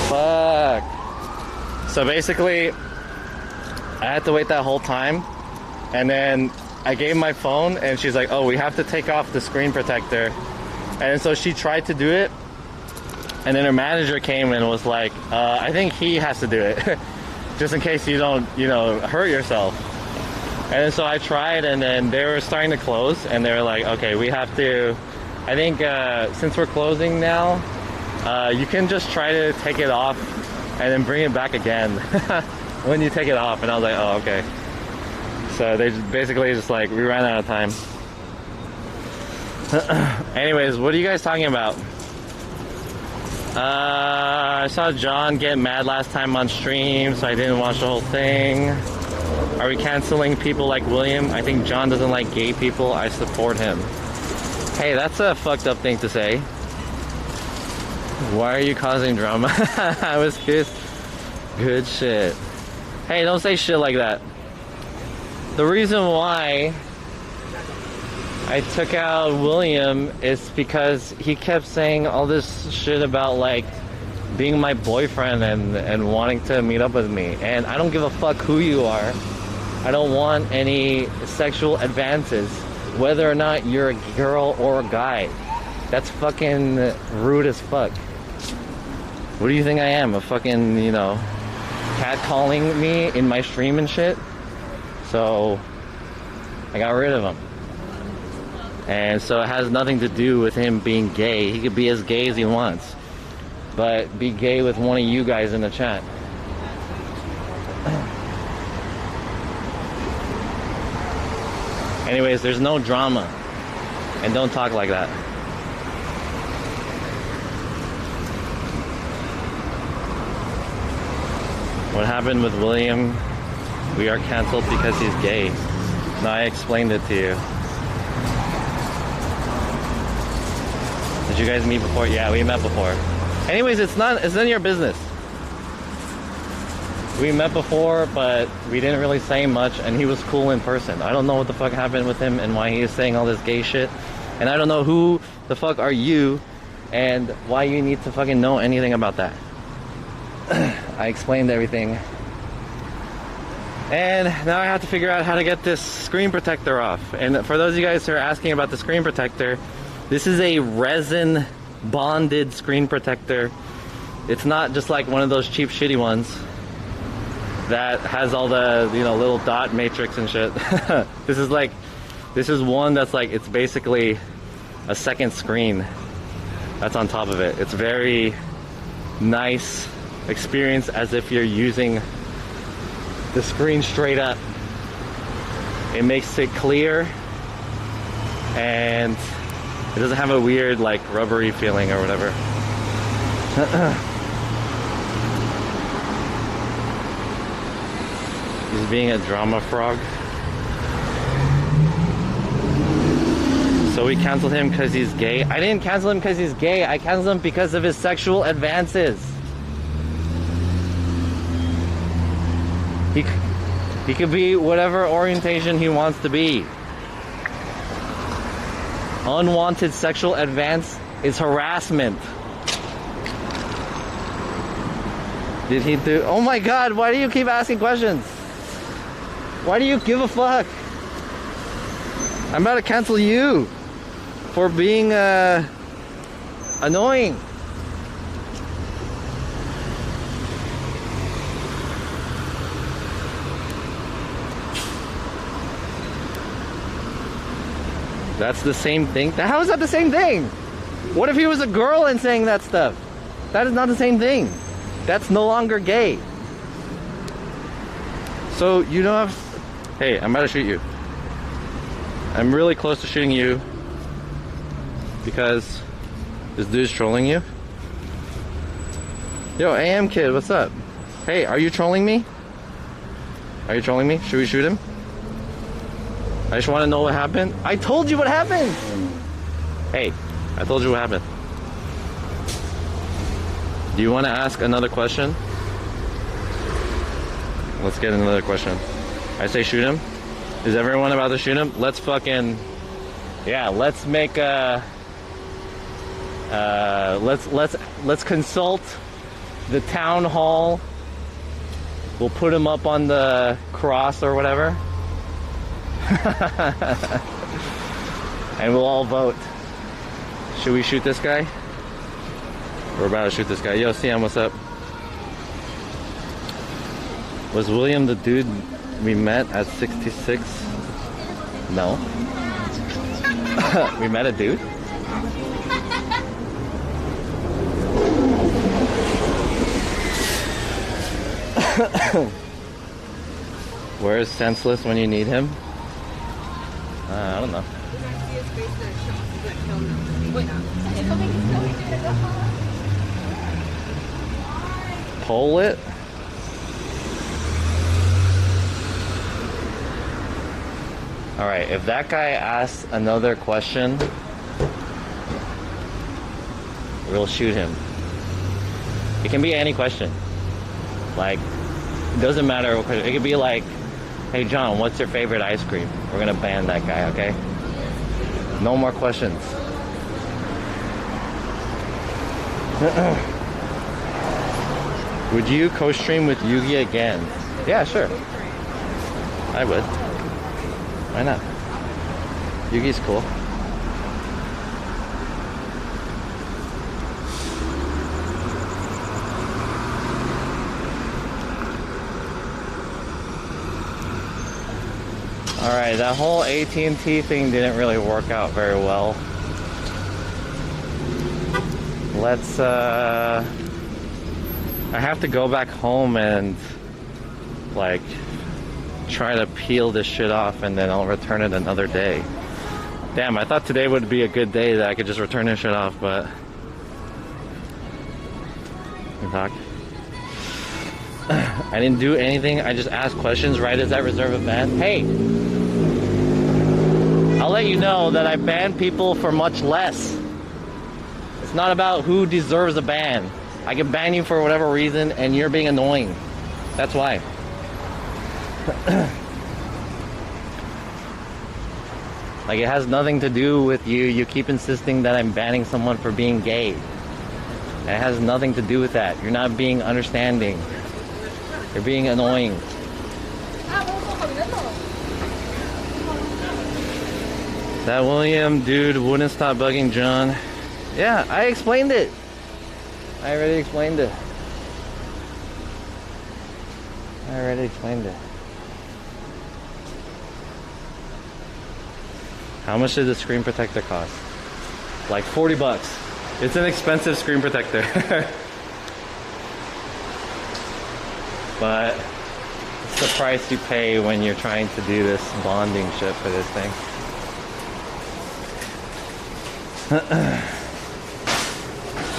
Fuck. So basically, I had to wait that whole time, and then I gave my phone, and she's like, oh, we have to take off the screen protector. And so she tried to do it, and then her manager came and was like, I think he has to do it, just in case you don't, you know, hurt yourself. And then so I tried, and then they were starting to close, and they were like, okay, we have to, I think since we're closing now, you can just try to take it off and then bring it back again when you take it off. And I was like, oh, okay. So they basically just like, we ran out of time. Anyways, what are you guys talking about? I saw John get mad last time on stream, so I didn't watch the whole thing. Are we canceling people like William? I think John doesn't like gay people. I support him. Hey, that's a fucked up thing to say. Why are you causing drama? I was pissed. Good shit. Hey, don't say shit like that. The reason why I took out William is because he kept saying all this shit about like being my boyfriend and wanting to meet up with me. And I don't give a fuck who you are. I don't want any sexual advances, whether or not you're a girl or a guy. That's fucking rude as fuck. What do you think I am? A fucking, you know, catcalling me in my stream and shit? So I got rid of him. And so it has nothing to do with him being gay. He could be as gay as he wants, but be gay with one of you guys in the chat. Anyways, there's no drama, and don't talk like that. What happened with William? We are canceled because he's gay. No, I explained it to you. Did you guys meet before? Yeah, we met before. Anyways, it's none of your business. We met before, but we didn't really say much, and he was cool in person. I don't know what the fuck happened with him and why he is saying all this gay shit. And I don't know who the fuck are you and why you need to fucking know anything about that. I explained everything. And now I have to figure out how to get this screen protector off. And for those of you guys who are asking about the screen protector, this is a resin bonded screen protector. It's not just like one of those cheap shitty ones that has all the, you know, little dot matrix and shit. This is one that's like, it's basically a second screen that's on top of it. It's very nice experience, as if you're using the screen straight up. It makes it clear, and it doesn't have a weird like rubbery feeling or whatever. He's being a drama frog. So we canceled him because he's gay. I didn't cancel him because he's gay. I canceled him because of his sexual advances. He could be whatever orientation he wants to be. Unwanted sexual advance is harassment. Did he do? Oh my god, why do you keep asking questions? Why do you give a fuck? I'm about to cancel you for being annoying. That's the same thing? How is that the same thing? What if he was a girl and saying that stuff? That is not the same thing. That's no longer gay. So you don't have... Hey, I'm about to shoot you. I'm really close to shooting you because this dude's trolling you. Yo, AM kid, what's up? Hey, are you trolling me? Are you trolling me? Should we shoot him? I just want to know what happened. I told you what happened! Hey, I told you what happened. Do you want to ask another question? Let's get another question. I say shoot him. Is everyone about to shoot him? Let's fucking... Yeah, let's make a... Let's consult the town hall. We'll put him up on the cross or whatever. And we'll all vote. Should we shoot this guy? We're about to shoot this guy. Yo, Siam, what's up? Was William the dude we met at 66? No. We met a dude? Where is Senseless when you need him? I don't know. Pull it? Alright, if that guy asks another question, we'll shoot him. It can be any question. Like, it doesn't matter what question. It could be like, hey John, what's your favorite ice cream? We're gonna ban that guy, okay? No more questions. Would you co-stream with Yugi again? Yeah, sure. I would. Why not? Yugi's cool. Alright, that whole AT&T thing didn't really work out very well. Let's, I have to go back home and, like, try to peel this shit off and then I'll return it another day. Damn, I thought today would be a good day that I could just return this shit off, but... Talk. I didn't do anything, I just asked questions right as I reserve a ban. Hey! I'll let you know that I ban people for much less. It's not about who deserves a ban. I can ban you for whatever reason and you're being annoying. That's why. Like, it has nothing to do with you. You keep insisting that I'm banning someone for being gay. It has nothing to do with that. You're not being understanding. You're being annoying. That William dude wouldn't stop bugging John. Yeah, I explained it. I already explained it. How much did the screen protector cost? Like 40 bucks. It's an expensive screen protector. But it's the price you pay when you're trying to do this bonding shit for this thing.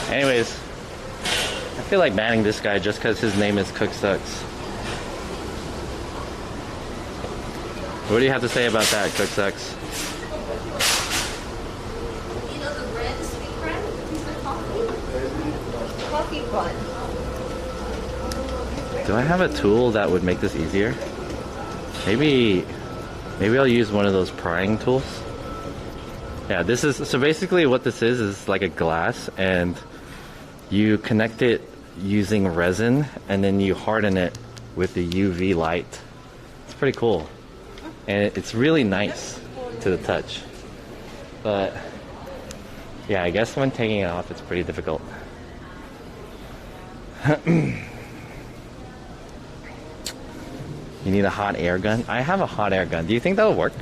Anyways, I feel like banning this guy just because his name is Cook Sucks. What do you have to say about that, Cook Sucks? You know the red sweet bread? Coffee bun. Do I have a tool that would make this easier? Maybe I'll use one of those prying tools. Yeah, this is, so basically what this is like a glass and you connect it using resin and then you harden it with the UV light. It's pretty cool. And it's really nice to the touch. But yeah, I guess when taking it off it's pretty difficult. You need a hot air gun? I have a hot air gun. Do you think that'll work?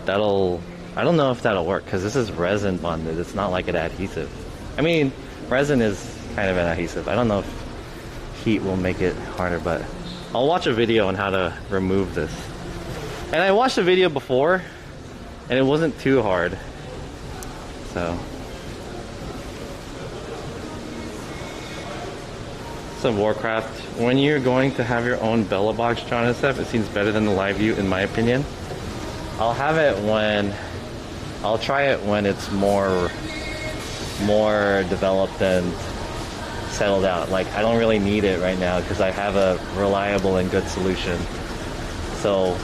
I don't know if that'll work because this is resin bonded. It's not like an adhesive. I mean, resin is kind of an adhesive. I don't know if heat will make it harder, but I'll watch a video on how to remove this. And I watched a video before and it wasn't too hard. So. So Warcraft, when you're going to have your own Bella box, John and stuff, it seems better than the live view in my opinion. I'll have it when, I'll try it when it's more developed and settled out. Like, I don't really need it right now because I have a reliable and good solution. So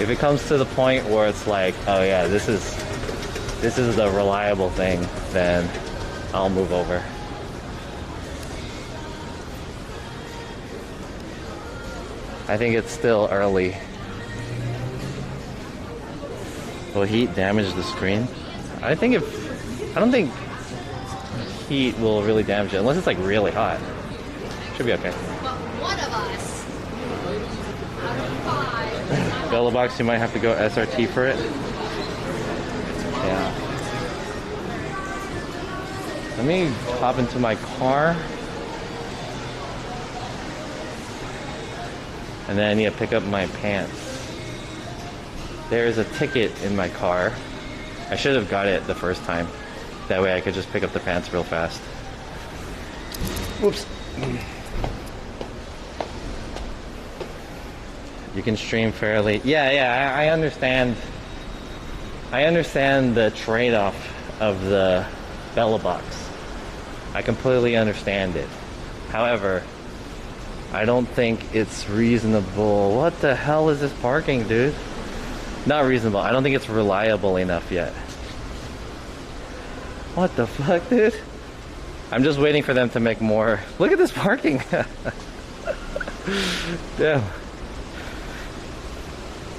if it comes to the point where it's like, oh yeah, this is the reliable thing, then I'll move over. I think it's still early. Will heat damage the screen? I don't think heat will really damage it unless it's like really hot. Should be okay. But one of us out of 5. Bella box, you might have to go SRT for it. Yeah. Let me hop into my car. And then I need to pick up my pants. There's a ticket in my car. I should have got it the first time. That way I could just pick up the pants real fast. Oops. You can stream fairly. Yeah, I understand. I understand the trade-off of the Bella box. I completely understand it. However, I don't think it's reasonable. What the hell is this parking, dude? Not reasonable. I don't think it's reliable enough yet. What the fuck, dude? I'm just waiting for them to make more. Look at this parking. Damn.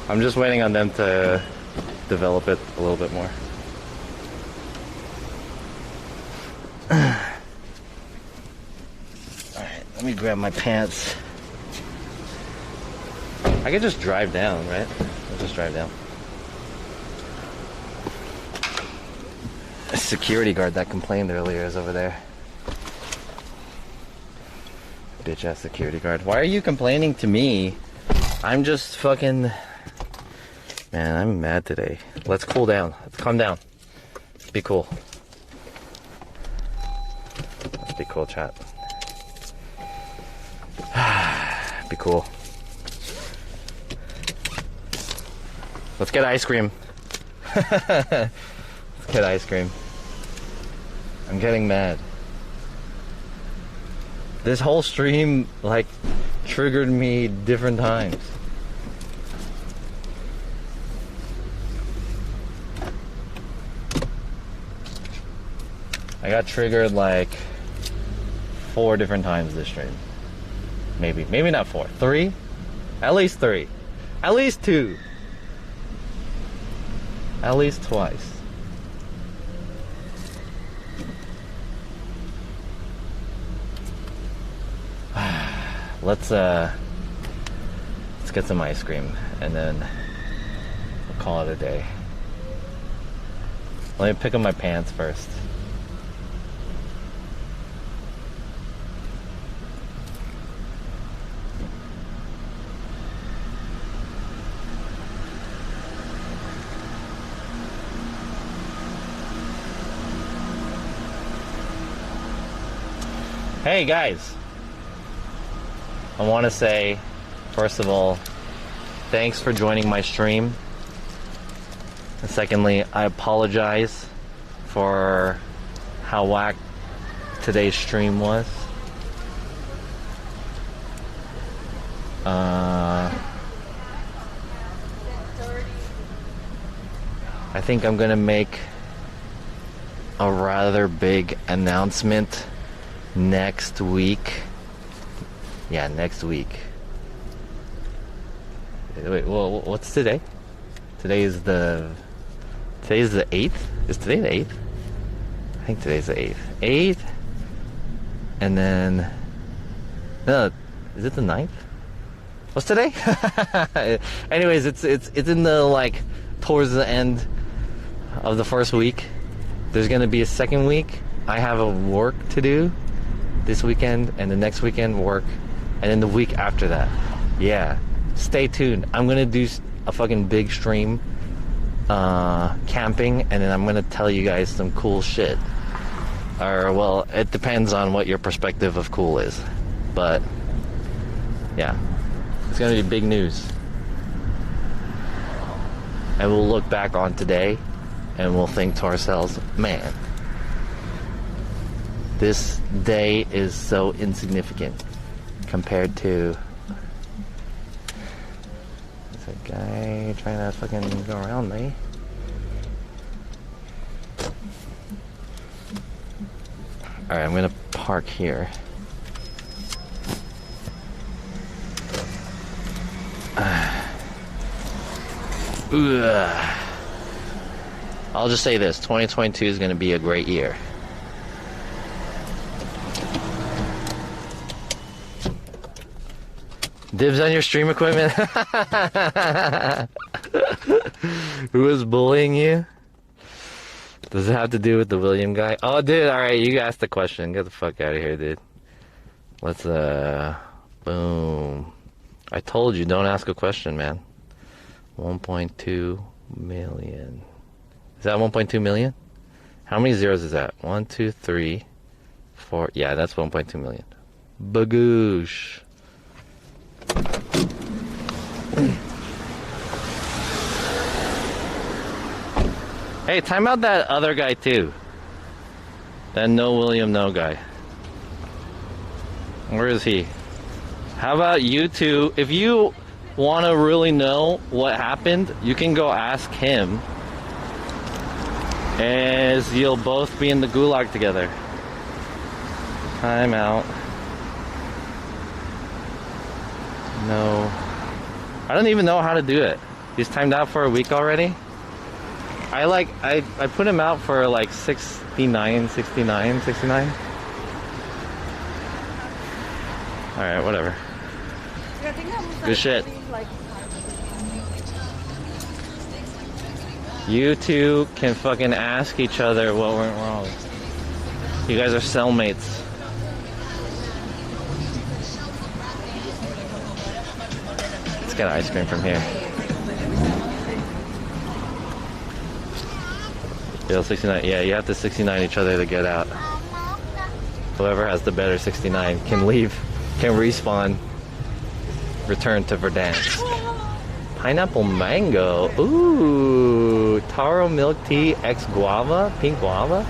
I'm just waiting on them to develop it a little bit more. Alright, let me grab my pants. I could just drive down, right? I'll just drive down. A security guard that complained earlier is over there. Bitch ass security guard. Why are you complaining to me? I'm just fucking... Man, I'm mad today. Let's cool down. Let's calm down. Be cool. Let's be cool, chat. Be cool. Let's get ice cream. Let's get ice cream. I'm getting mad. This whole stream, like, triggered me different times. I got triggered like 4 different times this stream. Maybe not 4. 3? At least 3. At least 2. At least twice. Let's get some ice cream and then we'll call it a day. Let me pick up my pants first. Hey guys, I want to say, first of all, thanks for joining my stream. And secondly, I apologize for how whack today's stream was. I think I'm gonna make a rather big announcement next week. Yeah, next week. Wait, well, what's today? Today's the 8th? Is today the 8th? I think today's the 8th. 8th? And then... No, is it the 9th? What's today? Anyways, it's in the, like, towards the end of the first week. There's gonna be a second week. I have a work to do this weekend, and the next weekend work, and then the week after that. Yeah, stay tuned. I'm gonna do a fucking big stream camping, and then I'm gonna tell you guys some cool shit. Or, well, it depends on what your perspective of cool is, but yeah, it's gonna be big news. And we'll look back on today and we'll think to ourselves, man, this day is so insignificant compared to... There's a guy trying to fucking go around me. Alright, I'm gonna park here. I'll just say this, 2022 is gonna be a great year. Dibs on your stream equipment? Who is bullying you? Does it have to do with the William guy? Oh, dude, alright, you asked the question. Get the fuck out of here, dude. Let's, boom. I told you, don't ask a question, man. 1.2 million. Is that 1.2 million? How many zeros is that? 1, 2, 3, 4. Yeah, that's 1.2 million. Bagoosh. Hey, time out that other guy too. That no William no guy. Where is he? How about you two? If you want to really know what happened, you can go ask him. As you'll both be in the gulag together. Time out. No. I don't even know how to do it. He's timed out for a week already. I put him out for like 69. Alright, whatever. Good shit. You two can fucking ask each other what went wrong. You guys are cellmates. Let's get ice cream from here. Bill 69. Yeah, you have to 69 each other to get out. Whoever has the better 69 can leave, can respawn, return to Verdansk. Pineapple mango. Ooh. Taro milk tea X guava, pink guava.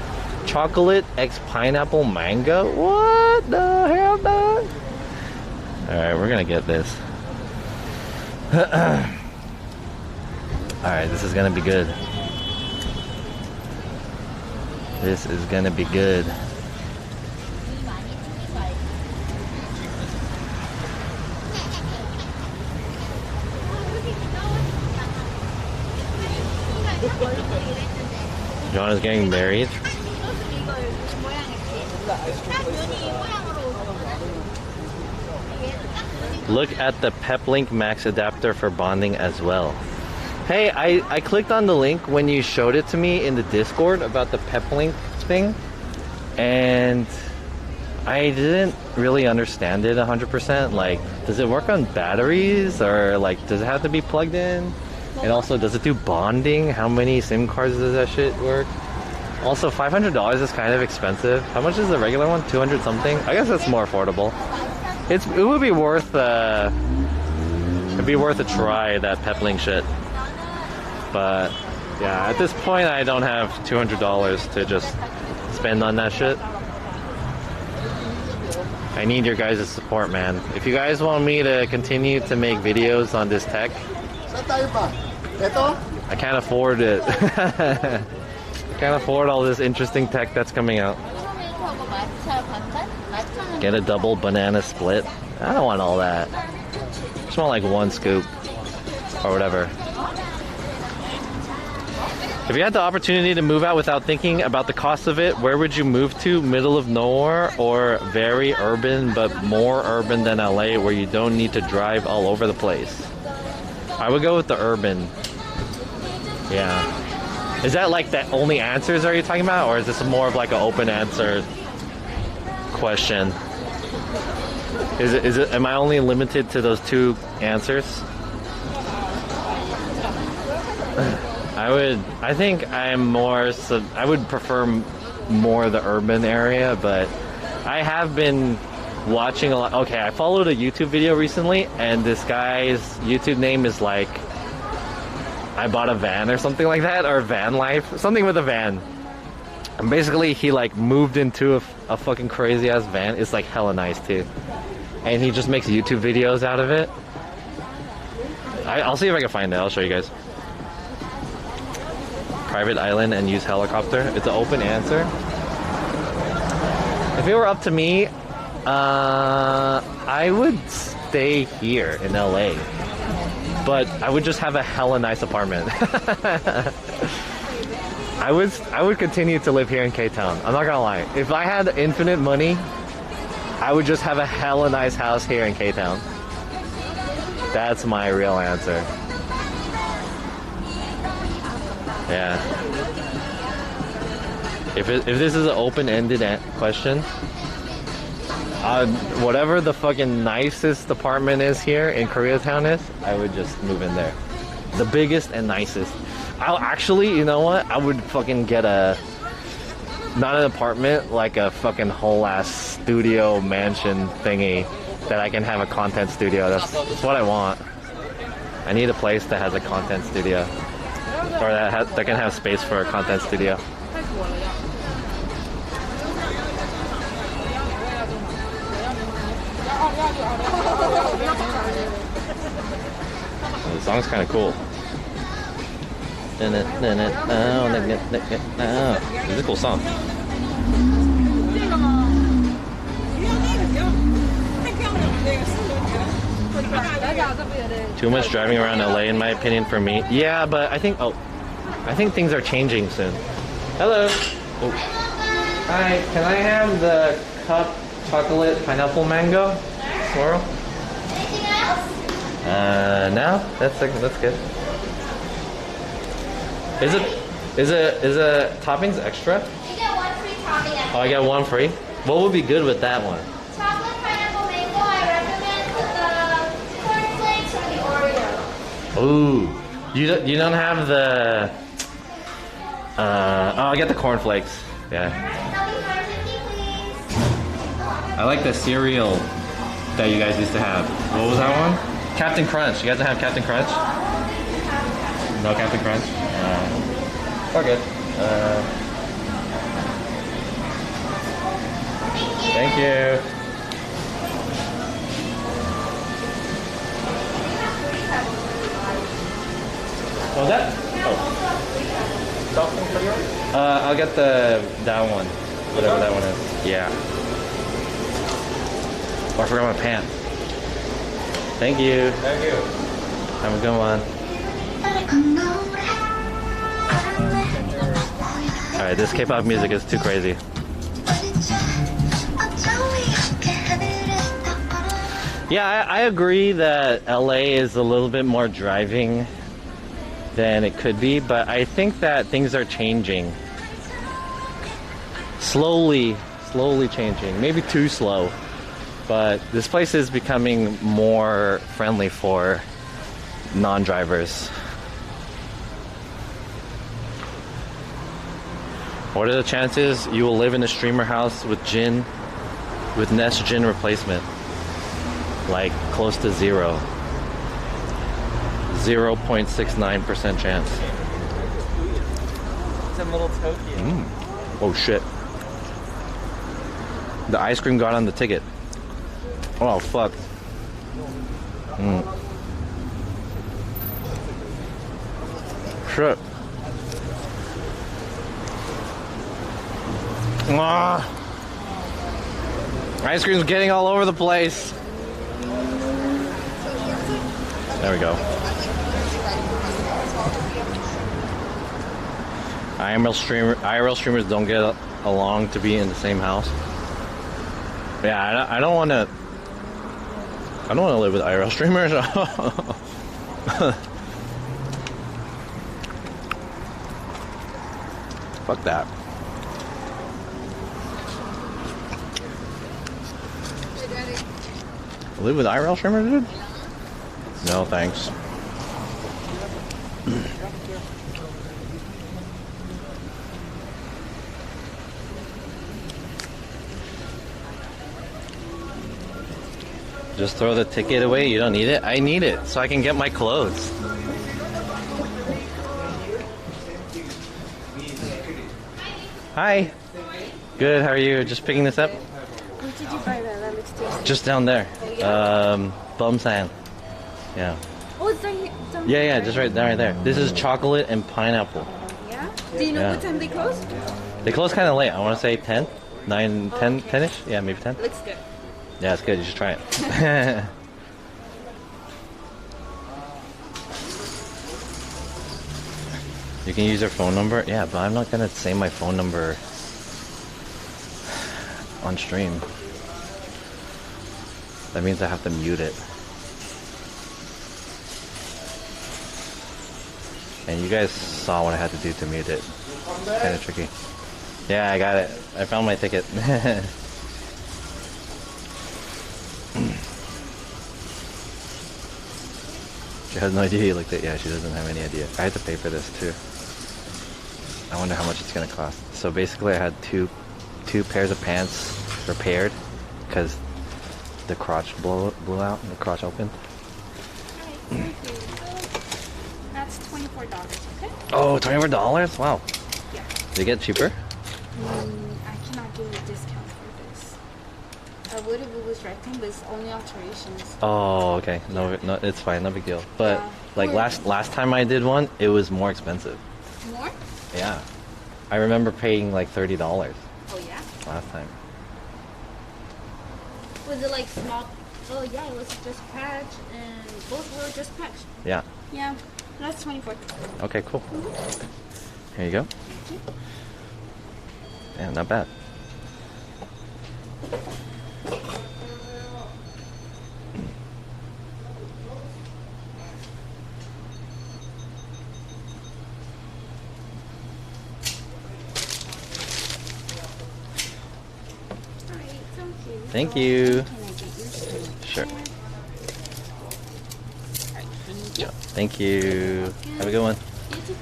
Chocolate X pineapple mango. What the hell, dog? Alright, we're gonna get this. Alright, this is gonna be good. This is gonna be good. John is getting married. Look at the Peplink Max adapter for bonding as well. Hey, I clicked on the link when you showed it to me in the Discord about the Peplink thing, and I didn't really understand it 100%. Like, does it work on batteries, or like, does it have to be plugged in? And also, does it do bonding? How many SIM cards does that shit work? Also, $500 is kind of expensive. How much is the regular one? 200 something? I guess it's more affordable. It would be worth it'd be worth a try, that Peplink shit. But yeah, at this point I don't have $200 to just spend on that shit. I need your guys' support, man. If you guys want me to continue to make videos on this tech, I can't afford it. Can't afford all this interesting tech that's coming out. Get a double banana split. I don't want all that. Just want like one scoop or whatever. If you had the opportunity to move out without thinking about the cost of it, where would you move to? Middle of nowhere or very urban but more urban than LA where you don't need to drive all over the place? I would go with the urban. Yeah. Is that like the only answers are you talking about, or is this more of like an open answer question? Is it am I only limited to those two answers? I think I'm more, I would prefer more the urban area, but I have been watching a lot. Okay, I followed a YouTube video recently, and this guy's YouTube name is like, I bought a van or something like that, or van life, something with a van. And basically he like moved into a fucking crazy ass van. It's like hella nice too. And he just makes YouTube videos out of it. I'll see if I can find it, I'll show you guys. Private island and use helicopter. It's an open answer. If it were up to me, I would stay here in LA. But I would just have a hella nice apartment. I would continue to live here in K-Town. I'm not gonna lie. If I had infinite money, I would just have a hella nice house here in K-Town. That's my real answer. Yeah. If this is an open-ended question, whatever the fucking nicest apartment is here in Koreatown is, I would just move in there. The biggest and nicest. I'll actually, you know what? I would fucking get not an apartment, like a fucking whole ass studio mansion thingy that I can have a content studio. That's what I want. I need a place that has a content studio. Or that can have space for a content studio. The song's kind of cool. It's a cool song. Too much driving around LA in my opinion for me. Yeah, but I think things are changing soon. Hello. Oh. Hi, can I have the cup chocolate pineapple mango swirl? Anything else? No, that's good. Is it toppings extra? You get one free topping. Oh, I got one free? What would be good with that one? Chocolate pineapple mango. I recommend the cornflakes or the Oreo. Ooh, you don't have the. I get the cornflakes. Yeah. I like the cereal that you guys used to have. What was that one? Captain Crunch. You guys don't have Captain Crunch? No Captain Crunch? All good. Thank you. What was that? Oh. Something for yours? I'll get that one. Whatever that one is. Yeah. Oh, I forgot my pants. Thank you. Thank you. Have a good one. Alright, this K-pop music is too crazy. Yeah, I agree that LA is a little bit more driving than it could be, but I think that things are changing. Slowly changing. Maybe too slow. But this place is becoming more friendly for non-drivers. What are the chances you will live in a streamer house with Jin, with Nest Jin replacement? Like close to 0.69% chance. It's in Little Tokyo. Oh shit. The ice cream got on the ticket. Oh fuck. Shit. Ice cream's getting all over the place. There we go. IRL streamers don't get along to be in the same house. Yeah, I don't want to live with IRL streamers. Fuck that. Live with IRL streamers, dude? No, thanks. Just throw the ticket away. You don't need it? I need it so I can get my clothes. Hi. Good, how are you? Just picking this up? Where did you buy that? That looks tasty. Just down there. Bumsan. Yeah. Oh, it's right here. Yeah, just right there. This is chocolate and pineapple. Yeah? Do you know Yeah. what time they close? They close kind of late. I want to say 10, 9, 10, 10-ish? Yeah, maybe 10. Looks good. Yeah, it's good. You should try it. You can use your phone number. Yeah, but I'm not gonna say my phone number on stream. That means I have to mute it. And you guys saw what I had to do to mute it. Kind of tricky. Yeah, I got it. I found my ticket. She has no idea you looked at it. Yeah, she doesn't have any idea. I had to pay for this too. I wonder how much it's gonna cost. So basically I had two pairs of pants repaired because the crotch blew out, the crotch opened. Alright, thank you. That's $24, okay? Oh, $24? Wow. Yeah. Did it get cheaper? I cannot give you a discount for this. I would if it was rectangle, but it's only alterations. Oh, okay. No, it's fine. No big deal. But Yeah. like last time I did one, it was more expensive. More? Yeah. I remember paying like $30 Oh yeah? last time. Was it like small? Oh yeah, it was just patch and both were just patch. Yeah. Yeah, that's 24. Okay, cool. Here you go. Yeah, not bad. Alright, thank you. Thank you. Can I get your stomach? Sure. Alright, thank you. Yeah. Thank you. Have a good one. You too.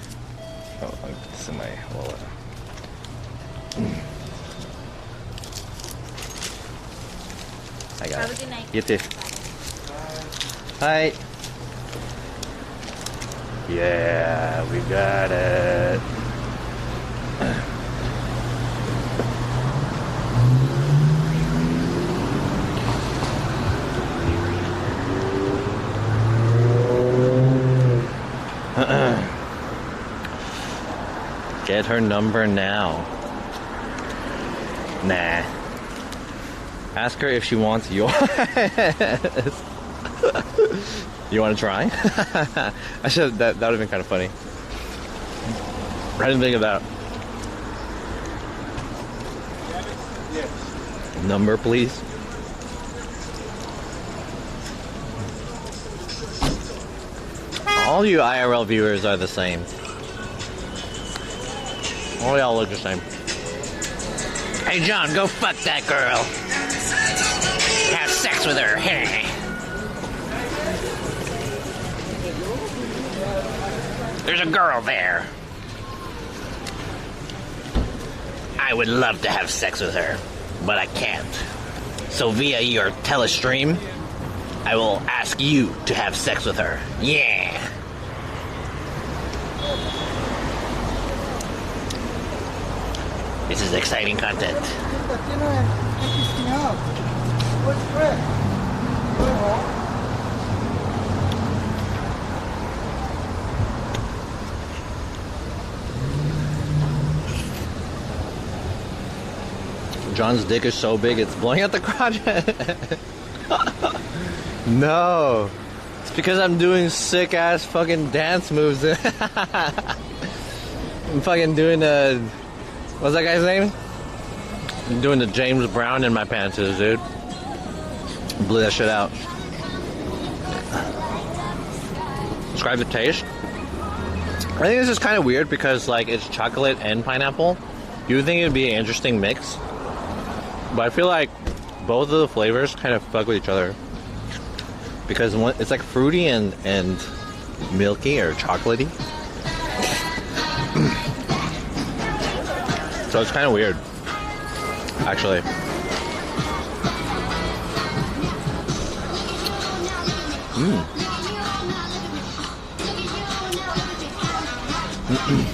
Oh, I'll put this in my wallet. I got Have it. a good night. You too. Hi. Yeah, we got it. Get her number now. Nah. Ask her if she wants yours. You want to try? I should. That would have been kind of funny. I didn't think of that. Number, please. All you IRL viewers are the same. All y'all look the same. Hey, John, go fuck that girl. Have sex with her. Hey. There's a girl there. I would love to have sex with her, but I can't. So via your telestream, I will ask you to have sex with her. Yeah. This is exciting content. John's dick is so big it's blowing out the crotch. No. It's because I'm doing sick ass fucking dance moves. I'm fucking doing the... What's that guy's name? I'm doing the James Brown in my pants, dude. Blew that shit out. Describe the taste. I think this is kind of weird because like it's chocolate and pineapple. You would think it would be an interesting mix. But I feel like both of the flavors kind of fuck with each other. Because one, it's like fruity and milky or chocolatey. So it's kind of weird, actually.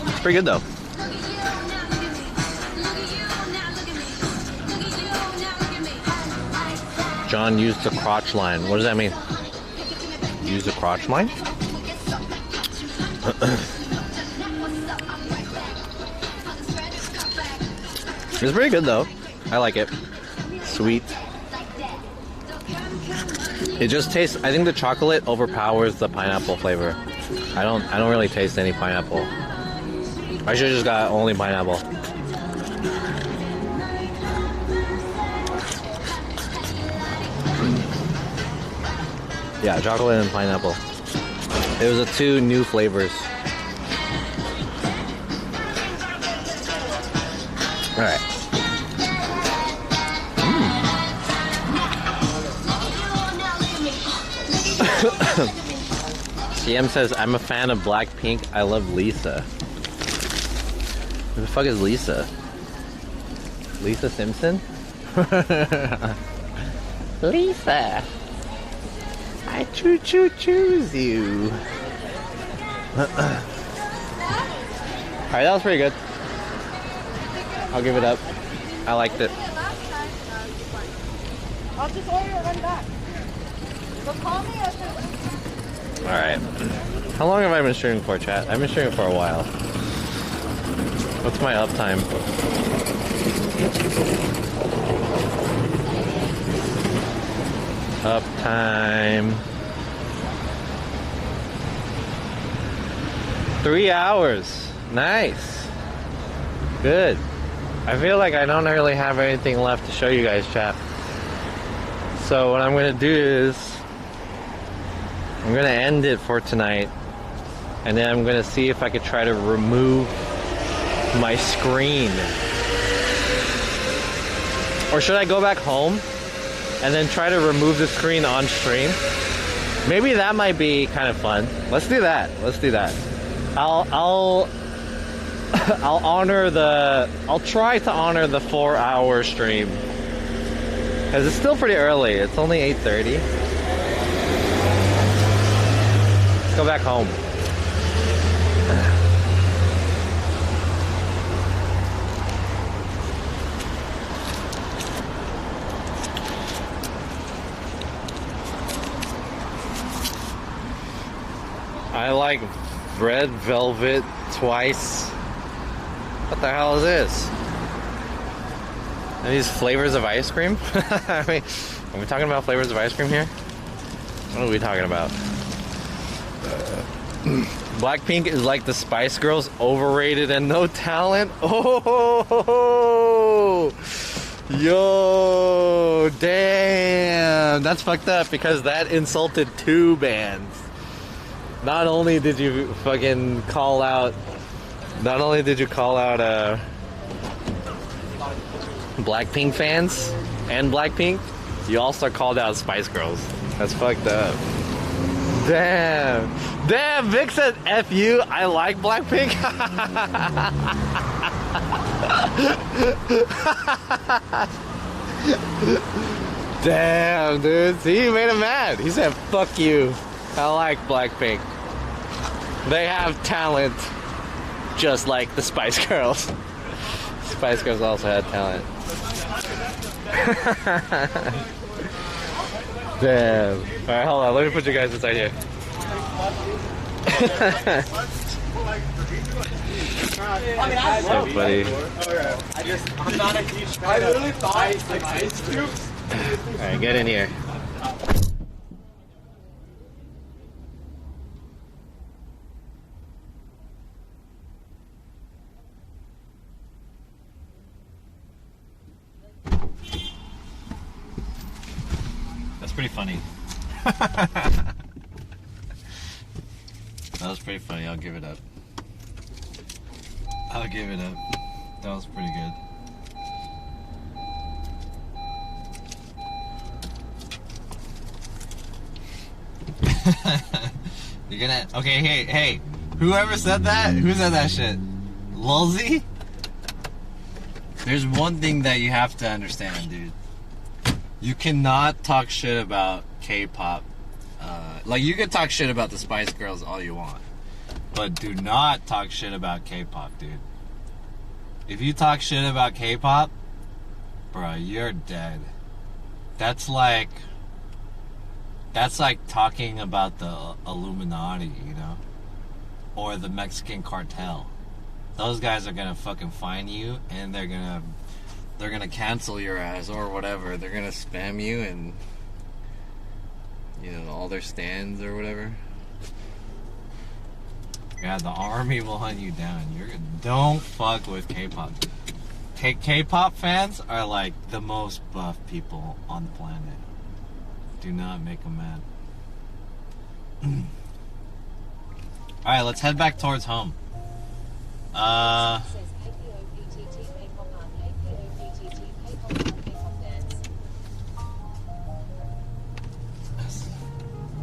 It's pretty good though. John used the crotch line. What does that mean? Use the crotch line? It's pretty good though. I like it. Sweet. It just tastes. I think the chocolate overpowers the pineapple flavor. I don't really taste any pineapple. I should have just got only pineapple. Yeah, chocolate and pineapple. It was the two new flavors. All right. CM says, I'm a fan of Blackpink. I love Lisa. Who the fuck is Lisa? Lisa Simpson? Lisa! I choose you. Alright, that was pretty good. I'll give it up. I liked it. I'll just order it right back. So call me after. Alright. How long have I been streaming for, chat? I've been streaming for a while. What's my uptime? Uptime. 3 hours. Nice. Good. I feel like I don't really have anything left to show you guys, chat. So what I'm gonna do is I'm gonna end it for tonight, and then I'm gonna see if I could try to remove my screen. Or should I go back home and then try to remove the screen on stream? Maybe that might be kind of fun. Let's do that. Let's do that. I'll try to honor the 4-hour stream. Cause it's still pretty early. It's only 8:30. Let's go back home. I like red velvet twice. What the hell is this? Are these flavors of ice cream? Are we talking about flavors of ice cream here? What are we talking about? Blackpink is like the Spice Girls, overrated and no talent. Oh, yo, damn, that's fucked up because that insulted 2 bands. Not only did you fucking call out, Blackpink fans and Blackpink, you also called out Spice Girls. That's fucked up. Damn. Damn, Vic said F you, I like Blackpink. Damn, dude. See, he made him mad. He said, fuck you. I like Blackpink. They have talent just like the Spice Girls. Spice Girls also had talent. Damn. Alright, hold on. Let me put you guys inside here. So funny. I'm not a huge fan. I literally thought like ice cubes. Alright, get in here. That's pretty funny. That was pretty funny. I'll give it up. I'll give it up. That was pretty good. You're gonna... Okay, hey. Whoever said that? Who said that shit? Lulzy? There's one thing that you have to understand, dude. You cannot talk shit about K-pop. Like, you can talk shit about the Spice Girls all you want. But do not talk shit about K-pop, dude. If you talk shit about K-pop, bro, you're dead. That's like talking about the Illuminati, you know? Or the Mexican cartel. Those guys are gonna fucking find you, and they're gonna they're gonna cancel your ass or whatever. They're gonna spam you and, you know, all their stands or whatever. Yeah, the army will hunt you down. Don't fuck with K-pop. K-pop fans are like the most buff people on the planet. Do not make them mad. Alright, let's head back towards home.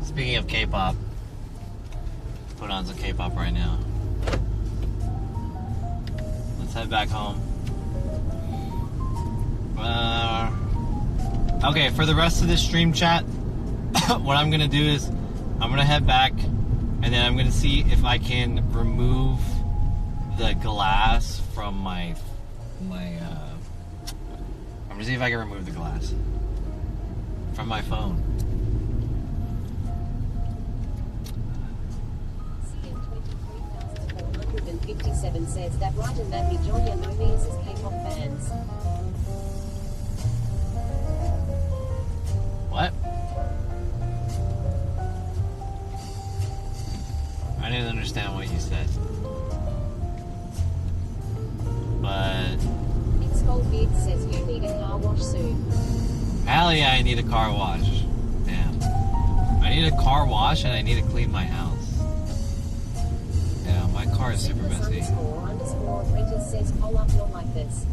Speaking of K-pop, put on some K-pop right now. Let's head back home. Okay, for the rest of this stream chat, what I'm gonna do is I'm gonna head back and then I'm gonna see if I can remove the glass from my I'm gonna see if I can remove the glass from my phone. CM23,457 says that right and that majority no means as K-pop fans. What? I didn't understand what you said. But It's Goldbeard says you need a car wash soon. hell yeah, I need a car wash. Damn. I need a car wash and I need to clean my house. Yeah, my car is super messy. __ Apprentice says pull up your like this.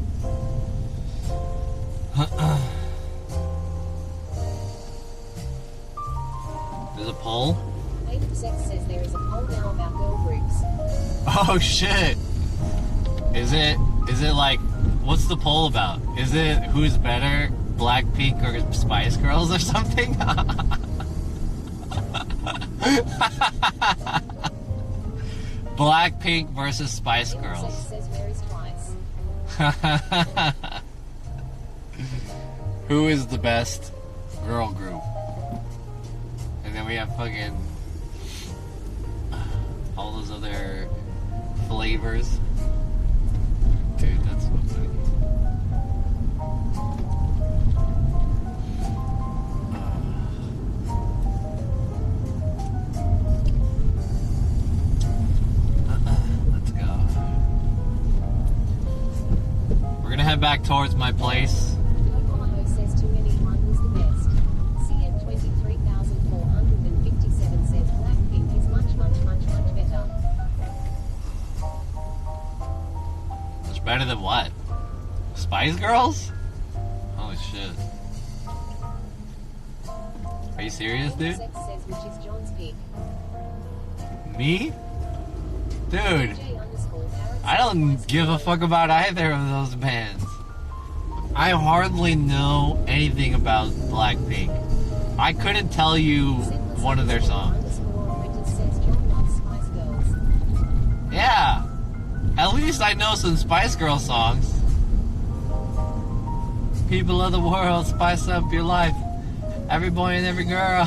There's a poll? Native Sex says there is a poll now about girl groups. Oh shit! Is it like, what's the poll about? Is it who's better, Blackpink or Spice Girls or something? Blackpink versus Spice Native Girls. Sex says where is twice. Who is the best girl group? And then we have fucking all those other flavors. Dude, that's so funny. Let's go. We're gonna head back towards my place. Ohio says 2NE1 was the best. CM23,457 says Blackpink is much better. Much better than what? Spice Girls? Holy shit. Are you serious, dude? Sex says which is John's pick. Me? Dude, J_Harris I don't give a fuck about either of those bands. I hardly know anything about Blackpink. I couldn't tell you one of their songs. _Apprentice says John loves Spice Girls. Yeah, at least I know some Spice Girl songs. People of the world, spice up your life. Every boy and every girl.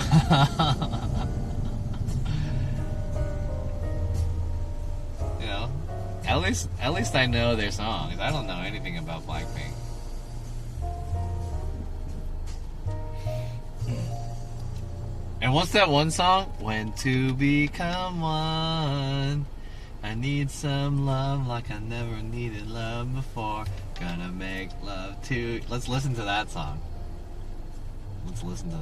You know, at least I know their songs. I don't know anything about Blackpink. And what's that one song? When to become one. I need some love like I never needed love before. Gonna make love to. Let's listen to that song. Let's listen to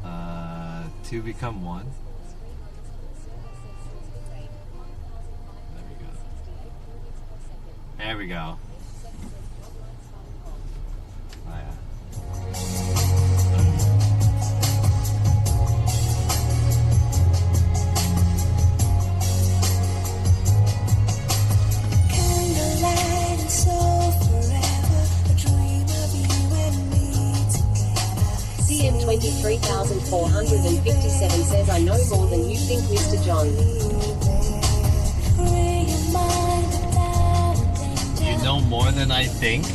that. To become one. There we go. Oh, yeah. Candlelight and soul forever, a dream of you and me together. CM23,457 says I know more than you think, Mr. John. You know more than I think?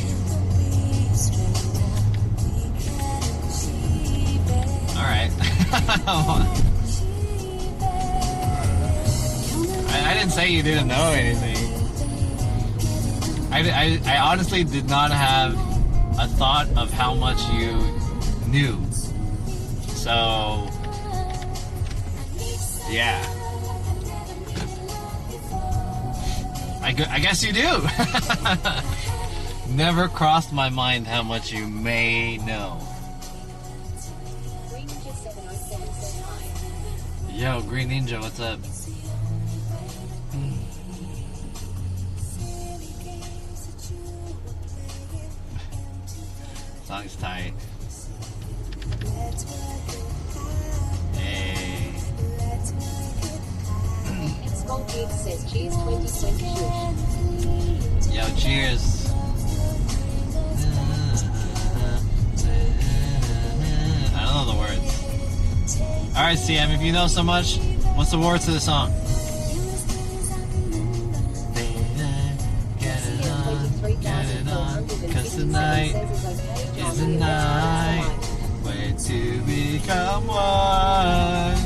Alright. I didn't say you didn't know anything. I honestly did not have a thought of how much you knew. So, yeah. I guess you do. Never crossed my mind how much you may know. Green Ninja 707 says hi. Yo, Green Ninja, what's up? Song's tight. Hey. Skull Kid says cheers 2020 shush. Yo, cheers. I don't know the words. Alright, CM, if you know so much, what's the words to the song? Get it on, cause tonight is the night where to become one.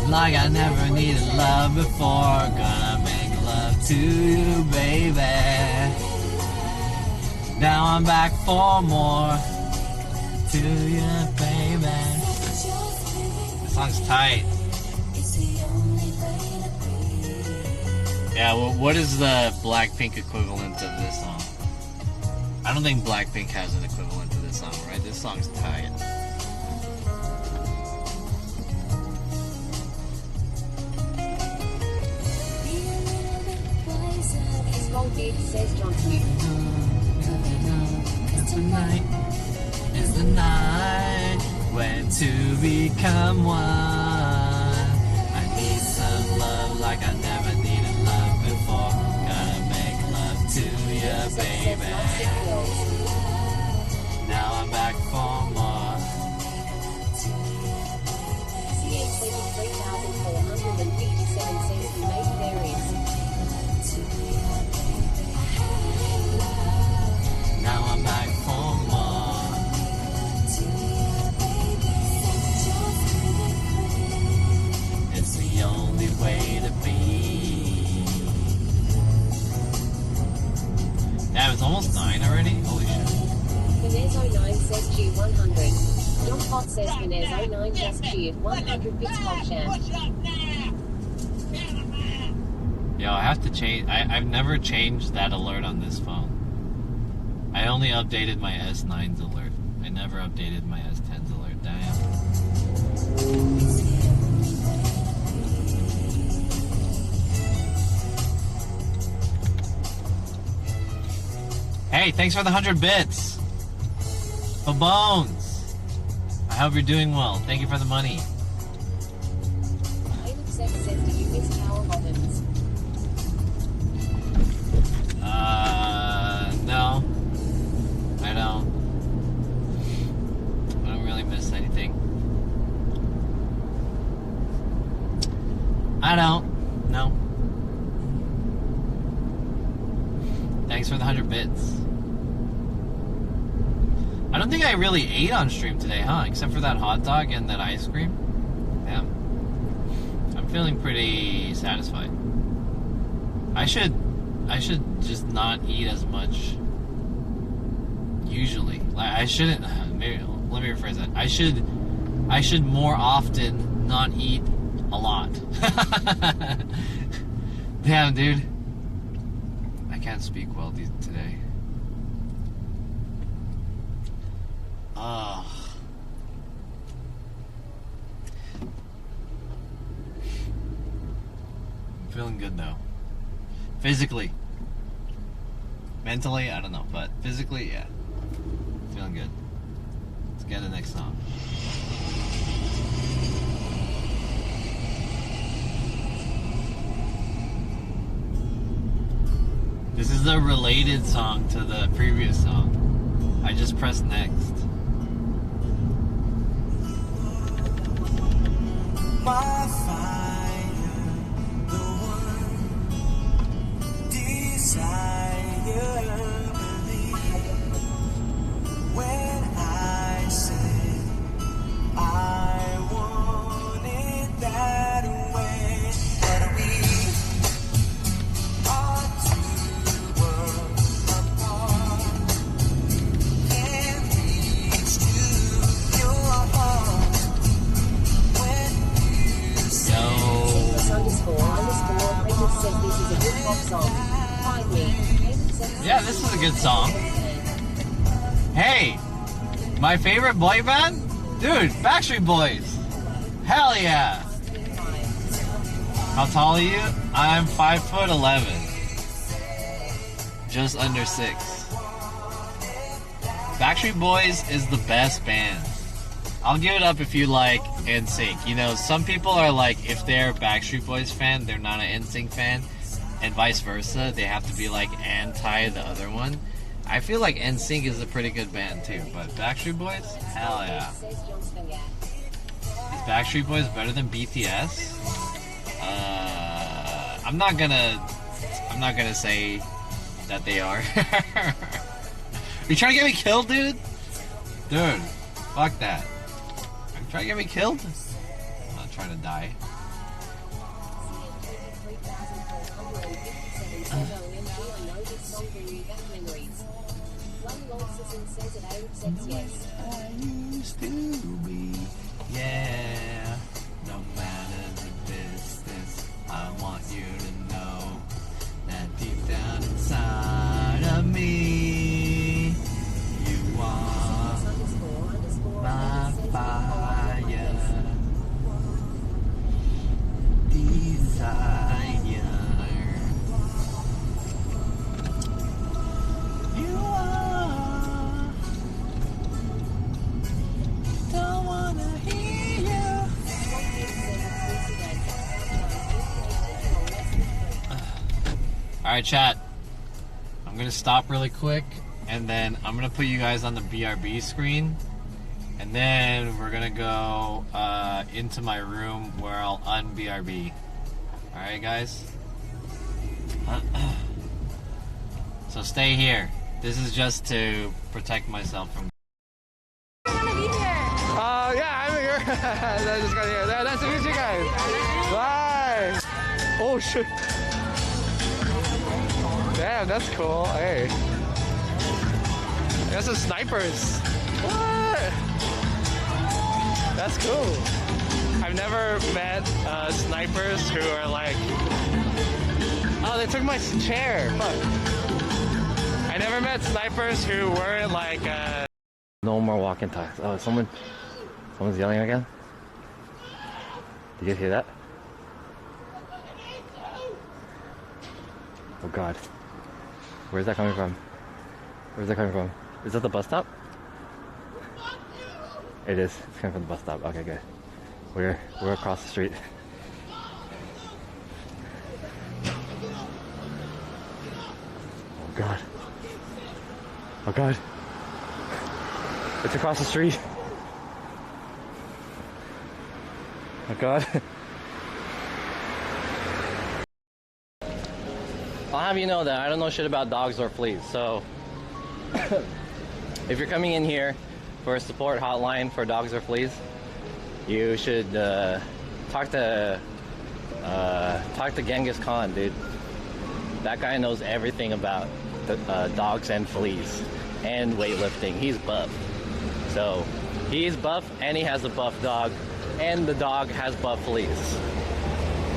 Like I never needed love before, gonna make love to you, baby. Now I'm back for more to you, baby. The song's tight. Yeah, well, what is the Blackpink equivalent of this song? I don't think Blackpink has an equivalent to this song, right? This song's tight. Skull Kid says John Smith. Tonight is the night when to become one. I need some love like I never needed love before. Gotta make love to you, baby. Now I'm back for more. CA 23,457 says maybe there is. Now I'm back for more. It's the only way to be. Damn, it's almost 9 already? Holy shit. Vanez09 says cheer 100. John Pot says Vanez09 just cheered 100 bits pop chat. Yo, I have to change. I've never changed that alert on this phone. I only updated my S9's alert. I never updated my S10's alert. Damn. Hey, thanks for the 100 bits. For Bones. I hope you're doing well. Thank you for the money. Caleb Sex says, do you miss power bottoms? No. I don't really miss anything. I don't. No. Thanks for the 100 bits. I don't think I really ate on stream today, huh? Except for that hot dog and that ice cream. Damn. I'm feeling pretty satisfied. I should just not eat as much. Usually, like I shouldn't. Maybe let me rephrase that. I should more often not eat a lot. Damn, dude. I can't speak well today. I'm feeling good though. Physically. Mentally, I don't know, but physically, yeah. Feeling good. Let's get the next song. This is a related song to the previous song. I just pressed next. My fire, the one desire, believe when I say I want it that way. But we are too good song. Hey, my favorite boy band? Dude, Backstreet Boys. Hell yeah. How tall are you? I'm 5'11". Just under 6. Backstreet Boys is the best band. I'll give it up if you like NSYNC. You know, some people are like, if they're a Backstreet Boys fan, they're not an NSYNC fan. And vice versa. They have to be like anti the other one. I feel like NSYNC is a pretty good band too. But Backstreet Boys? Hell yeah. Is Backstreet Boys better than BTS? I'm not gonna say that they are. You trying to get me killed, dude? Dude, fuck that. Are you trying to get me killed? I'm not trying to die. I used to be, yeah. No matter the distance, I want you to know that deep down inside of me, you are my fire, desire. You are. Don't wanna hear you. Alright, chat. I'm gonna stop really quick, and then I'm gonna put you guys on the BRB screen, and then we're gonna go into my room where I'll un-BRB. Alright, guys? So stay here. This is just to protect myself from. Yeah, I'm here. I just got here. Nice to meet you guys. Bye. Oh shit. Damn, that's cool. Hey. There's some snipers. What? That's cool. I've never met snipers who are like, oh, they took my chair. Fuck. I never met snipers who weren't like, no more walking talks. Oh, someone's yelling again? Did you hear that? Oh god. Where's that coming from? Where's that coming from? Is that the bus stop? It is. It's coming from the bus stop. Okay, good. We're across the street. Oh god. Oh god. It's across the street. Oh god. I'll have you know that I don't know shit about dogs or fleas, so if you're coming in here for a support hotline for dogs or fleas, you should talk to Genghis Khan, dude. That guy knows everything about the, dogs and fleas and weightlifting. He's buff. So he's buff and he has a buff dog and the dog has buff fleas.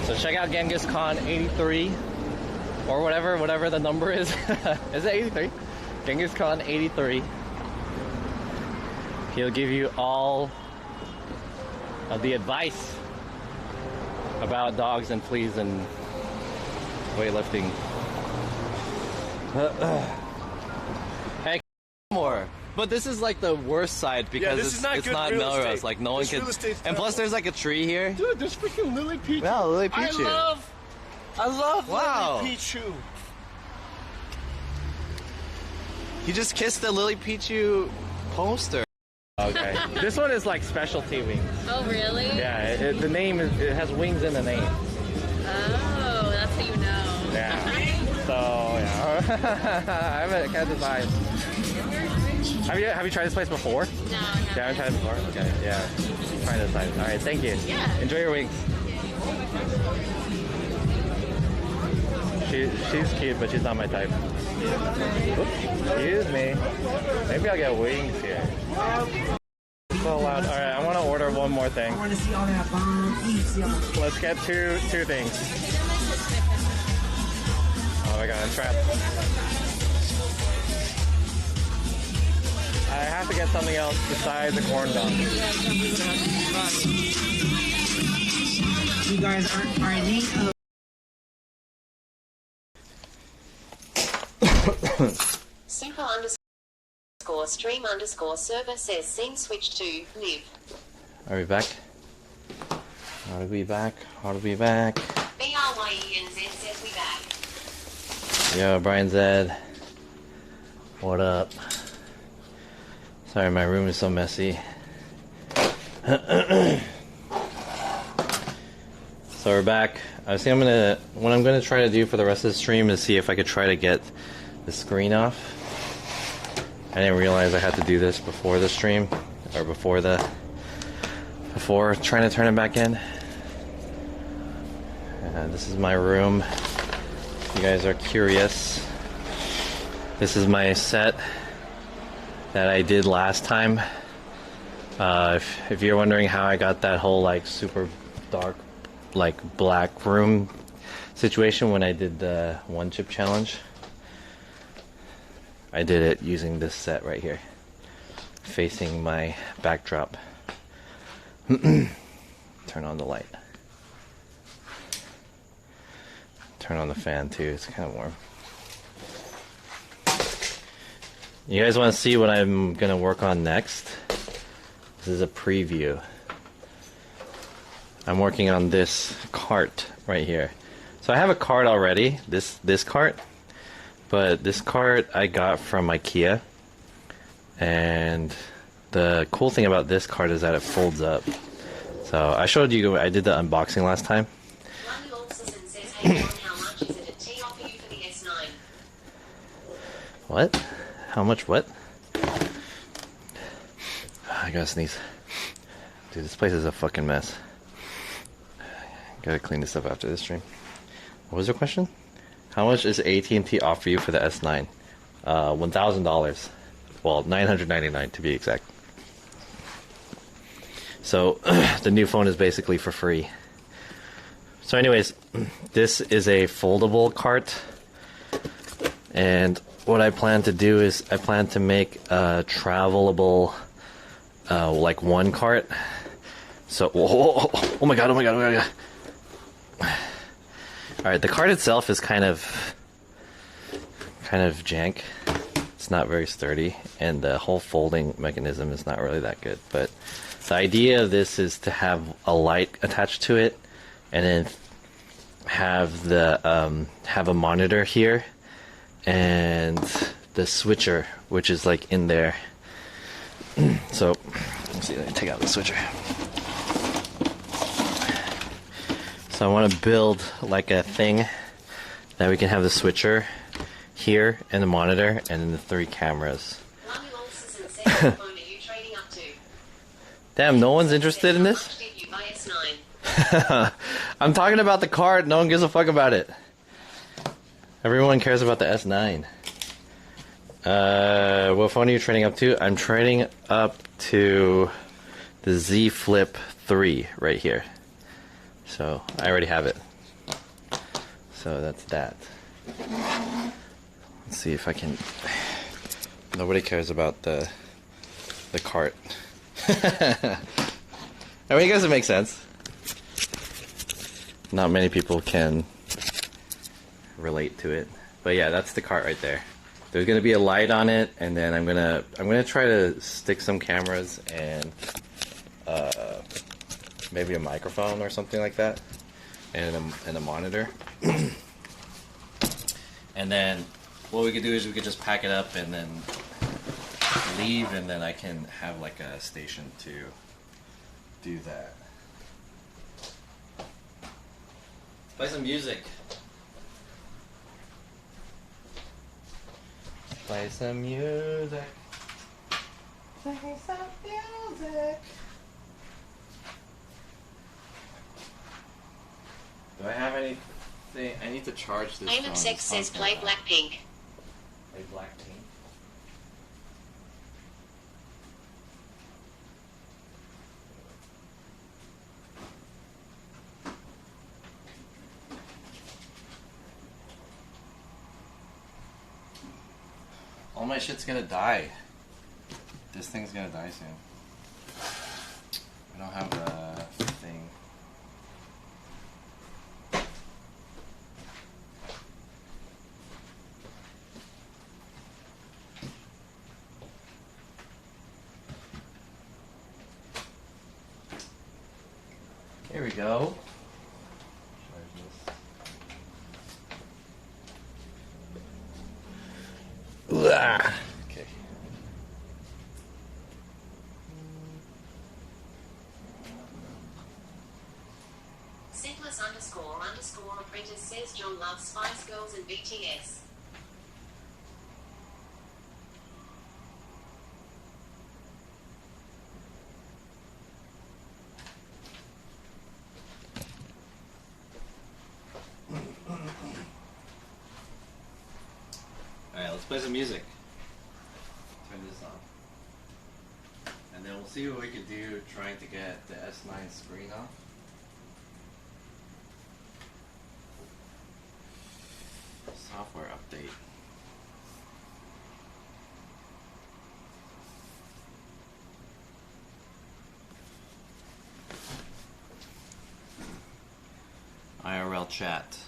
So check out Genghis Khan 83 or whatever the number is. Is it 83? Genghis Khan 83. He'll give you all of the advice about dogs and fleas and weightlifting. Hey, more. But this is like the worst side because it's not Melrose. Like no one can. And plus, there's like a tree here. Dude, there's freaking Lily Pichu. Yeah, Lily Pichu. I love wow. Lily Pichu. You just kissed the Lily Pichu poster. Okay. This one is like specialty wings. Oh, really? Yeah, the name is, it has wings in the name. Oh, that's how you know. Yeah. So, yeah. I can't decide. Have you tried this place before? No, you haven't tried it before? Okay, yeah. Trying to decide. Alright, thank you. Yeah. Enjoy your wings. She's cute, but she's not my type. Oops, excuse me. Maybe I'll get wings here. So loud. Alright, I want to order one more thing. I want to see all that bomb. Let's get two things. Oh my god, I'm trapped. have to get something else besides the corn dog. You guys are in need of. Super underscore stream underscore server says scene switch to live. Are we back? Are we back? Are we back? BRYENZ says we back. Yo, Brian Zed. What up? Sorry, my room is so messy. So we're back. I think what I'm gonna try to do for the rest of the stream is see if I could try to get the screen off. I didn't realize I had to do this before the stream, or before trying to turn it back in. This is my room. If you guys are curious, this is my set that I did last time. If you're wondering how I got that whole like super dark, like black room situation when I did the one chip challenge, I did it using this set right here, facing my backdrop. Turn on the light. Turn on the fan too, it's kind of warm. You guys want to see what I'm gonna work on next? This is a preview. I'm working on this cart right here. So I have a cart already, this cart, but this cart I got from IKEA, and the cool thing about this cart is that it folds up. So I showed you, I did the unboxing last time. What? How much what? I gotta sneeze. Dude, this place is a fucking mess. Gotta clean this up after this stream. What was your question? How much is AT&T offer you for the S9? $1,000. Well, $999 to be exact. So the new phone is basically for free. So anyways, this is a foldable cart, and what I plan to do is I plan to make a travelable like one cart. So oh my god. Alright, the cart itself is kind of jank. It's not very sturdy, and the whole folding mechanism is not really that good. But the idea of this is to have a light attached to it, and then have a monitor here, and the switcher, which is like in there. So let's see, let me take out the switcher. So I want to build like a thing that we can have the switcher here and the monitor and then the 3 cameras. Damn, no one's interested in this? I'm talking about the card, no one gives a fuck about it. Everyone cares about the S9. What phone are you trading up to? I'm trading up to the Z Flip 3 right here. So I already have it. So that's that. Let's see if I can. Nobody cares about the cart. I mean, I guess it makes sense. Not many people can relate to it, but yeah, that's the cart right there. There's gonna be a light on it, and then I'm gonna try to stick some cameras and maybe a microphone or something like that, and a monitor. And then what we could do is we could just pack it up and then leave, and then I can have like a station to do that. Play some music. Play some music. Play some music. Do I have anything? I need to charge this. Aim of Sex says play Blackpink. Play Blackpink. All my shit's gonna die. This thing's gonna die soon. I don't have a thing. Here we go. Okay. Sentless _ apprentice says John loves Spice Girls and BTS. Alright, let's play some music. Turn this on. And then we'll see what we can do trying to get the S9 screen off. Software update. IRL chat.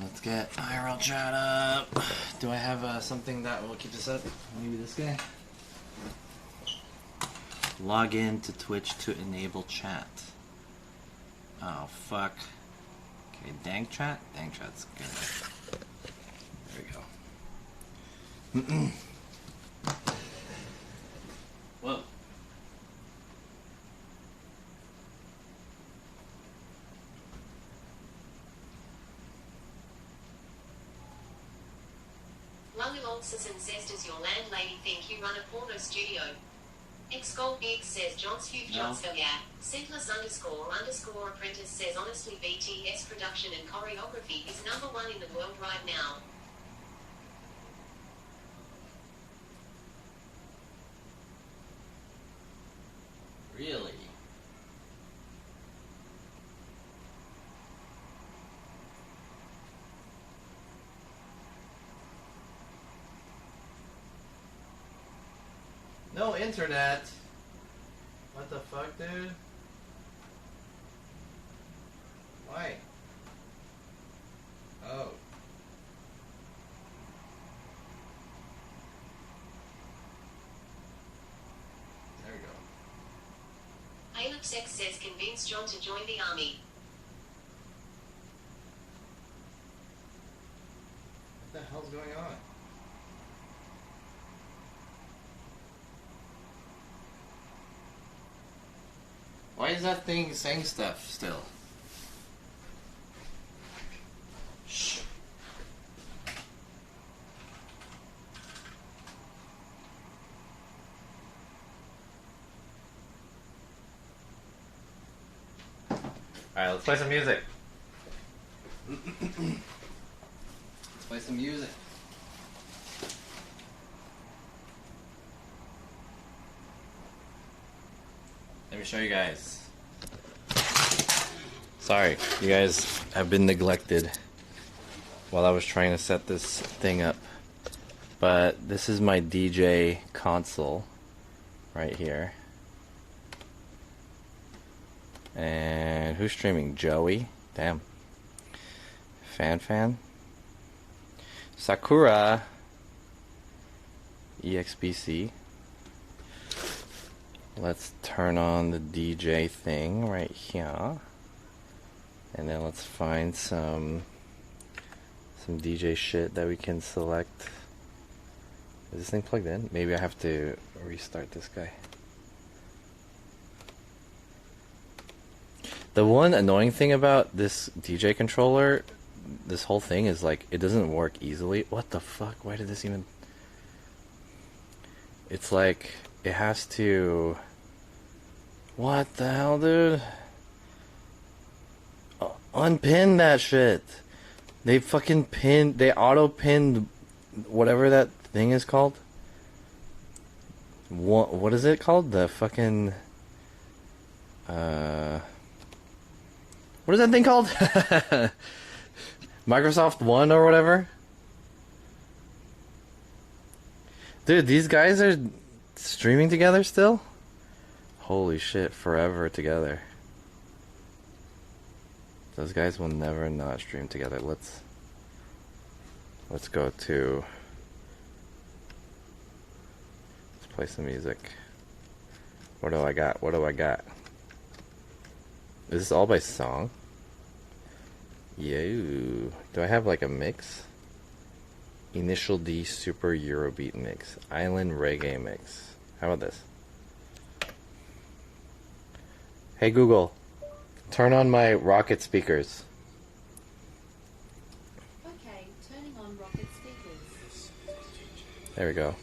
Let's get IRL chat up. Do I have something that will keep this up? Maybe this guy? Log in to Twitch to enable chat. Oh, fuck. Okay, dank chat? Dank chat's good. There we go. Whoa. Lungologsis says, does your landlady think you run a porno studio? Xgoldbig says, John's Hugh Johnsville, yeah. Sentless _ apprentice says, honestly BTS production and choreography is #1 in the world right now. Really? No internet. What the fuck, dude? Why? Oh. There we go. Alexx says, convince John to join the army. What the hell's going on? Why is that thing saying stuff still? Shh. Alright, let's play some music. Let's play some music. Let me show you guys. Sorry, you guys have been neglected while I was trying to set this thing up. But this is my DJ console right here. And who's streaming? Joey? Damn. Fan? Sakura EXBC. Let's turn on the DJ thing right here. And then let's find some DJ shit that we can select. Is this thing plugged in? Maybe I have to restart this guy. The one annoying thing about this DJ controller, this whole thing, is like it doesn't work easily. What the fuck? Why did this even... It's like it has to... What the hell, dude? Unpin that shit. They fucking pinned... They auto-pinned whatever that thing is called. What is it called? The fucking... What is that thing called? Microsoft One or whatever? Dude, these guys are streaming together still? Holy shit, forever together. Those guys will never not stream together. Let's go to... Let's play some music. What do I got? What do I got? Is this all by song? Yo. Do I have like a mix? Initial D Super Eurobeat mix. Island Reggae mix. How about this? Hey Google, turn on my Rocket speakers. Okay, turning on Rocket speakers. There we go.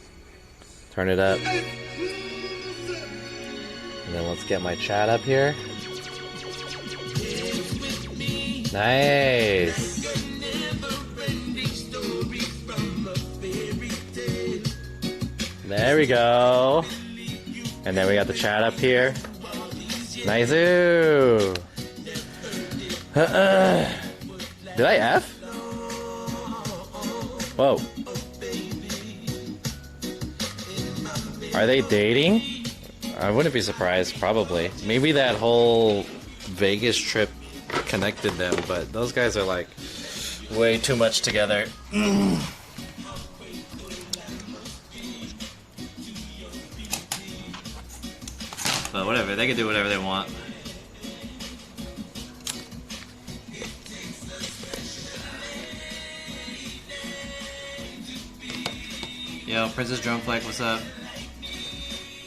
Turn it up. And then let's get my chat up here. Nice. There we go. And then we got the chat up here. Nice. Did I F? Whoa. Are they dating? I wouldn't be surprised, probably. Maybe that whole Vegas trip connected them, but those guys are like way too much together. But whatever, they can do whatever they want. Yo, Princess Drumfleck, what's up?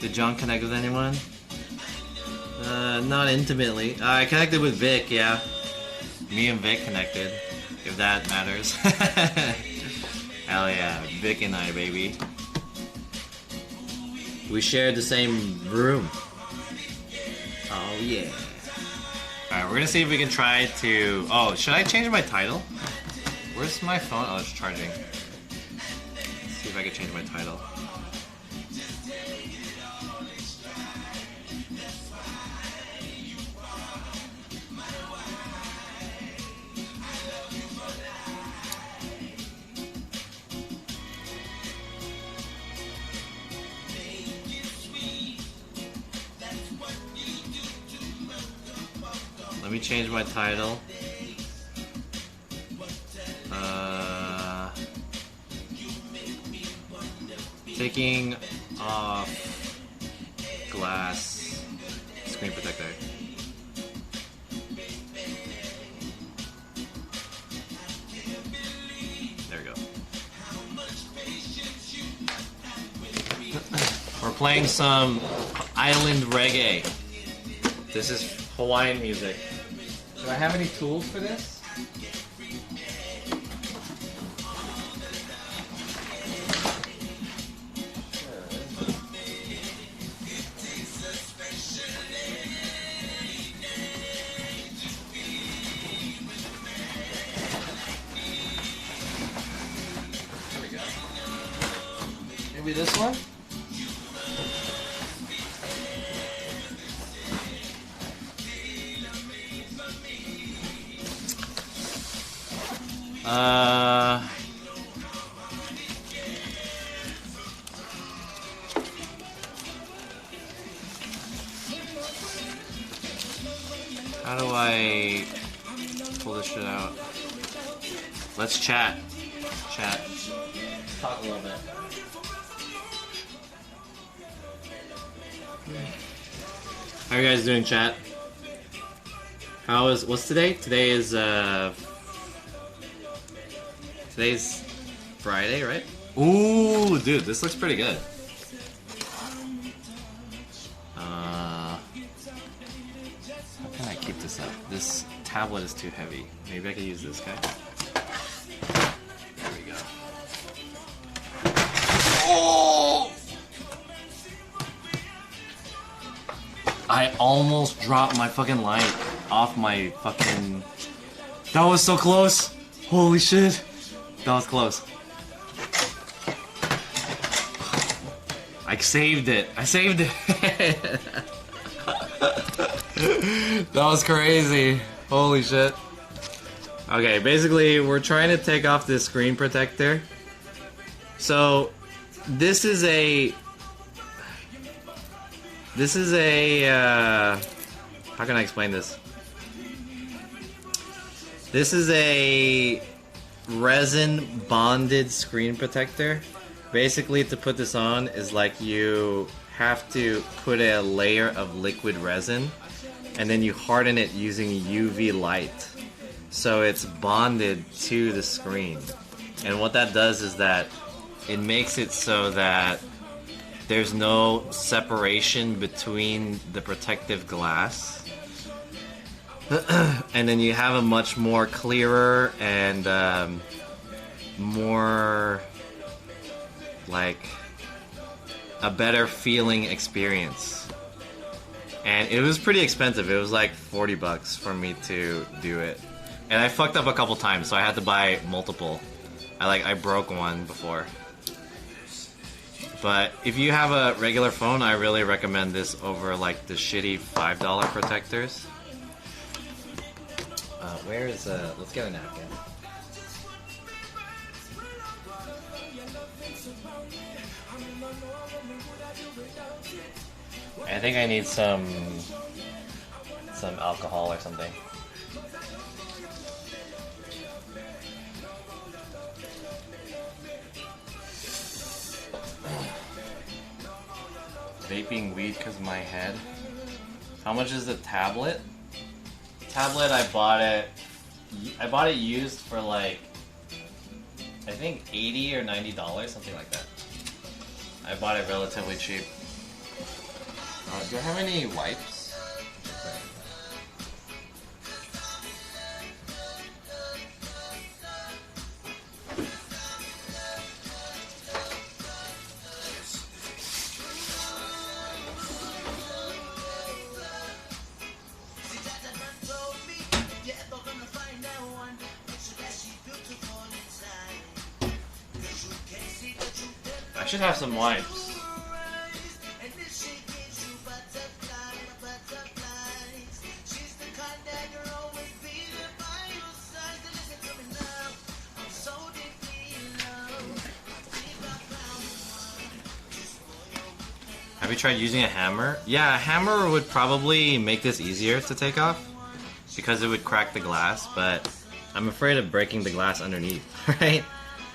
Did John connect with anyone? Not intimately. I connected with Vic, yeah. Me and Vic connected, if that matters. Hell yeah, Vic and I, baby. We shared the same room. Oh yeah. Alright, we're gonna see if we can try to... Oh, should I change my title? Where's my phone? Oh, it's charging. Let's see if I can change my title. Let me change my title. Taking off glass screen protector. There we go. We're playing some island reggae. This is Hawaiian music. Do I have any tools for this? There we go. Maybe this one? How do I pull this shit out? Let's chat. Chat. Let's talk a little bit. How are you guys doing, chat? What's today? Today's Friday, right? Ooh, dude, this looks pretty good. How can I keep this up? This tablet is too heavy. Maybe I could use this guy. There we go. Oh! I almost dropped my fucking light off my fucking... That was so close! Holy shit! That was close. I saved it. I saved it. That was crazy. Holy shit. Okay, basically, we're trying to take off this screen protector. So, This is a how can I explain this? This is a resin bonded screen protector. Basically, to put this on is like you have to put a layer of liquid resin and then you harden it using UV light. So it's bonded to the screen. And what that does is that it makes it so that there's no separation between the protective glass. And then you have a much more clearer and more like a better feeling experience. And it was pretty expensive. It was like 40 bucks for me to do it. And I fucked up a couple times, so I had to buy multiple. I broke one before. But if you have a regular phone, I really recommend this over like the shitty $5 protectors. Where is let's get a napkin. I think I need some alcohol or something. Vaping weed because of my head. How much is the tablet? Tablet, I bought it used for like I think $80 or $90, something like that. I bought it relatively cheap. Do I have any wipes? I should have some wipes. Have you tried using a hammer? Yeah, a hammer would probably make this easier to take off because it would crack the glass, but I'm afraid of breaking the glass underneath, right?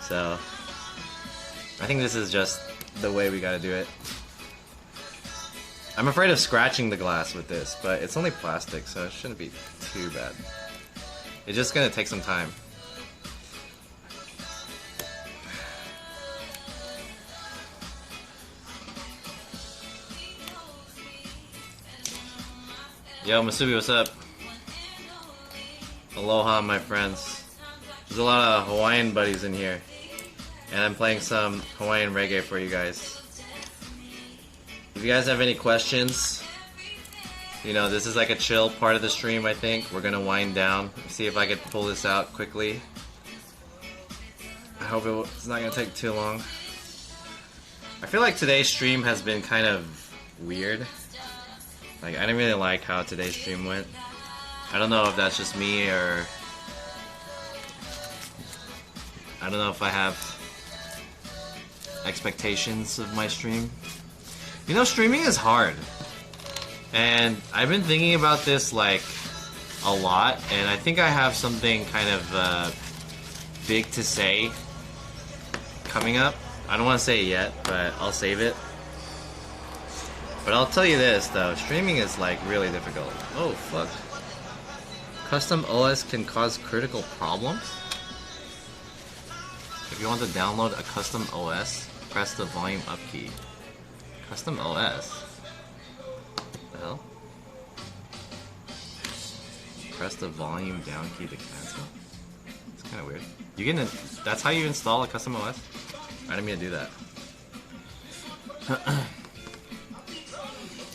So I think this is just the way we gotta do it. I'm afraid of scratching the glass with this, but it's only plastic, so it shouldn't be too bad. It's just gonna take some time. Yo, Masubi, what's up? Aloha, my friends. There's a lot of Hawaiian buddies in here. And I'm playing some Hawaiian reggae for you guys. If you guys have any questions, you know, this is like a chill part of the stream, I think. We're gonna wind down. See if I can pull this out quickly. I hope it's not gonna take too long. I feel like today's stream has been kind of weird. Like, I didn't really like how today's stream went. I don't know if that's just me or I don't know if I have expectations of my stream. You know, streaming is hard. And I've been thinking about this like a lot, and I think I have something kind of big to say coming up. I don't want to say it yet, but I'll save it. But I'll tell you this though, streaming is like really difficult. Oh fuck. Custom OS can cause critical problems? If you want to download a custom OS, press the volume up key. Custom OS? What the hell? Press the volume down key to cancel? It's kinda weird. You can, that's how you install a custom OS? I didn't mean to do that.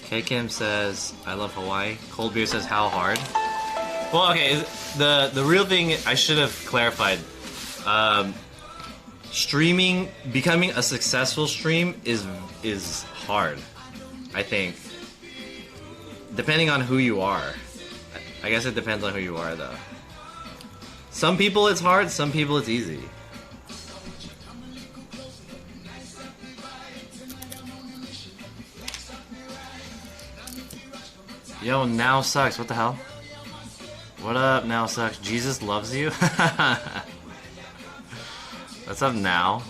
K-Kim says, I love Hawaii. Cold Beer says, how hard? Well, okay, the real thing I should have clarified. Streaming, becoming a successful stream is hard, I think. Depending on who you are. I guess it depends on who you are, though. Some people it's hard, some people it's easy. Yo, now sucks. What the hell? What up, now sucks? Jesus loves you? What's up now?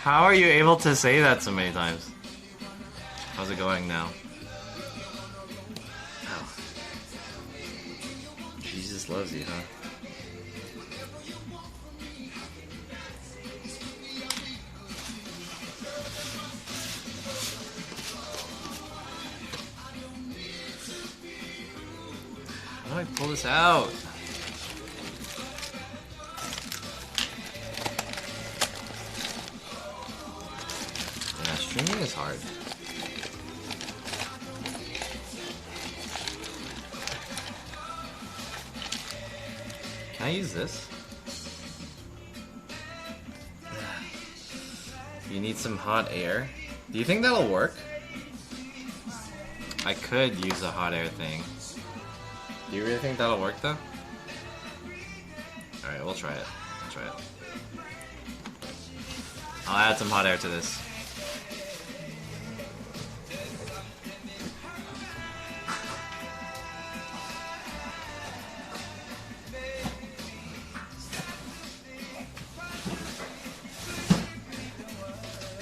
How are you able to say that so many times? How's it going now? Oh. Jesus loves you, huh? How do I pull this out? Yeah, streaming is hard. Can I use this? You need some hot air. Do you think that'll work? I could use a hot air thing. Do you really think that'll work though? Alright, we'll try it. We'll try it. I'll add some hot air to this.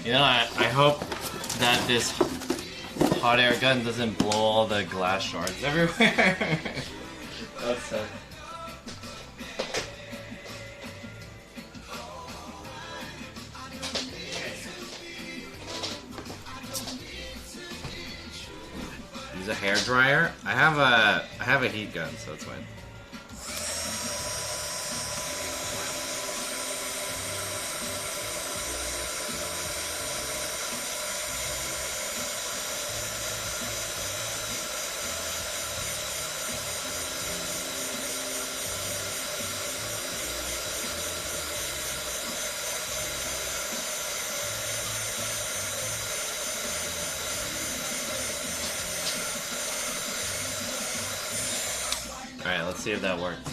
You know, I hope that this hot air gun doesn't blow all the glass shards everywhere. That's sad. Use a hair dryer. I have a heat gun, so it's fine. Alright, let's see if that worked.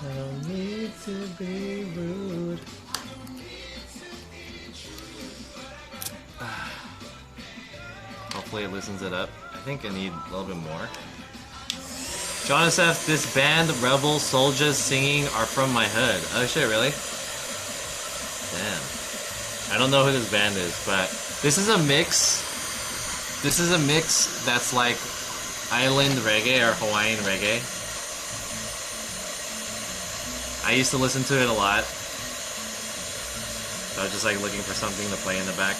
I don't need to be rude. Hopefully it loosens it up. I think I need a little bit more. Jonasef, this band, Rebel Soldiers singing are from my hood. Oh shit, really? Damn. I don't know who this band is, but this is a mix. This is a mix that's like island reggae or Hawaiian reggae. I used to listen to it a lot. So I was just like looking for something to play in the back.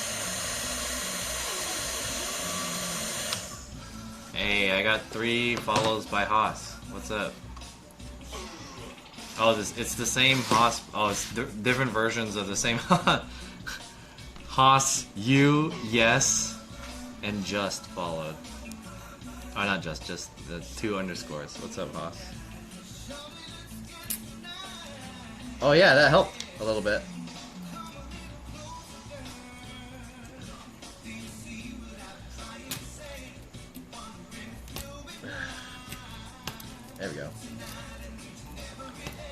Hey, I got 3 follows by Haas. What's up? Oh, it's the same Haas. Oh, it's different versions of the same Haas. You, yes, and just followed. Oh, not just the 2 underscores. What's up, Haas? Oh yeah, that helped a little bit. There we go.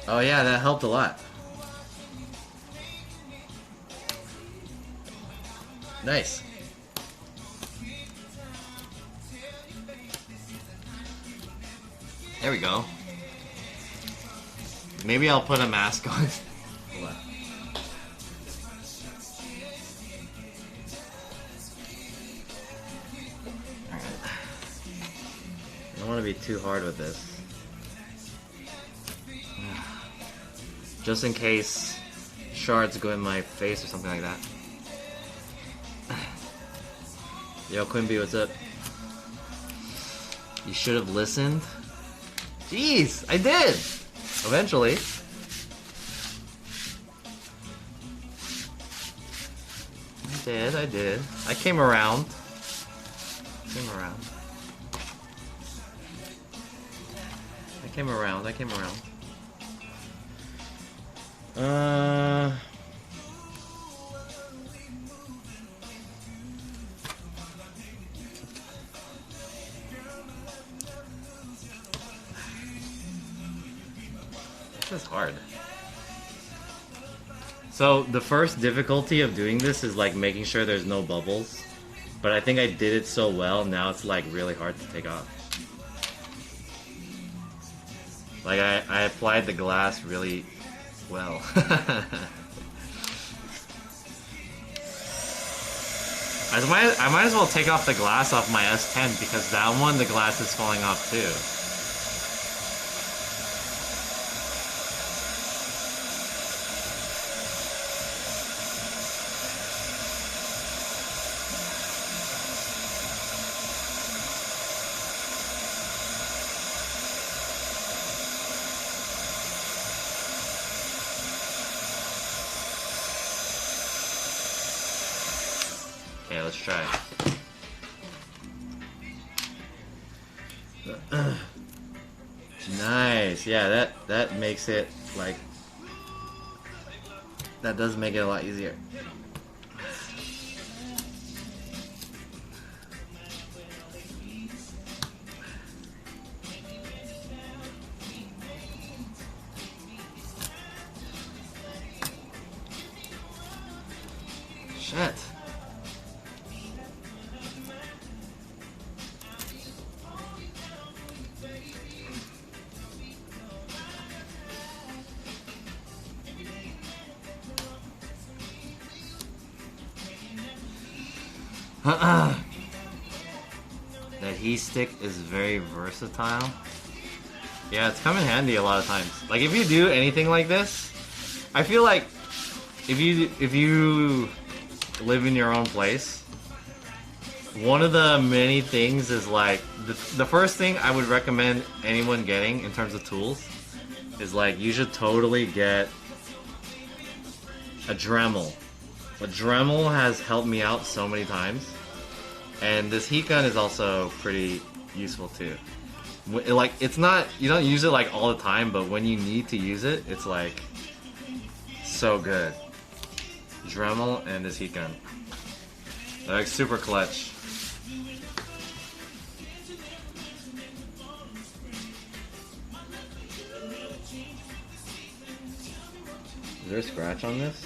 Oh yeah, that helped a lot. Nice. There we go. Maybe I'll put a mask on. Hold on. Alright. I don't want to be too hard with this. Just in case shards go in my face or something like that. Yo, Quimby, what's up? You should have listened. Jeez, I did! Eventually. I did. I came around. I came around. is hard. So the first difficulty of doing this is like making sure there's no bubbles. But I think I did it so well, now it's like really hard to take off. Like I applied the glass really well. I might as well take off the glass off my S10 because that one, the glass is falling off too. Okay, let's try. Nice. Yeah, that makes it like that does make it a lot easier. Shit. The heat stick is very versatile. Yeah, it's come in handy a lot of times. Like if you do anything like this, I feel like if you live in your own place, one of the many things is like the first thing I would recommend anyone getting in terms of tools is like you should totally get a Dremel. A Dremel has helped me out so many times, and this heat gun is also pretty useful too. Like it's not, you don't use it like all the time, but when you need to use it, it's like so good. Dremel and this heat gun, they're like super clutch. Is there a scratch on this?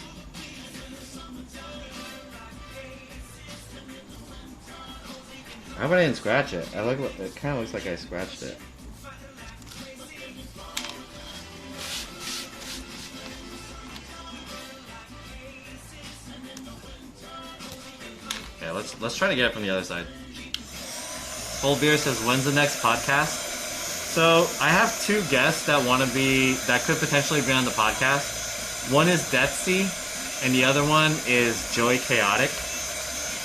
How about I didn't scratch it? It kind of looks like I scratched it. Okay, let's try to get it from the other side. Full Beer says, when's the next podcast? So I have two guests that could potentially be on the podcast. One is Detsy, and the other one is Joey Chaotic.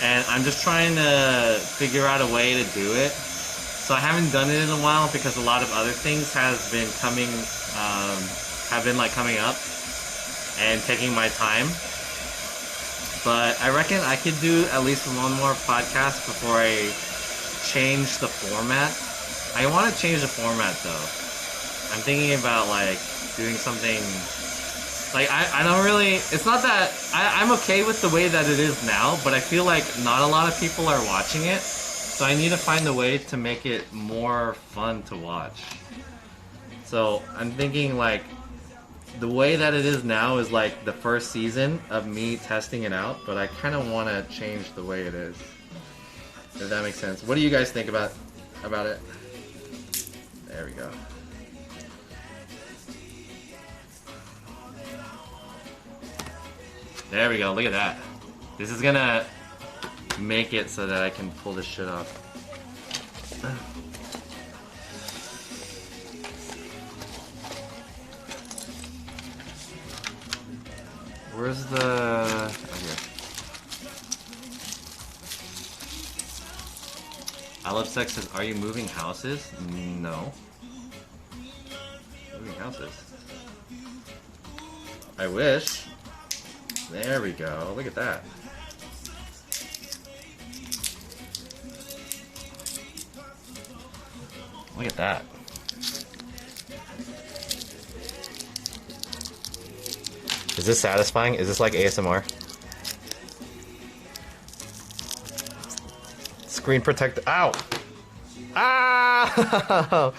And I'm just trying to figure out a way to do it. So I haven't done it in a while because a lot of other things have been coming up and taking my time. But I reckon I could do at least one more podcast before I change the format. I want to change the format though. I'm thinking about like doing something. Like, I don't really, it's not that, I'm okay with the way that it is now, but I feel like not a lot of people are watching it, so I need to find a way to make it more fun to watch. So, I'm thinking like, the way that it is now is like the first season of me testing it out, but I kind of want to change the way it is. If that makes sense. What do you guys think about it? There we go. There we go, look at that. This is gonna make it so that I can pull this shit off. Where's the... Oh, here. I Love Sex says, are you moving houses? No. Moving houses. I wish. There we go. Look at that. Look at that. Is this satisfying? Is this like ASMR? Screen protector. Ow! Ah!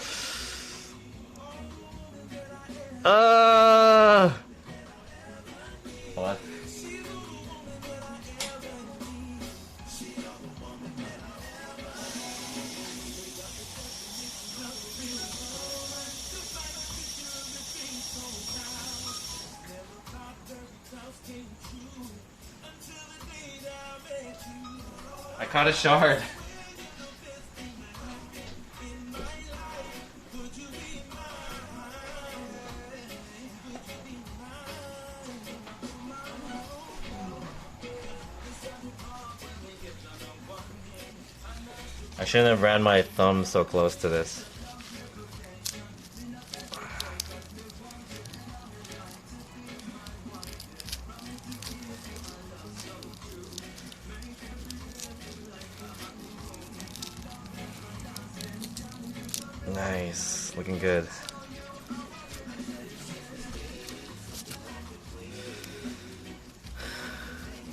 What? I caught a shard. I shouldn't have ran my thumb so close to this. Nice, looking good.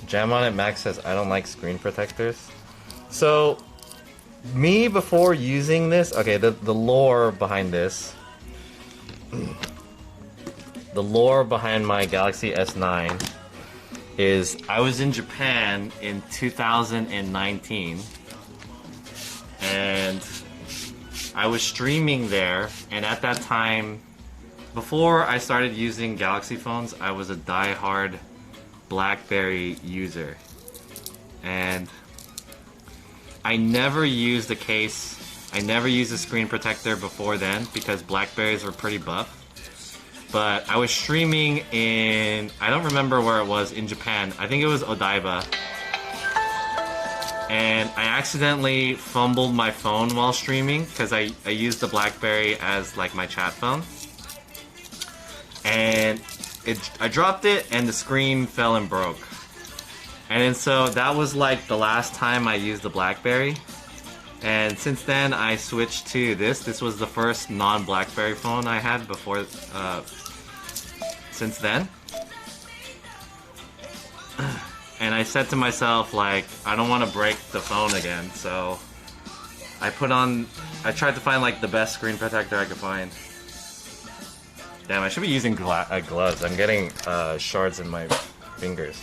Jam on it Max says I don't like screen protectors. So me before using this, okay, the lore behind this. The lore behind my Galaxy S9 is I was in Japan in 2019 and I was streaming there, and at that time, before I started using Galaxy phones, I was a die-hard BlackBerry user. And I never used a case, I never used a screen protector before then because BlackBerries were pretty buff. But I was streaming in, I don't remember where it was, in Japan. I think it was Odaiba. And I accidentally fumbled my phone while streaming because I used the BlackBerry as like my chat phone. And I dropped it and the screen fell and broke. And then so that was like the last time I used the BlackBerry. And since then I switched to this. This was the first non-BlackBerry phone I had before, since then. And I said to myself, like, I don't want to break the phone again, so I tried to find like the best screen protector I could find. Damn, I should be using gloves. I'm getting shards in my fingers.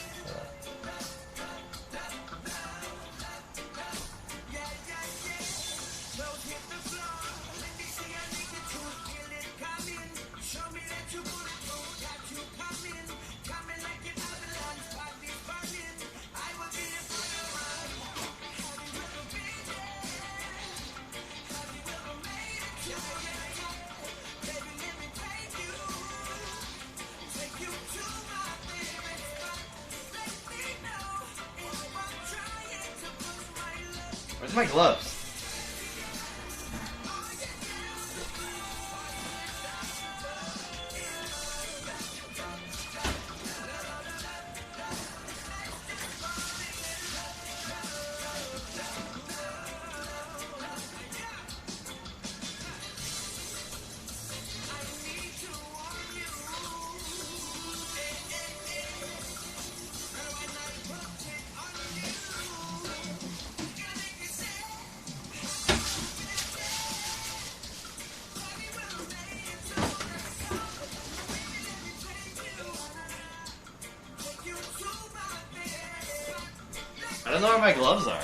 Where's my gloves? I don't know where my gloves are.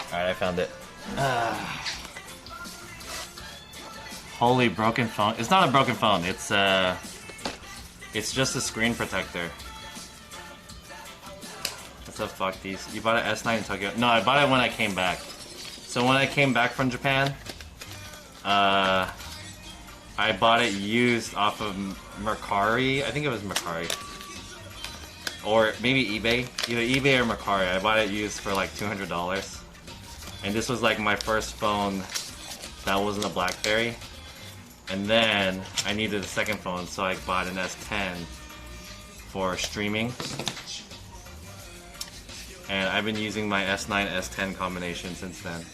Alright, I found it. Holy broken phone. It's not a broken phone, it's just a screen protector. What's up, fuck these? You bought an S9 in Tokyo? No, I bought it when I came back. So when I came back from Japan, I bought it used off of Mercari. I think it was Mercari. Or maybe eBay. Either eBay or Mercari. I bought it used for like $200. And this was like my first phone that wasn't a BlackBerry. And then I needed a second phone, so I bought an S10 for streaming. And I've been using my S9 S10 combination since then.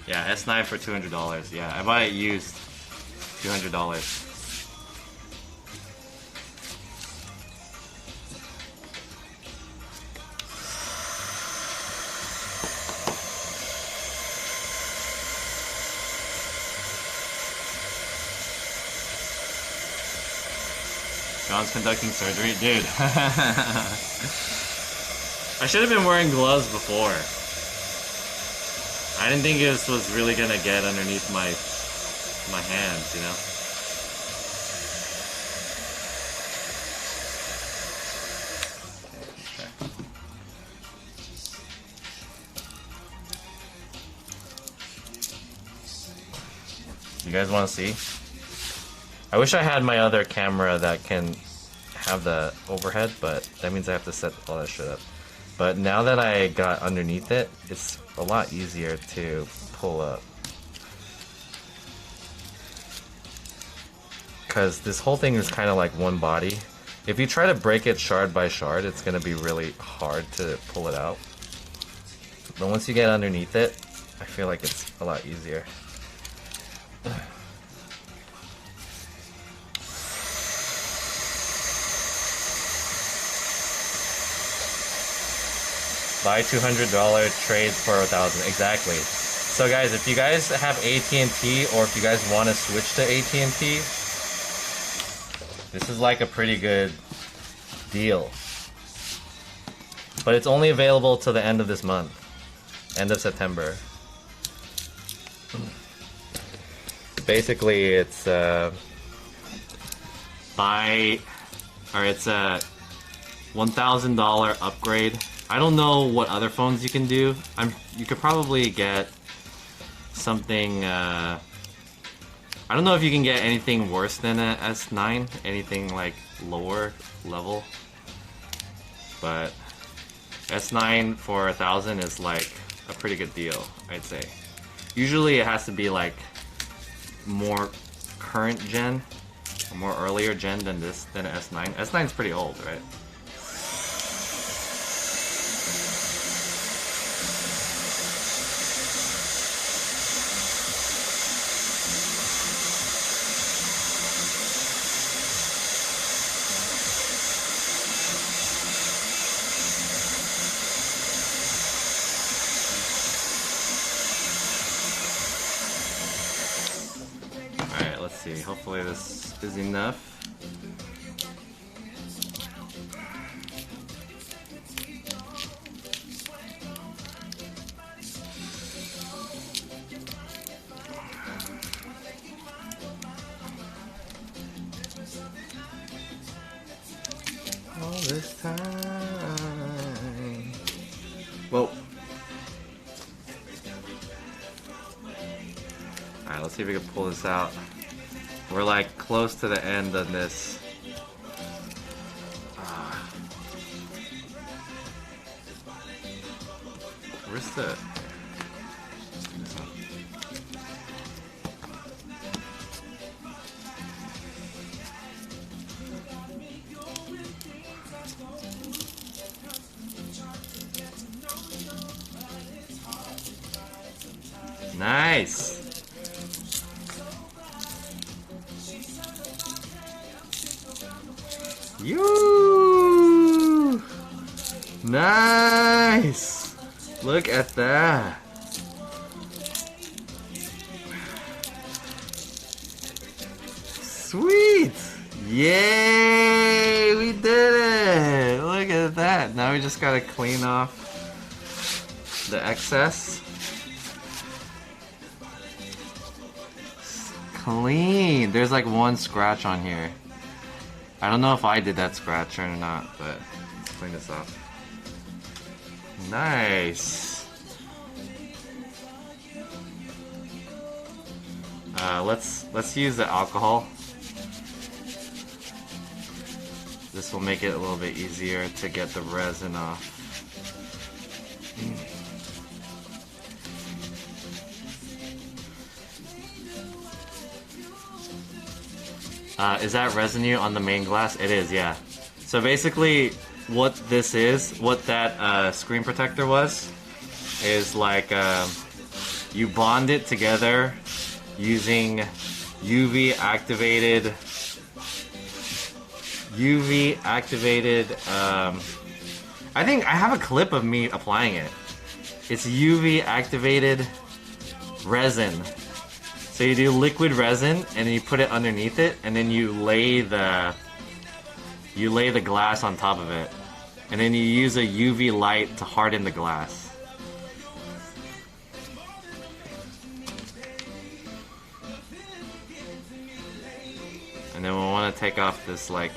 Yeah, S9 for $200. Yeah, I bought it used. $200. John's conducting surgery? Dude. I should have been wearing gloves before. I didn't think this was really gonna get underneath my hands, you know? You guys want to see? I wish I had my other camera that can have the overhead, but that means I have to set all that shit up. But now that I got underneath it, it's a lot easier to pull up. Because this whole thing is kind of like one body. If you try to break it shard by shard, it's going to be really hard to pull it out. But once you get underneath it, I feel like it's a lot easier. Buy $200, trade for $1,000. Exactly. So guys, if you guys have AT&T or if you guys want to switch to AT&T, this is like a pretty good deal. But it's only available till the end of this month. End of September. Basically, it's it's a $1,000 upgrade. I don't know what other phones you can do. You could probably get something. I don't know if you can get anything worse than a S9, anything like lower level. But S9 for $1,000 is like a pretty good deal, I'd say. Usually it has to be like more current gen, or more earlier gen than an S9. S9 is pretty old, right? Hopefully this is enough. All this time. Whoa. Alright, let's see if we can pull this out. We're like close to the end of this. Where's the... Nice! You nice. Look at that. Sweet. Yay, we did it. Look at that. Now we just gotta clean off the excess. Clean. There's like one scratch on here. I don't know if I did that scratch or not, but let's clean this up. Nice. Let's use the alcohol. This will make it a little bit easier to get the resin off. Is that residue on the main glass? It is, yeah. So basically, what this is, what that screen protector was, is like you bond it together using UV activated I think I have a clip of me applying it. It's UV activated resin. So you do liquid resin and then you put it underneath it and then you lay the glass on top of it. And then you use a UV light to harden the glass. And then we'll want to take off this like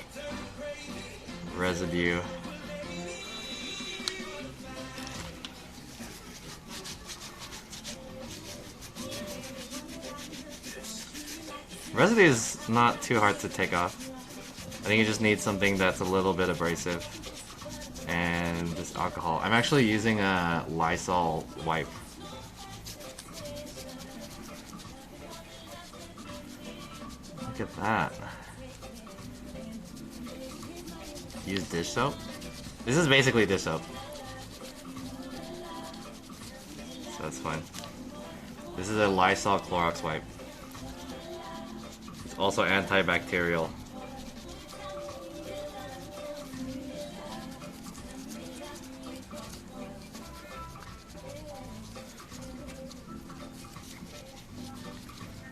residue. Residue is not too hard to take off. I think you just need something that's a little bit abrasive. And this alcohol. I'm actually using a Lysol wipe. Look at that. Use dish soap? This is basically dish soap. So that's fine. This is a Lysol Clorox wipe. It's also antibacterial.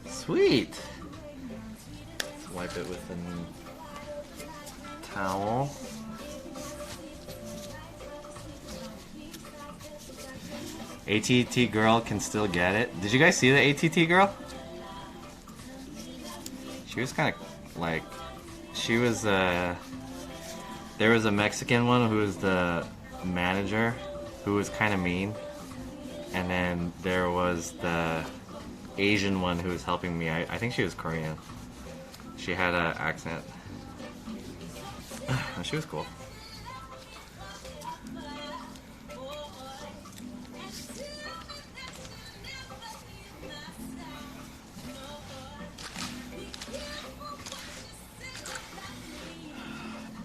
Sweet! Let's wipe it with a towel. ATT girl can still get it. Did you guys see the ATT girl? She was kind of like, she was there was a Mexican one who was the manager who was kind of mean, and then there was the Asian one who was helping me. I think she was Korean. She had an accent. She was cool.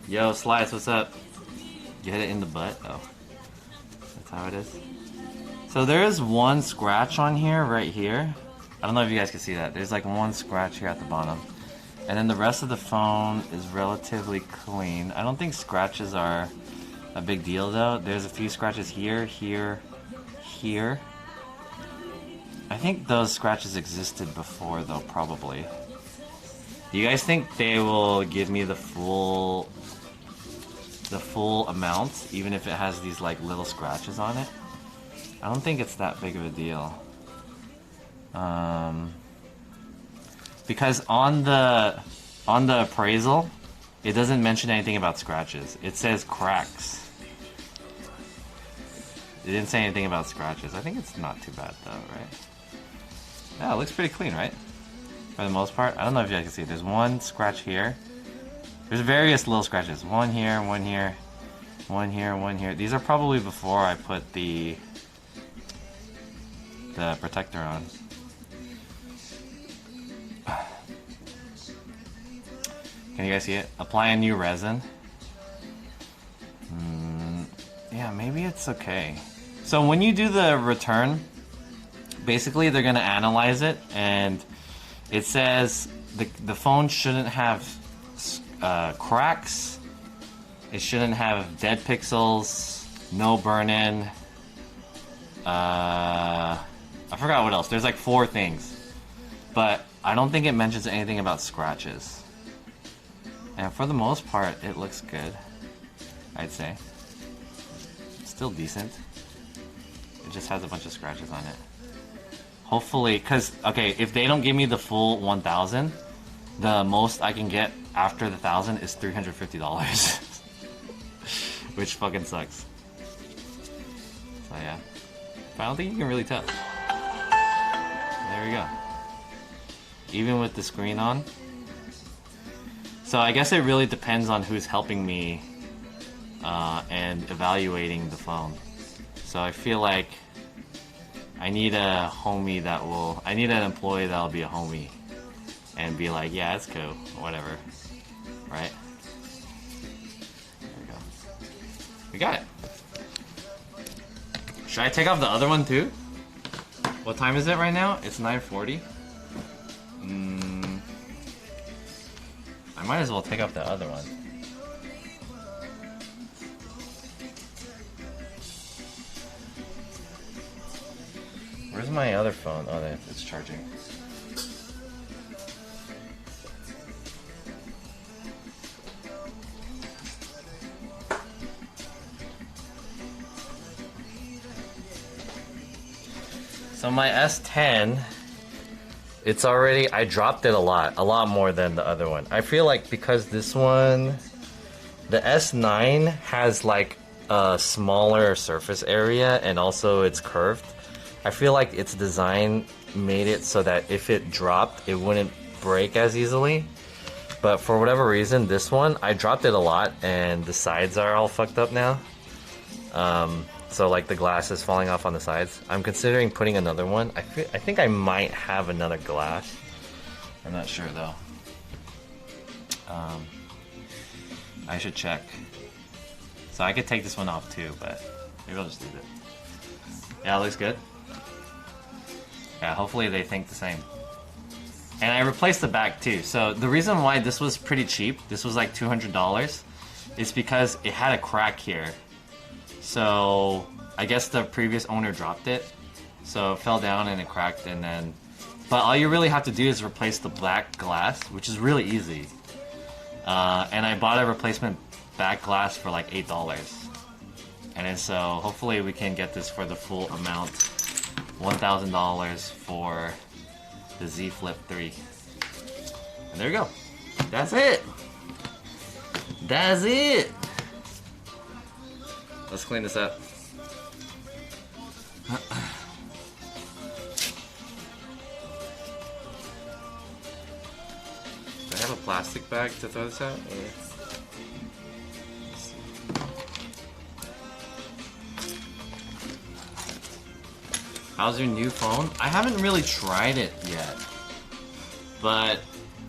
Yo, Slice, what's up? You hit it in the butt? Oh. That's how it is. So there is one scratch on here, right here. I don't know if you guys can see that. There's like one scratch here at the bottom. And then the rest of the phone is relatively clean. I don't think scratches are a big deal though. There's a few scratches here, here, here. I think those scratches existed before though, probably. Do you guys think they will give me the full amount, even if it has these like little scratches on it? I don't think it's that big of a deal. Because on the appraisal, it doesn't mention anything about scratches. It says cracks. It didn't say anything about scratches. I think it's not too bad though, right? Yeah, it looks pretty clean, right? For the most part. I don't know if you guys can see it. There's one scratch here. There's various little scratches. One here, one here, one here, one here. These are probably before I put the protector on. Can you guys see it? Apply a new resin. Yeah, maybe it's okay. So when you do the return, basically they're gonna analyze it, and it says the phone shouldn't have cracks. It shouldn't have dead pixels, no burn-in. I forgot what else. There's like 4 things, but I don't think it mentions anything about scratches. And for the most part, it looks good, I'd say. Still decent. It just has a bunch of scratches on it. Hopefully, because, okay, if they don't give me the full 1,000, the most I can get after the 1,000 is $350. Which fucking sucks. So yeah. But I don't think you can really tell. There we go. Even with the screen on. So I guess it really depends on who's helping me and evaluating the phone. So I feel like I need a homie that will, I need an employee that'll be a homie and be like, yeah, it's cool, whatever, right? There we go. We got it. Should I take off the other one too? What time is it right now? It's 9:40. I might as well take up the other one. Where's my other phone? Oh, there, it's charging. So my S10, it's already, I dropped it a lot more than the other one. I feel like because this one, the S9 has like a smaller surface area and also it's curved. I feel like its design made it so that if it dropped, it wouldn't break as easily. But for whatever reason, this one, I dropped it a lot and the sides are all fucked up now. So like the glass is falling off on the sides. I'm considering putting another one. I think I might have another glass. I'm not sure though. I should check. So I could take this one off too, but maybe I'll just leave it. Yeah, it looks good. Yeah, hopefully they think the same. And I replaced the back too. So the reason why this was pretty cheap, this was like $200, is because it had a crack here. So I guess the previous owner dropped it, so it fell down and it cracked, and then, but all you really have to do is replace the black glass, which is really easy. And I bought a replacement back glass for like $8, and then so hopefully we can get this for the full amount, $1,000 for the Z Flip 3. And there you go. That's it. That's it. Let's clean this up. Do I have a plastic bag to throw this out? Or... How's your new phone? I haven't really tried it yet, but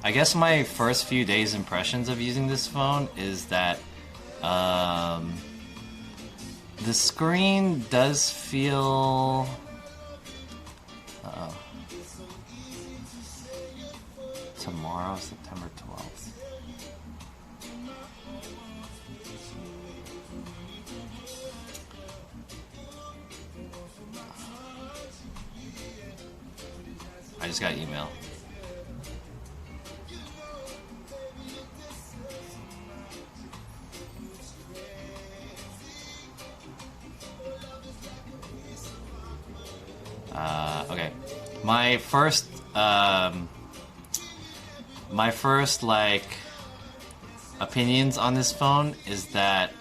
I guess my first few days impressions of using this phone is that the screen does feel... Uh-oh. Tomorrow, September 12th. I just got email. Okay. My first like opinions on this phone is that,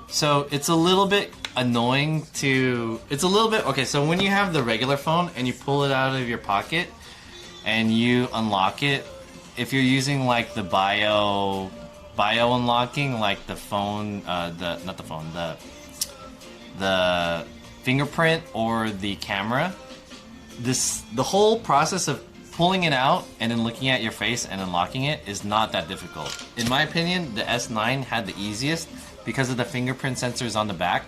so it's a little bit annoying to, it's a little bit, okay, so when you have the regular phone and you pull it out of your pocket and you unlock it, if you're using like the bio unlocking, like the phone, the fingerprint or the camera, the whole process of pulling it out and then looking at your face and unlocking it is not that difficult. In my opinion, the S9 had the easiest because of the fingerprint sensors on the back,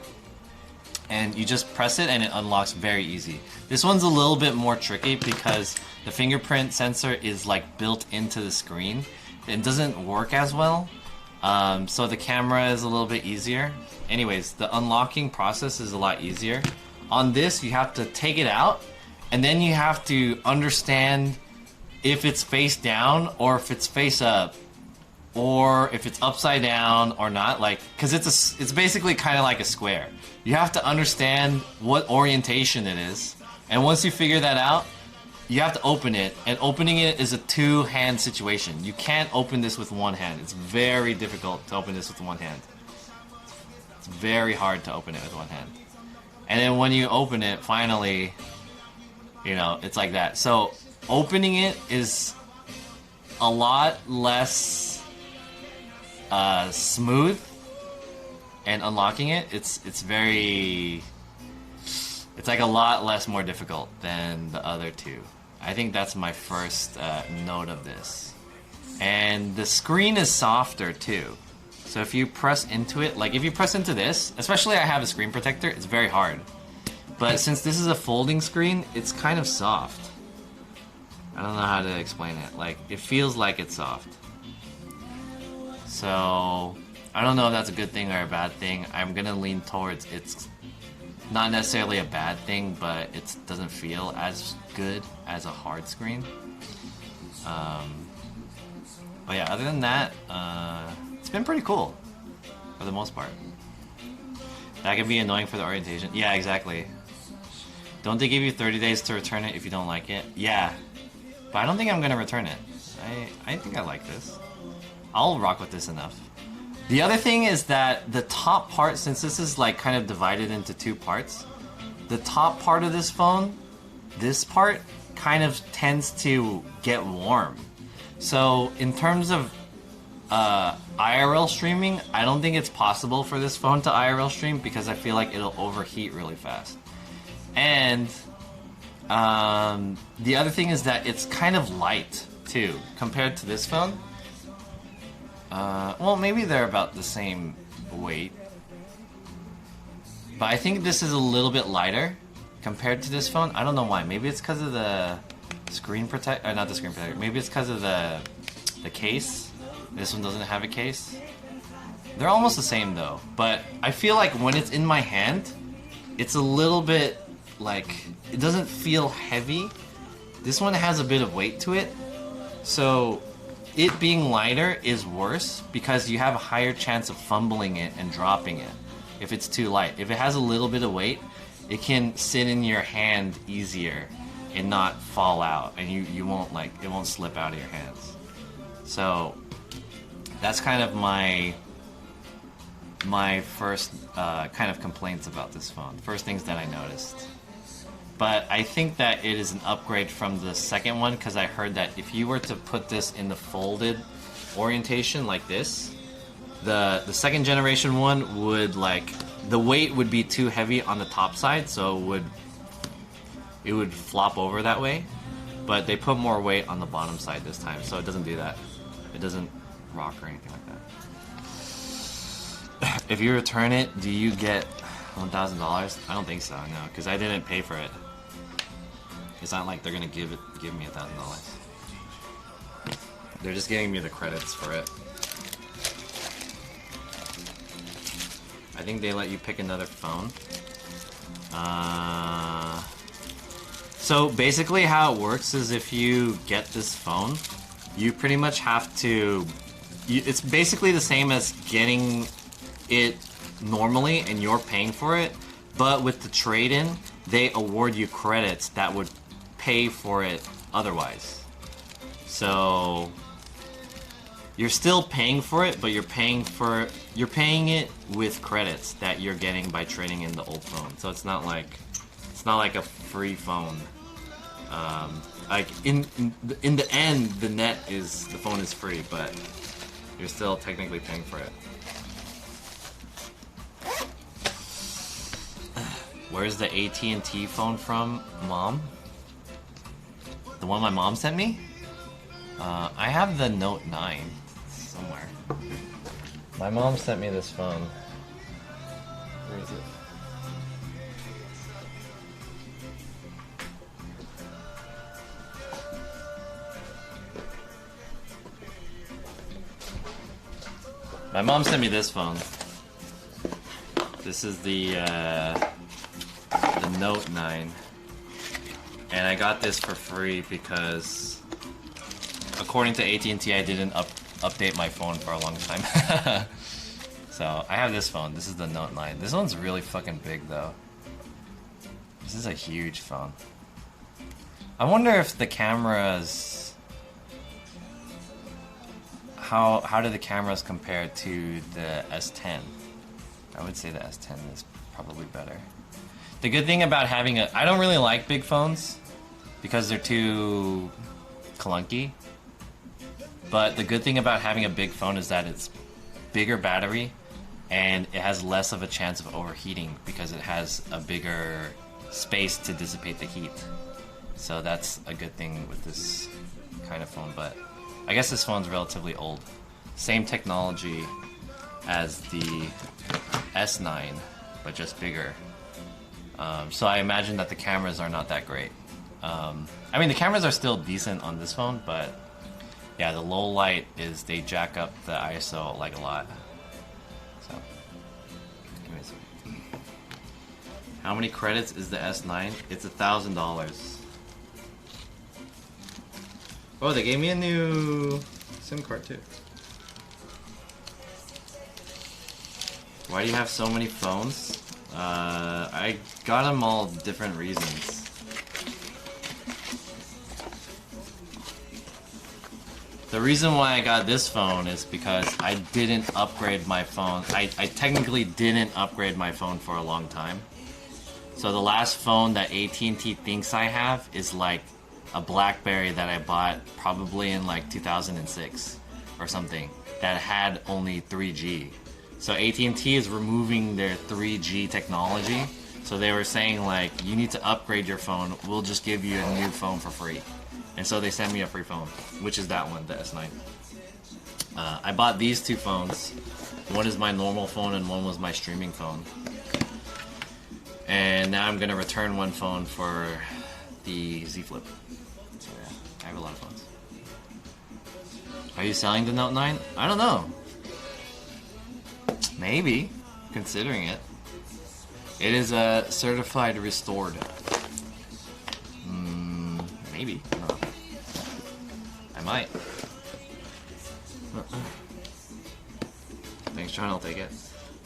and you just press it and it unlocks very easy. This one's a little bit more tricky because the fingerprint sensor is like built into the screen. It doesn't work as well, so the camera is a little bit easier. Anyways, the unlocking process is a lot easier. On this, you have to take it out, and then you have to understand if it's face down or if it's face up, or if it's upside down or not. Like, because it's basically kind of like a square. You have to understand what orientation it is, and once you figure that out, you have to open it. And opening it is a two-hand situation. You can't open this with one hand. It's very difficult to open this with one hand. It's very hard to open it with one hand. And then when you open it, finally, you know, it's like that. So opening it is a lot less smooth, and unlocking it, it's like a lot less more difficult than the other two. I think that's my first note of this. And the screen is softer too. So if you press into it, like if you press into this, especially I have a screen protector, it's very hard. But since this is a folding screen, it's kind of soft. I don't know how to explain it. Like, it feels like it's soft. So, I don't know if that's a good thing or a bad thing. I'm gonna lean towards it's not necessarily a bad thing, but it doesn't feel as good as a hard screen. But yeah, other than that, it's been pretty cool for the most part. That can be annoying for the orientation. Yeah, exactly. Don't they give you 30 days to return it if you don't like it? Yeah, but I don't think I'm gonna return it. I think I like this. I'll rock with this enough. The other thing is that the top part, since this is like kind of divided into two parts, the top part of this phone, this part kind of tends to get warm. So in terms of IRL streaming, I don't think it's possible for this phone to IRL stream because I feel like it'll overheat really fast. And the other thing is that it's kind of light too compared to this phone. Well, maybe they're about the same weight, but I think this is a little bit lighter compared to this phone. I don't know why. Maybe it's because of the screen protector, not the screen protector. Maybe it's because of the case. This one doesn't have a case. They're almost the same though, but I feel like when it's in my hand, it's a little bit like, it doesn't feel heavy. This one has a bit of weight to it, so it being lighter is worse because you have a higher chance of fumbling it and dropping it if it's too light. If it has a little bit of weight, it can sit in your hand easier and not fall out, and you won't, like, it won't slip out of your hands. So that's kind of my first kind of complaints about this phone. First things that I noticed. But I think that it is an upgrade from the second one because I heard that if you were to put this in the folded orientation like this, the second generation one would, like, the weight would be too heavy on the top side, so it would flop over that way. But they put more weight on the bottom side this time, so it doesn't do that. It doesn't rock or anything like that. If you return it, do you get $1,000? I don't think so, no, because I didn't pay for it. It's not like they're gonna give me $1,000. They're just giving me the credits for it. I think they let you pick another phone. So basically how it works is if you get this phone, you pretty much have to... it's basically the same as getting it normally and you're paying for it, but with the trade-in, they award you credits that would pay for it otherwise. So you're still paying for it, but you're paying it with credits that you're getting by trading in the old phone. So it's not like a free phone. Like in the end, the net is the phone is free, but you're still technically paying for it. Where's the AT&T phone from, Mom? The one my mom sent me? I have the Note 9 somewhere. My mom sent me this phone. Where is it? My mom sent me this phone. This is the Note 9. And I got this for free because, according to AT&T, I didn't update my phone for a long time. So, I have this phone. This is the Note 9. This one's really fucking big, though. This is a huge phone. I wonder if the cameras... How do the cameras compare to the S10? I would say the S10 is probably better. The good thing about having I don't really like big phones because they're too clunky. But the good thing about having a big phone is that it's bigger battery and it has less of a chance of overheating because it has a bigger space to dissipate the heat. So that's a good thing with this kind of phone, but I guess this phone's relatively old. Same technology as the S9, but just bigger. So I imagine that the cameras are not that great. I mean, the cameras are still decent on this phone, but yeah, the low light is they jack up the ISO like a lot. So, anyways, how many credits is the S9? It's $1,000. Oh, they gave me a new SIM card too. Why do you have so many phones? I got them all different reasons. The reason why I got this phone is because I didn't upgrade my phone. I technically didn't upgrade my phone for a long time. So the last phone that AT&T thinks I have is like a BlackBerry that I bought probably in like 2006 or something that had only 3G. So AT&T is removing their 3G technology. So they were saying like, you need to upgrade your phone. We'll just give you a new phone for free. And so they sent me a free phone, which is that one, the S9. I bought these two phones. One is my normal phone and one was my streaming phone. And now I'm gonna return one phone for the Z Flip. So yeah, I have a lot of phones. Are you selling the Note 9? I don't know. Maybe, considering it. It is certified restored. Maybe. No. I might. Thanks, John. I'll take it.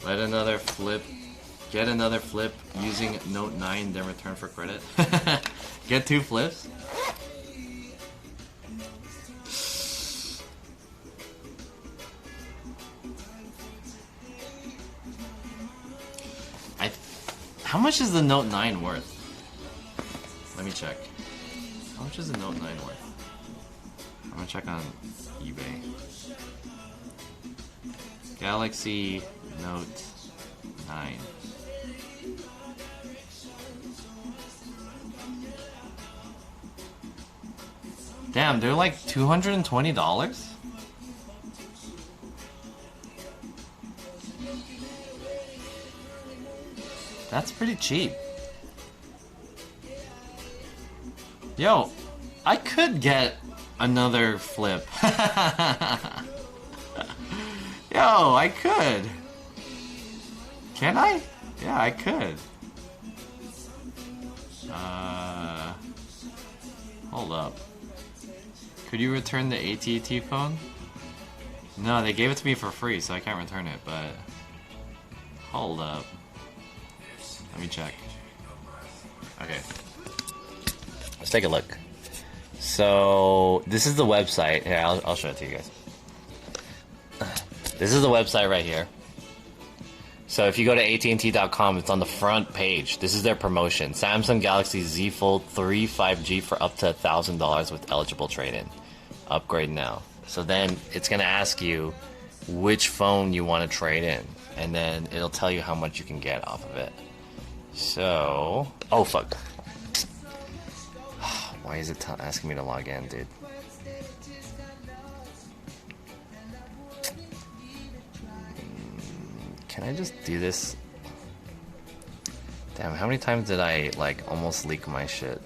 Let another flip. Get another flip using Note 9, then return for credit. Get 2 flips. How much is the Note 9 worth? Let me check. How much is the Note 9 worth? I'm gonna check on eBay. Galaxy Note 9. Damn, they're like $220? That's pretty cheap. Yo, I could get another flip. Yo, I could. Can I? Yeah, I could. Hold up. Could you return the AT&T phone? No, they gave it to me for free, so I can't return it, but... Hold up. Let me check. Okay. Let's take a look. So, this is the website. Here, I'll show it to you guys. This is the website right here. So if you go to AT&T.com, it's on the front page. This is their promotion. Samsung Galaxy Z Fold 3 5G for up to $1,000 with eligible trade-in. Upgrade now. So then it's going to ask you which phone you want to trade in. And then it'll tell you how much you can get off of it. So... Oh, fuck. Why is it asking me to log in, dude? Can I just do this? Damn, how many times did I, like, almost leak my shit?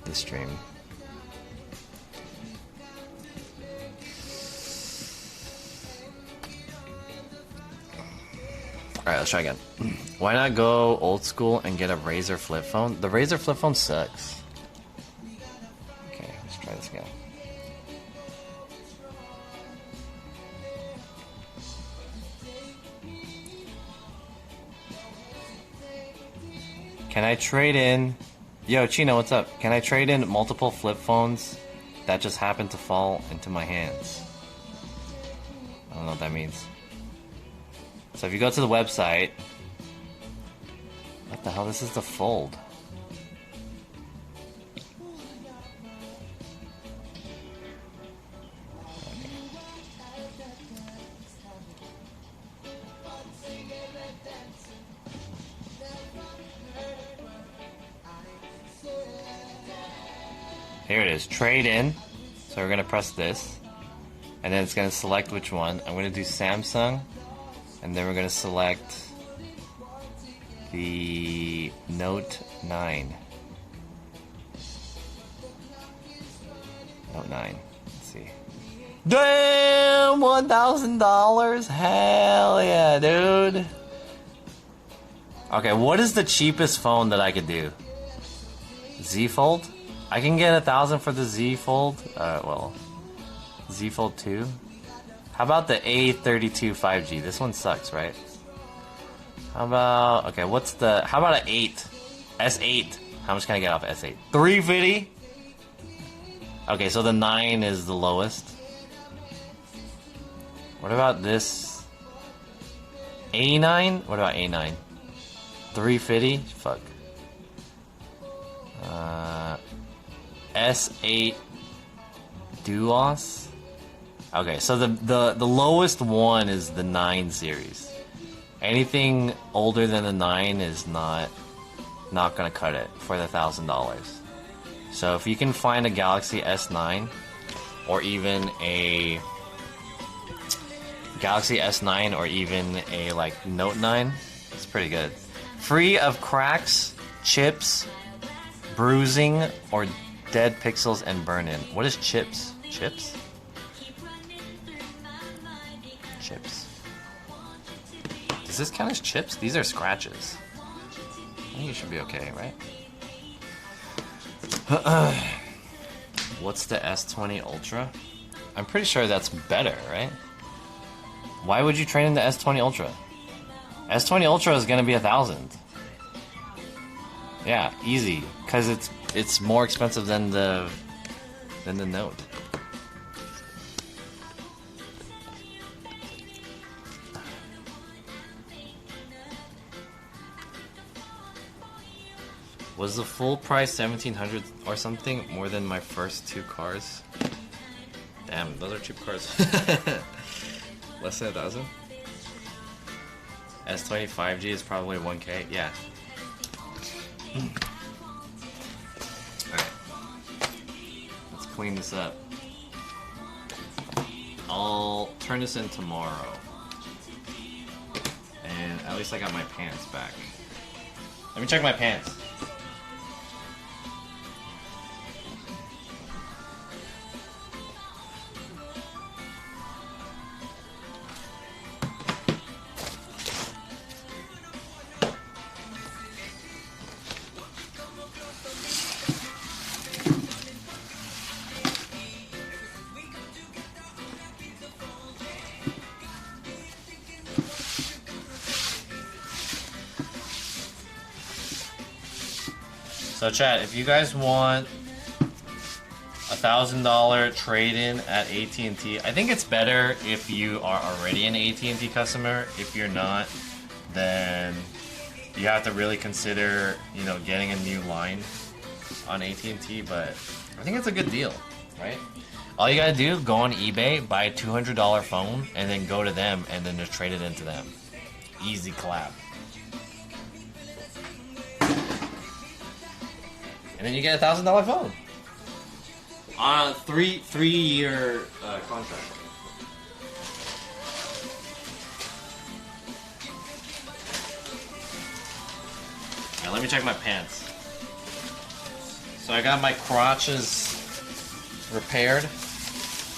This stream. Alright, let's try again. Why not go old school and get a Razer flip phone? The Razer flip phone sucks. Okay, let's try this again. Can I trade in... Yo, Chino, what's up? Can I trade in multiple flip phones that just happen to fall into my hands? I don't know what that means. So if you go to the website... What the hell? This is the Fold. Here it is, trade in. So we're gonna press this, and then it's gonna select which one. I'm gonna do Samsung, and then we're gonna select the Note 9. Note 9. Let's see. Damn, $1,000. Hell yeah, dude. Okay, what is the cheapest phone that I could do? Z Fold? I can get 1,000 for the Z Fold. Well, Z Fold 2. How about the A32 5G? This one sucks, right? How about, okay, how about an 8? S8. How much can I get off S8? 350? Okay, so the 9 is the lowest. What about this? 89? What about A9? 350? Fuck. S8 Duos? Okay, so the lowest one is the 9 series. Anything older than the 9 is not gonna cut it for the $1,000. So if you can find a Galaxy S9 or even a Galaxy S9 or even a like Note 9, it's pretty good. Free of cracks, chips, bruising, or dead pixels and burn-in. What is chips? Chips? Chips. Does this count as chips? These are scratches. I think you should be okay, right? What's the S20 Ultra? I'm pretty sure that's better, right? Why would you trade in the S20 Ultra? S20 Ultra is gonna be 1,000. Yeah, easy, cause it's more expensive than the Note. Was the full price 1,700 or something more than my first 2 cars? Damn, those are cheap cars. Less than 1,000? S20 5G is probably 1K. Yeah. Alright. Let's clean this up. I'll turn this in tomorrow. And at least I got my pants back. Let me check my pants. So chat, if you guys want $1,000 trade-in at AT&T, I think it's better if you are already an AT&T customer. If you're not, then you have to really consider, you know, getting a new line on AT&T. But I think it's a good deal, right? All you gotta do, go on eBay, buy a $200 phone, and then go to them, and then just trade it into them. Easy collab. And then you get a $1,000 phone on a three-year contract. Now let me check my pants. So I got my crotches repaired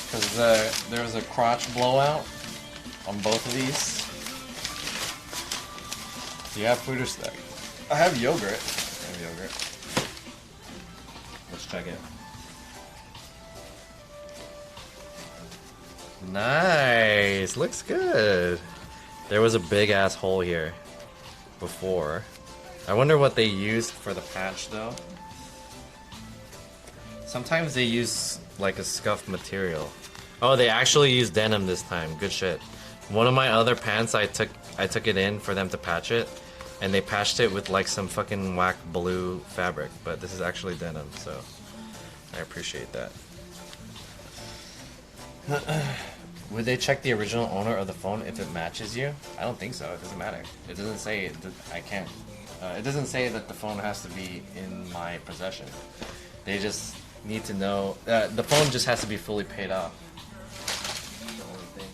because there was a crotch blowout on both of these. Do you have food or snack? I have yogurt. Let's check it. Nice, looks good. There was a big ass hole here before. I wonder what they used for the patch though. Sometimes they use like a scuffed material. Oh, they actually used denim this time. Good shit. One of my other pants, I took it in for them to patch it, and they patched it with like some fucking whack blue fabric, but this is actually denim, so I appreciate that. Would they check the original owner of the phone if it matches you? I don't think so. It doesn't matter. It doesn't say that I can't. It doesn't say that the phone has to be in my possession. They just need to know. The phone just has to be fully paid off. That's the only thing.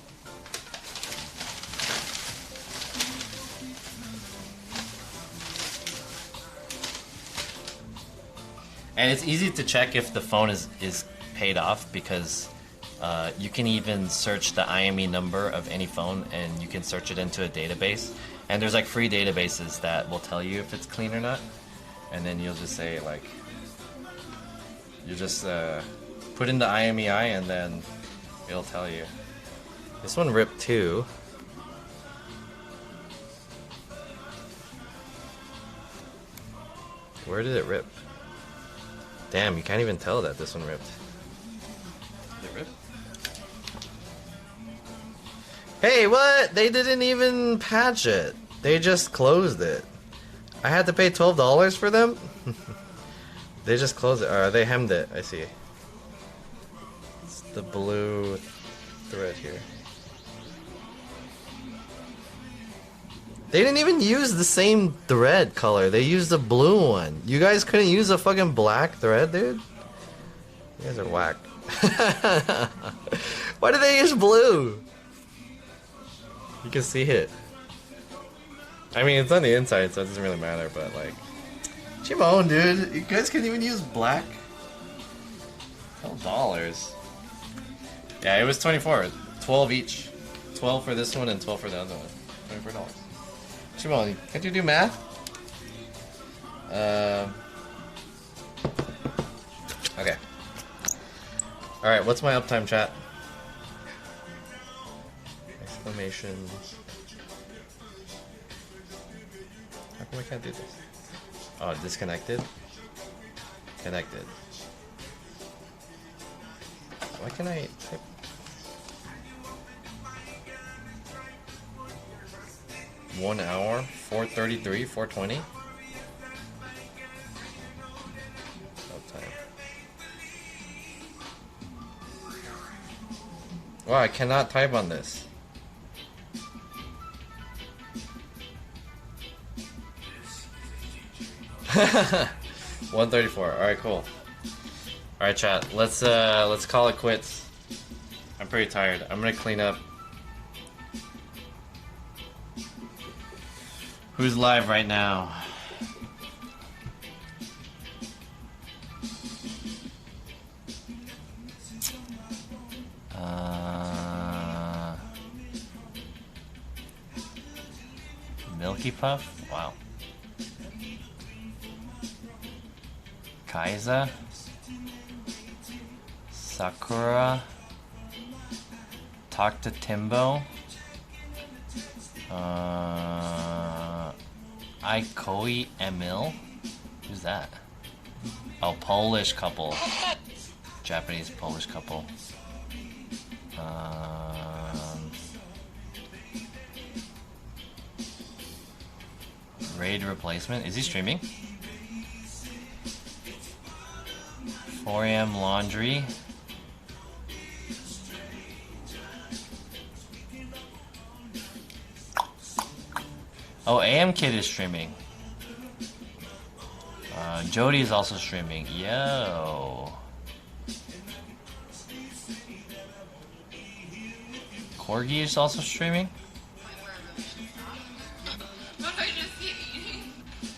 And it's easy to check if the phone is paid off because you can even search the IME number of any phone and you can search it into a database. And there's like free databases that will tell you if it's clean or not. And then you'll just say like, you just put in the IMEI and then it'll tell you. This one ripped too. Where did it rip? Damn, you can't even tell that this one ripped. Did it rip? Hey, what? They didn't even patch it. They just closed it. I had to pay $12 for them? They just closed it. Or they hemmed it. I see. It's the blue thread here. They didn't even use the same thread color. They used the blue one. You guys couldn't use a fucking black thread, dude? You guys are whack. Why did they use blue? You can see it. I mean, it's on the inside, so it doesn't really matter, but like... Chimone, dude. You guys couldn't even use black? $12. Yeah, it was 24. 12 each. 12 for this one and 12 for the other one. $24. Chimone, can't you do math? Okay. Alright, what's my uptime, chat? Exclamation. How come I can't do this? Oh, disconnected? Connected. Why can I type? One hour, 433, 420. Uptime. Wow, I cannot type on this. $134. All right, cool. All right, chat. Let's call it quits. I'm pretty tired. I'm gonna clean up. Who's live right now? Milky Puff? Wow. Kaiza? Sakura? Talk to Timbo? Ikoi Emil? Who's that? Oh, Polish couple. Japanese Polish couple. Raid replacement? Is he streaming? 4 AM laundry. Oh, AM Kid is streaming. Jody is also streaming. Yo. Corgi is also streaming.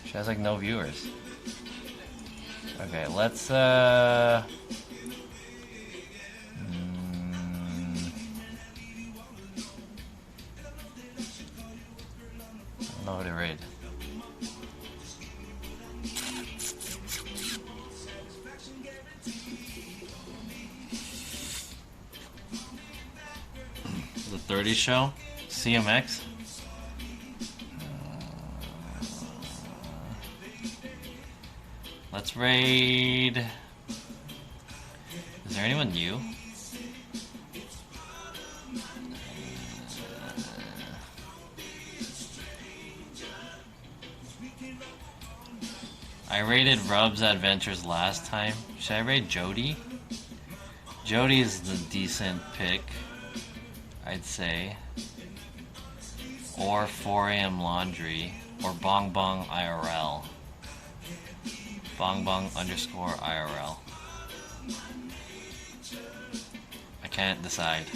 She has like no viewers. Okay, let's load a raid. The 30 show? CMX? Let's raid. Is there anyone new? I raided Rub's Adventures last time. Should I raid Jody? Jody is the decent pick, I'd say. Or 4 AM Laundry. Or Bong Bong IRL. Bong Bong _ IRL. I can't decide.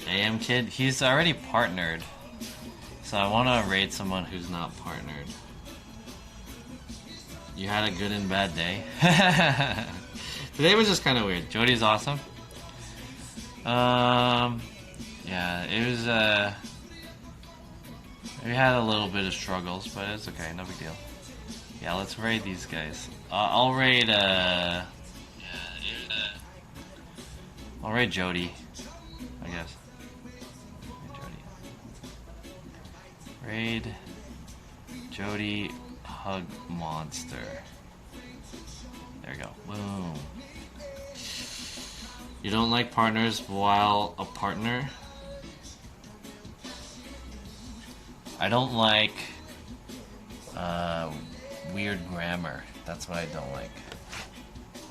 AM Kid, he's already partnered. So I want to raid someone who's not partnered. You had a good and bad day. Today was just kind of weird. Jody's awesome. Yeah, it was, we had a little bit of struggles, but it's okay, no big deal. Yeah, let's raid these guys. I'll raid, Jody, I guess. Raid Jody Hug Monster. There we go. Boom. You don't like partners while a partner? I don't like weird grammar. That's what I don't like.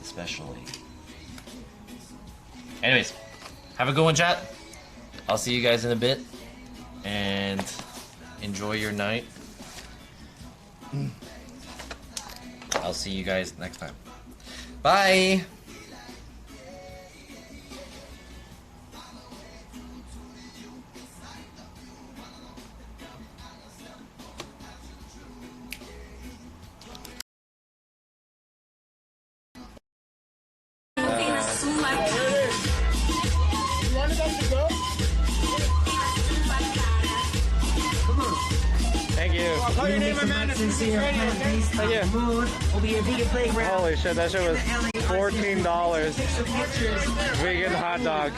Especially. Anyways, have a good one, chat. I'll see you guys in a bit. And enjoy your night. I'll see you guys next time. Bye! Thank you. I'll call your name, my man. Thank you. Holy shit, that shit was $14. Vegan hot dog.